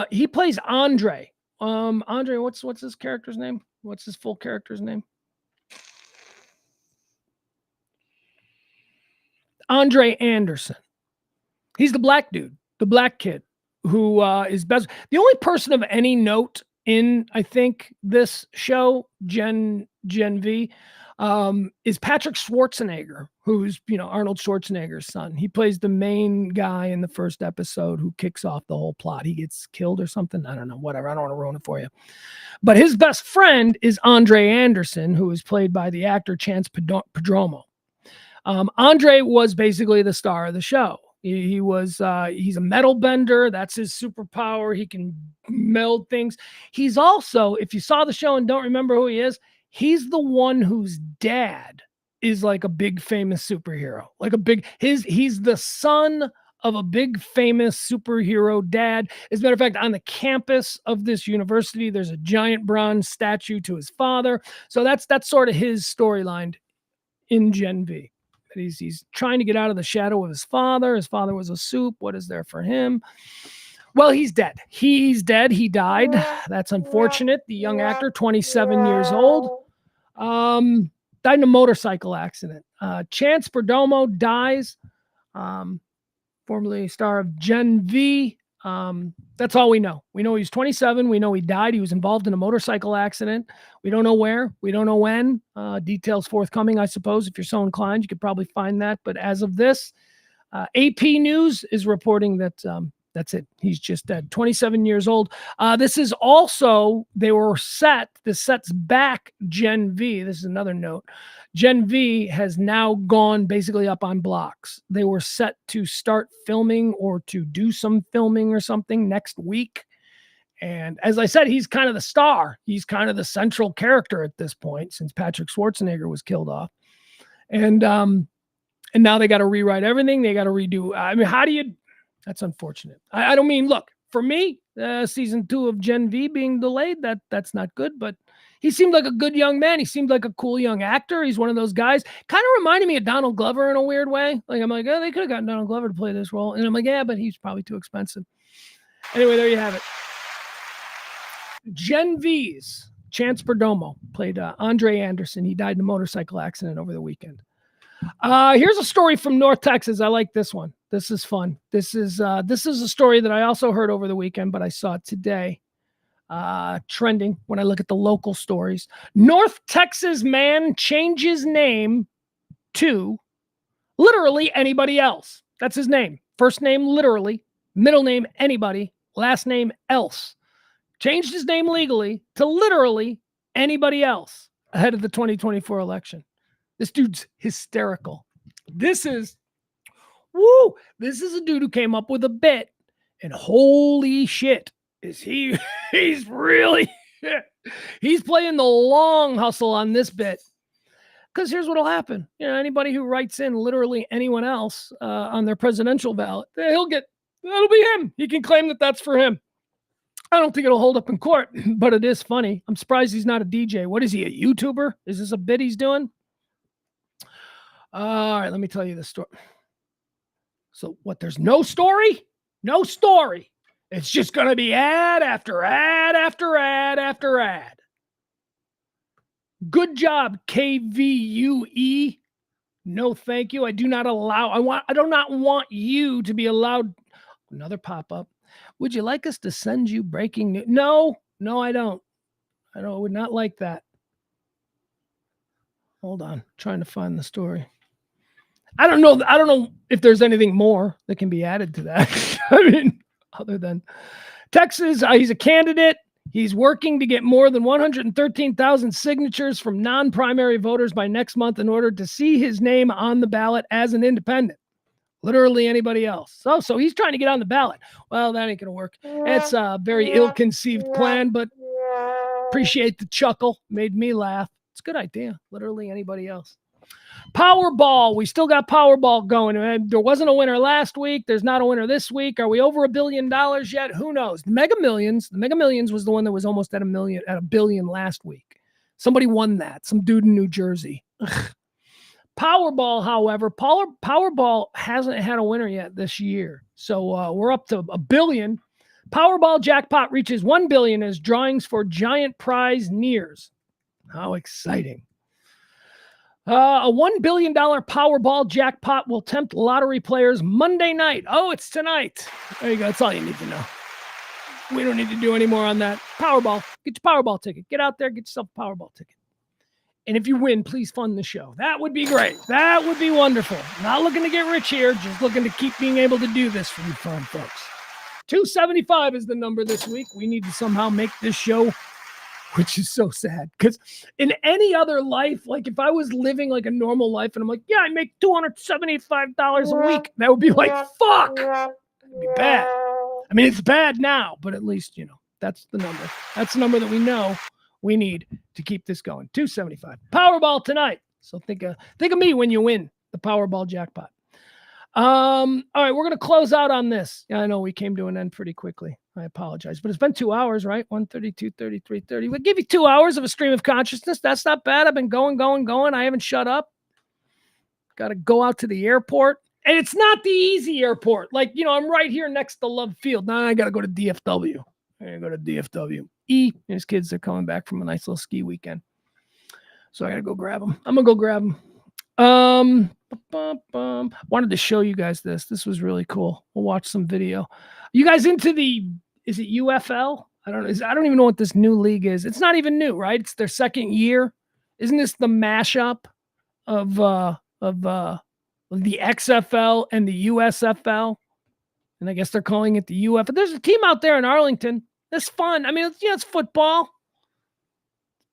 He plays Andre. Andre, what's his character's name? What's his full character's name? Andre Anderson. He's the black dude, the black kid who is best. The only person of any note in, I think, this show, Gen V, is Patrick Schwarzenegger, who's, Arnold Schwarzenegger's son. He plays the main guy in the first episode who kicks off the whole plot. He gets killed or something. I don't know, whatever. I don't want to ruin it for you. But his best friend is Andre Anderson, who is played by the actor Chance Perdomo. Andre was basically the star of the show. He's a metal bender. That's his superpower. He can meld things. He's also, if you saw the show and don't remember who he is, he's the one whose dad is like a big famous superhero. He's the son of a big famous superhero dad. As a matter of fact, on the campus of this university, there's a giant bronze statue to his father. So that's sort of his storyline in Gen V. He's trying to get out of the shadow of his father. His father was a soup. What is there for him? Well, he's dead. He's dead. He died. That's unfortunate. The young actor, 27 years old, died in a motorcycle accident. Chance Perdomo dies, formerly a star of Gen V. That's all we know. We know he's 27. We know he died. He was involved in a motorcycle accident. We don't know where. We don't know when. Details forthcoming, I suppose. If you're so inclined, you could probably find that. But as of this, AP News is reporting that that's it. He's just dead. 27 years old. This is also, this sets back Gen V. This is another note. Gen V has now gone basically up on blocks. They were set to start filming or to do some filming or something next week. And as I said, he's kind of the star. He's kind of the central character at this point since Patrick Schwarzenegger was killed off. And now they got to rewrite everything. They got to redo. I mean, that's unfortunate. I don't mean, look, for me, season 2 of Gen V being delayed, that's not good, but he seemed like a good young man. He seemed like a cool young actor. He's one of those guys, kind of reminded me of Donald Glover in a weird way. Like, I'm like, oh, they could have gotten Donald Glover to play this role. And I'm like, yeah, but he's probably too expensive. Anyway, there you have it. Gen V's Chance Perdomo played Andre Anderson. He died in a motorcycle accident over the weekend. Here's a story from North Texas. I like this one. This is fun. This is a story that I also heard over the weekend, but I saw it today. Trending when I look at the local stories. North Texas man changes name to literally anybody else. That's his name. First name literally, middle name anybody, last name else. Changed his name legally to literally anybody else ahead of the 2024 election. This dude's hysterical. This is a dude who came up with a bit, and holy shit, he's really, he's playing the long hustle on this bit. Because here's what'll happen. Anybody who writes in literally anyone else on their presidential ballot, that'll be him. He can claim that that's for him. I don't think it'll hold up in court, but it is funny. I'm surprised he's not a DJ. What is he, a YouTuber? Is this a bit he's doing? All right, let me tell you the story. So what, there's no story? No story. It's just going to be ad after ad after ad after ad. Good job, KVUE. No, thank you. I do not want you to be allowed. Another pop-up. Would you like us to send you breaking news? No, I don't. I would not like that. Hold on. Trying to find the story. I don't know if there's anything more that can be added to that. I mean, other than Texas, he's a candidate. He's working to get more than 113,000 signatures from non-primary voters by next month in order to see his name on the ballot as an independent. Literally anybody else. So he's trying to get on the ballot. Well, that ain't going to work. It's a very ill-conceived plan, but appreciate the chuckle. Made me laugh. It's a good idea. Literally anybody else. Powerball. We still got Powerball going. There wasn't a winner last week. There's not a winner this week. Are we over $1 billion yet? Who knows? The Mega Millions was the one that was almost at $1 billion last week. Somebody won that. Some dude in New Jersey. Powerball, however, Powerball hasn't had a winner yet this year. So we're up to $1 billion. Powerball jackpot reaches $1 billion as drawings for giant prize nears. How exciting. A $1 billion Powerball jackpot will tempt lottery players Monday night. Oh, it's tonight. There you go. That's all you need to know. We don't need to do any more on that. Powerball. Get your Powerball ticket. Get out there. Get yourself a Powerball ticket. And if you win, please fund the show. That would be great. That would be wonderful. Not looking to get rich here. Just looking to keep being able to do this for you fun folks. 275 is the number this week. We need to somehow make this show, which is so sad. Because in any other life, like if I was living like a normal life and I'm like, yeah, I make $275 a week, that would be like, fuck. It'd be bad. I mean, it's bad now, but at least, that's the number. That's the number that we know we need to keep this going. 275. Powerball tonight. So think of me when you win the Powerball jackpot. All right, we're going to close out on this. I know we came to an end pretty quickly. I apologize, but it's been 2 hours, right? 1:32, 33:30. We'll give you 2 hours of a stream of consciousness. That's not bad. I've been going. I haven't shut up. Got to go out to the airport. And it's not the easy airport. Like, I'm right here next to Love Field. Now I got to go to DFW. I got to go to DFW. His kids are coming back from a nice little ski weekend. So I got to go grab them. I'm going to go grab them. Wanted to show you guys this. This was really cool. We'll watch some video. You guys into is it UFL? I don't know. I don't even know what this new league is. It's not even new, right? It's their second year. Isn't this the mashup of the XFL and the USFL? And I guess they're calling it the UF. But there's a team out there in Arlington. It's fun. I mean, it's football.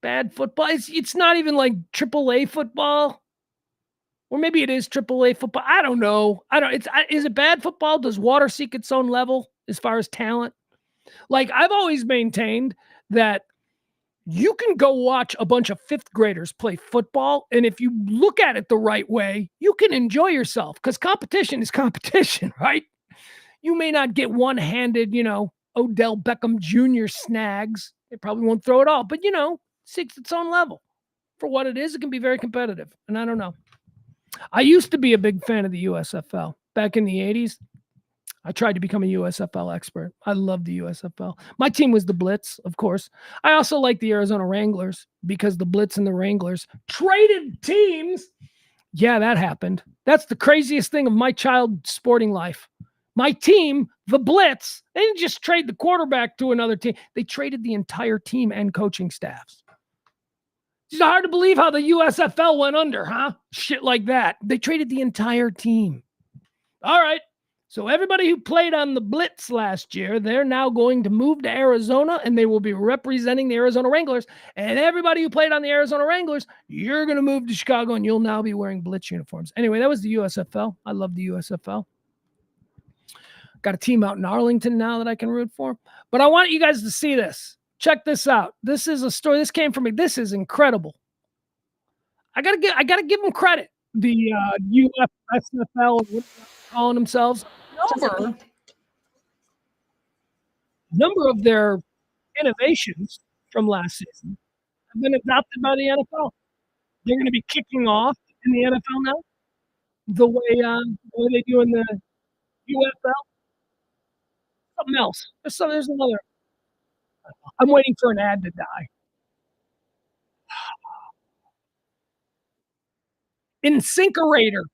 Bad football. It's not even like AAA football. Or maybe it is AAA football. I don't know. Is it bad football? Does water seek its own level as far as talent? Like, I've always maintained that you can go watch a bunch of fifth graders play football, and if you look at it the right way, you can enjoy yourself because competition is competition, right? You may not get one-handed, Odell Beckham Jr. snags. They probably won't throw it all, but, seeks its own level. For what it is, it can be very competitive, and I don't know. I used to be a big fan of the USFL. Back in the 80s, I tried to become a USFL expert. I loved the USFL. My team was the Blitz, of course. I also like the Arizona Wranglers because the Blitz and the Wranglers traded teams. Yeah, that happened. That's the craziest thing of my child sporting life. My team, the Blitz, they didn't just trade the quarterback to another team. They traded the entire team and coaching staffs. It's hard to believe how the USFL went under, huh? Shit like that. They traded the entire team. All right. So everybody who played on the Blitz last year, they're now going to move to Arizona, and they will be representing the Arizona Wranglers. And everybody who played on the Arizona Wranglers, you're going to move to Chicago, and you'll now be wearing Blitz uniforms. Anyway, that was the USFL. I love the USFL. Got a team out in Arlington now that I can root for. But I want you guys to see this. Check this out. This is a story. This came from me. This is incredible. I gotta give them credit. The USFL, what they're calling themselves, number of their innovations from last season have been adopted by the NFL. They're going to be kicking off in the NFL now, the way they do in the UFL. Something else. There's another. I'm waiting for an ad to die. Incinerator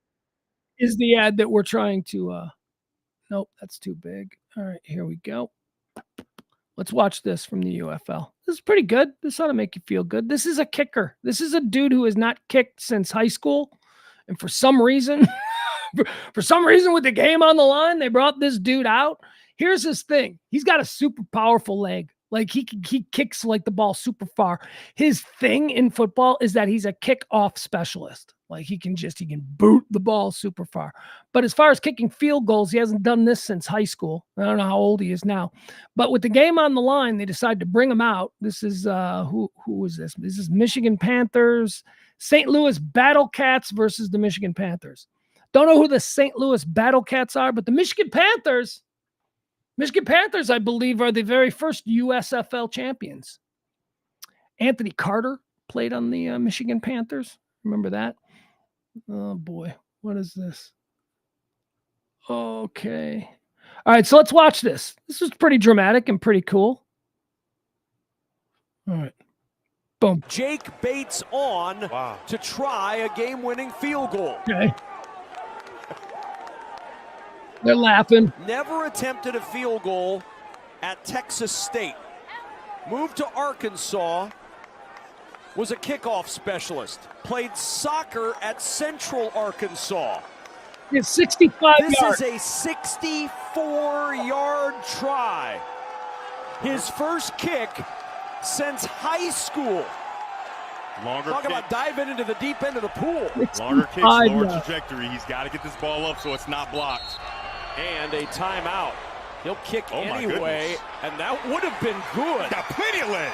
is the ad that we're trying to. Nope, that's too big. All right, here we go. Let's watch this from the UFL. This is pretty good. This ought to make you feel good. This is a kicker. This is a dude who has not kicked since high school. And for some reason, with the game on the line, they brought this dude out. Here's his thing. He's got a super powerful leg. Like he kicks like the ball super far. His thing in football is that he's a kick-off specialist. Like he can boot the ball super far. But as far as kicking field goals, he hasn't done this since high school. I don't know how old he is now. But with the game on the line, they decided to bring him out. This is who is this? This is Michigan Panthers, St. Louis Battlecats versus the Michigan Panthers. Don't know who the St. Louis Battlecats are, but the Michigan Panthers, I believe, are the very first USFL champions. Anthony Carter played on the Michigan Panthers. Remember that? Oh, boy. What is this? Okay. All right, so let's watch this. This was pretty dramatic and pretty cool. All right. Boom. Jake Bates on to try a game-winning field goal. Okay. They're laughing. Never attempted a field goal at Texas State. Moved to Arkansas. Was a kickoff specialist. Played soccer at Central Arkansas. It's 65 This yards. is a 64-yard try. His first kick since high school. Longer Talk kick, about diving into the deep end of the pool. longer kick, 65 slower yards. trajectory. He's got to get this ball up so it's not blocked. And a timeout. He'll kick Oh, my anyway, goodness. and that would have been good. Got plenty of leg.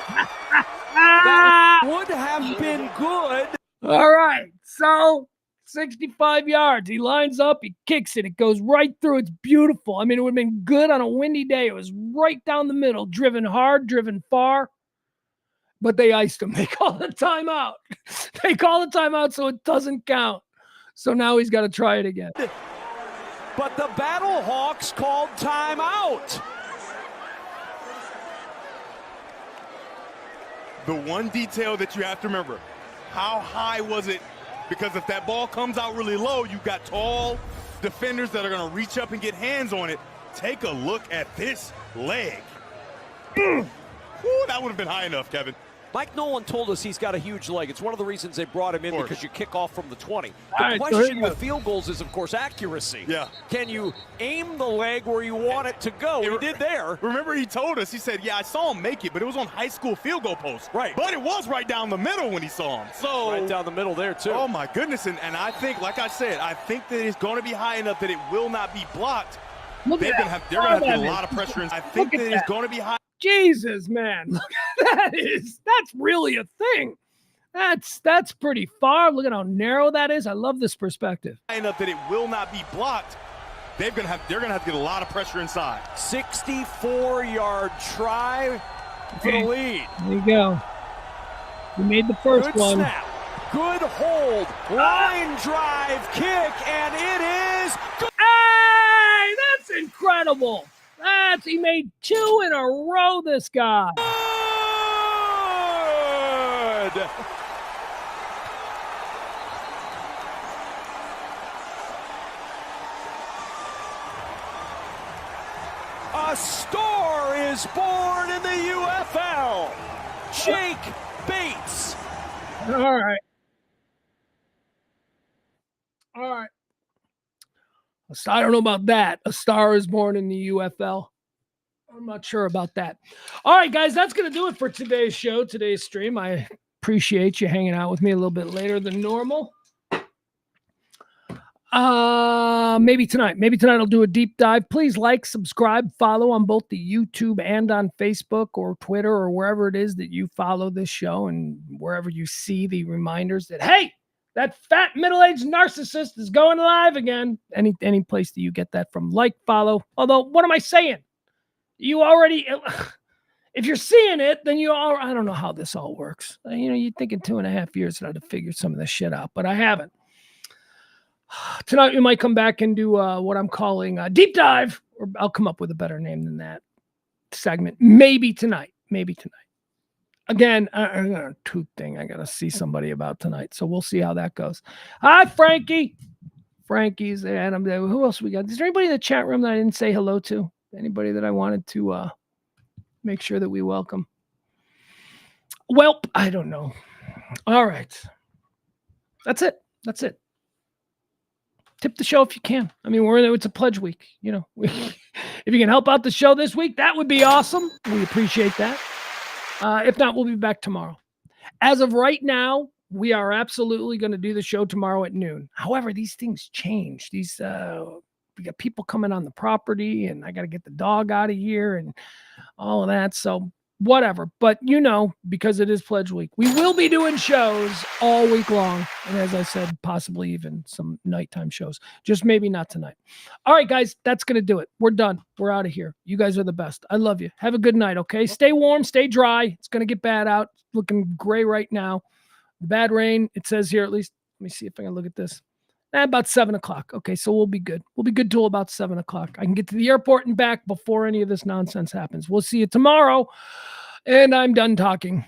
That would have been good. All right. So 65 yards. He lines up. He kicks it. It goes right through. It's beautiful. I mean, it would have been good on a windy day. It was right down the middle, driven hard, driven far. But they iced him. They call the timeout. They call the timeout so it doesn't count. So now he's got to try it again. But the Battlehawks called timeout. The one detail that you have to remember, how high was it? Because if that ball comes out really low, you've got tall defenders that are going to reach up and get hands on it. Take a look at this leg. Ooh, that would have been high enough, Kevin. Mike Nolan told us he's got a huge leg. It's one of the reasons they brought him in, Of course. because you kick off from the 20. All The right, so here question you with go. field goals is, of course, accuracy. Yeah. Can you aim the leg where you want it to go? He did there. Remember, he told us, he said, yeah, I saw him make it, but it was on high school field goal post. Right. But it was right down the middle when he saw him. So, Right down the middle there, too. oh my goodness. And I think, like I said, I think that it's going to be high enough that it will not be blocked. Look They're at going to that. have to get a Look lot of pressure. And I think at that that. it's going to be high Jesus, man. Look at that. That's really a thing. That's pretty far. Look at how narrow that is. I love this perspective. enough that it will not be blocked. They're going to have to get a lot of pressure inside. 64-yard try for the lead. There you go. We made the first Good one. snap. Good hold. Line drive kick, and it is good. Hey, that's incredible. He made 2 in a row, this guy. A star is born in the UFL. Jake Bates. All right. I don't know about that. A star is born in the UFL. I'm not sure about that. All right, guys, that's going to do it for today's show, today's stream. I appreciate you hanging out with me a little bit later than normal. Maybe tonight I'll do a deep dive. Please like, subscribe, follow on both the YouTube and on Facebook or Twitter or wherever it is that you follow this show, and wherever you see the reminders that, hey, that fat middle-aged narcissist is going live again. Any place that you get that from, like, follow. Although, what am I saying? You already, if you're seeing it, then I don't know how this all works. You'd think in 2.5 years that I'd have figured some of this shit out, but I haven't. Tonight we might come back and do what I'm calling a deep dive, or I'll come up with a better name than that segment. Maybe tonight. Again, I got a tooth thing I got to see somebody about tonight, so we'll see how that goes. Hi, Frankie. Frankie's there. Adam there. Who else we got? Is there anybody in the chat room that I didn't say hello to? Anybody that I wanted to make sure that we welcome? Well, I don't know. All right. That's it. Tip the show if you can. I mean, it's a pledge week. If you can help out the show this week, that would be awesome. We appreciate that. If not, we'll be back tomorrow. As of right now, we are absolutely going to do the show tomorrow at noon. However, these things change. We got people coming on the property, and I got to get the dog out of here and all of that. So whatever. But because it is pledge week, we will be doing shows all week long. And as I said, possibly even some nighttime shows, just maybe not tonight. All right, guys, that's going to do it. We're done. We're out of here. You guys are the best. I love you. Have a good night. Okay. Stay warm, stay dry. It's going to get bad out. It's looking gray right now. The bad rain, it says here, at least, let me see if I can look at this. About 7 o'clock. Okay, so we'll be good. We'll be good till about 7 o'clock. I can get to the airport and back before any of this nonsense happens. We'll see you tomorrow. And I'm done talking.